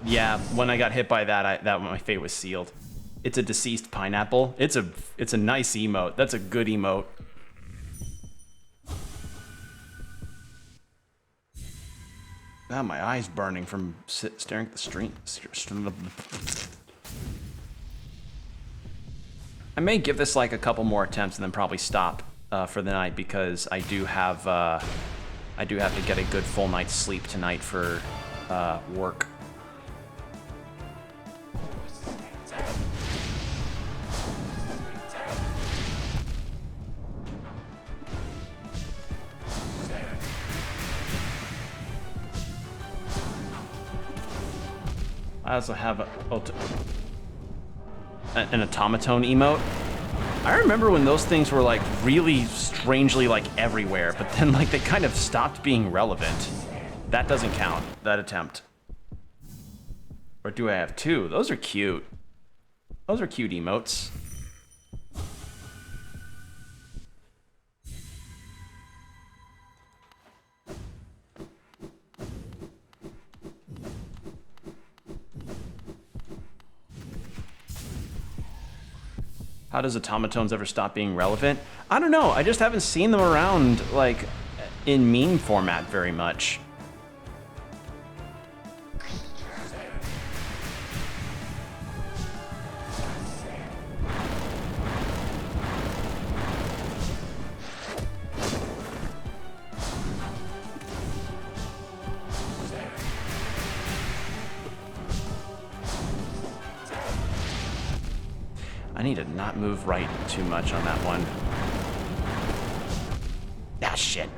Yeah, when I got hit by that, my fate was sealed. It's a deceased pineapple. It's a nice emote. That's a good emote. Ah, my eye's burning from staring at the stream. I may give this like a couple more attempts and then probably stop for the night because I do have to get a good full night's sleep tonight for work. I also have an automaton emote. I remember when those things were like really strangely like everywhere, but then like they kind of stopped being relevant. That doesn't count, that attempt. Or do I have two? Those are cute. Those are cute emotes. How does automatones ever stop being relevant? I don't know. I just haven't seen them around, like, in meme format very much. I need to not move right too much on that one. Ah, shit.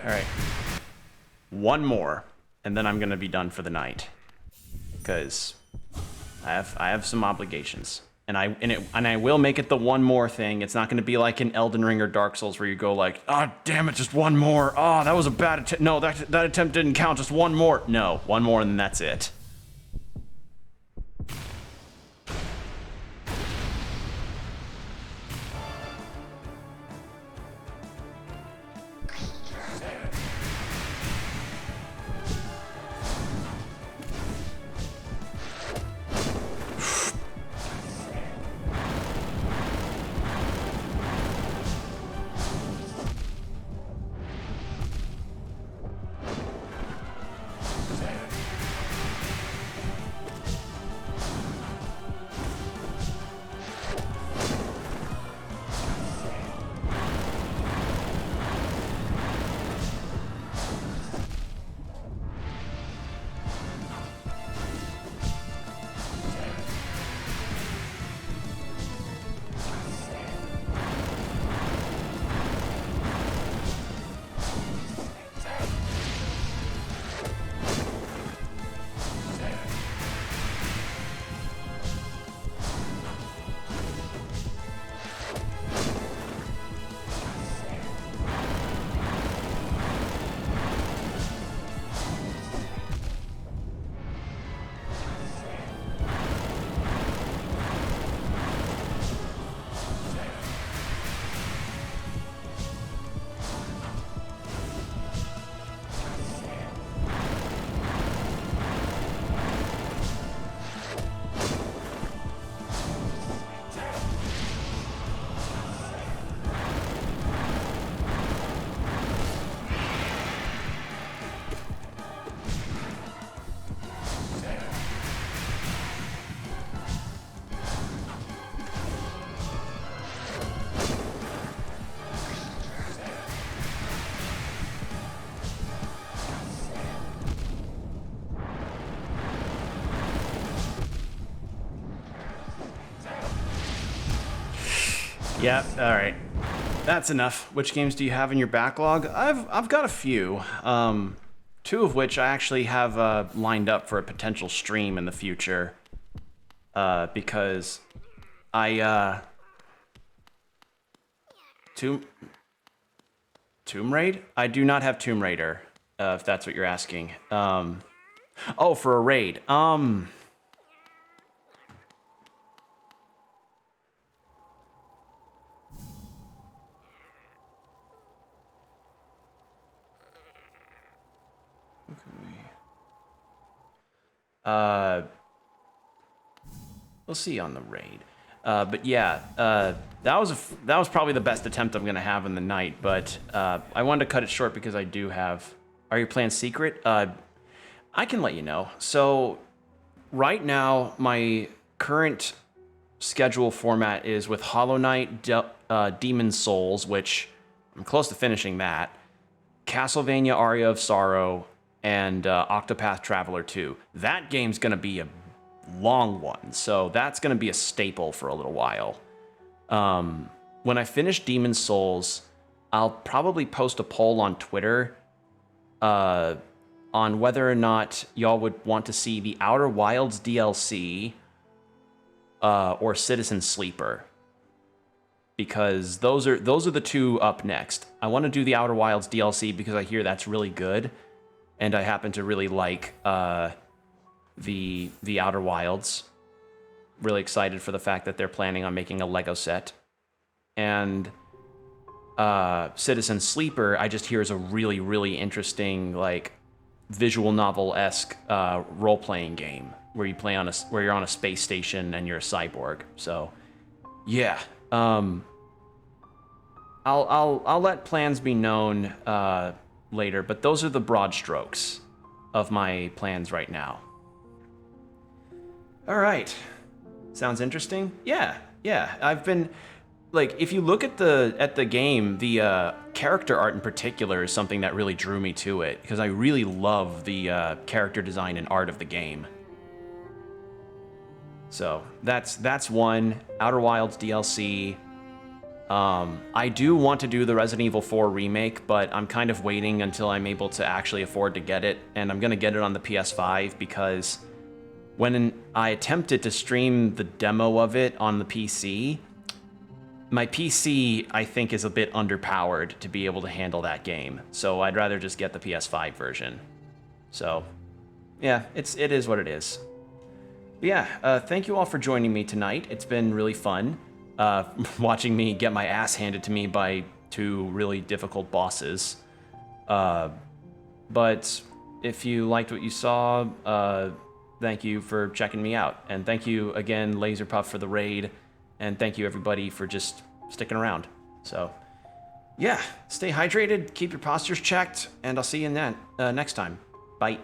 All right. One more, and then I'm gonna be done for the night. Because I have some obligations, and I will make it the one more thing. It's not going to be like in Elden Ring or Dark Souls where you go like, oh damn it, just one more. Oh, that was a bad attempt. No, that attempt didn't count. Just one more. No, one more, and then that's it. Yep. All right. That's enough. Which games do you have in your backlog? I've got a few. Two of which I actually have lined up for a potential stream in the future. Because I Tomb Raid? I do not have Tomb Raider. If that's what you're asking. Oh, for a raid. We'll see on the raid. But yeah, that was probably the best attempt I'm gonna have in the night. But I wanted to cut it short because I do have. Are your plans secret? I can let you know. So right now, my current schedule format is with Hollow Knight, Demon Souls, which I'm close to finishing that. Castlevania Aria of Sorrow, and Octopath Traveler 2. That game's gonna be a long one, so that's gonna be a staple for a little while. When I finish Demon Souls, I'll probably post a poll on Twitter on whether or not y'all would want to see the Outer Wilds DLC or Citizen Sleeper, because those are the two up next. I want to do the Outer Wilds DLC because I hear that's really good, and I happen to really like the Outer Wilds. Really excited for the fact that they're planning on making a Lego set. And Citizen Sleeper, I just hear is a really, really interesting, like, visual novel-esque role-playing game where you play on where you're on a space station and you're a cyborg. So, yeah. I'll let plans be known later, but those are the broad strokes of my plans right now. All right. Sounds interesting? Yeah. I've been, like, if you look at the game, the character art in particular is something that really drew me to it, because I really love the character design and art of the game. So that's one. Outer Wilds DLC. I do want to do the Resident Evil 4 remake, but I'm kind of waiting until I'm able to actually afford to get it, and I'm gonna get it on the PS5 because when I attempted to stream the demo of it on the PC, my PC, I think, is a bit underpowered to be able to handle that game. So I'd rather just get the PS5 version. So, yeah, it is what it is. But yeah, thank you all for joining me tonight. It's been really fun watching me get my ass handed to me by two really difficult bosses. But if you liked what you saw, thank you for checking me out. And thank you again, Laserpuff, for the raid. And thank you, everybody, for just sticking around. So, yeah, stay hydrated, keep your postures checked, and I'll see you next time. Bye.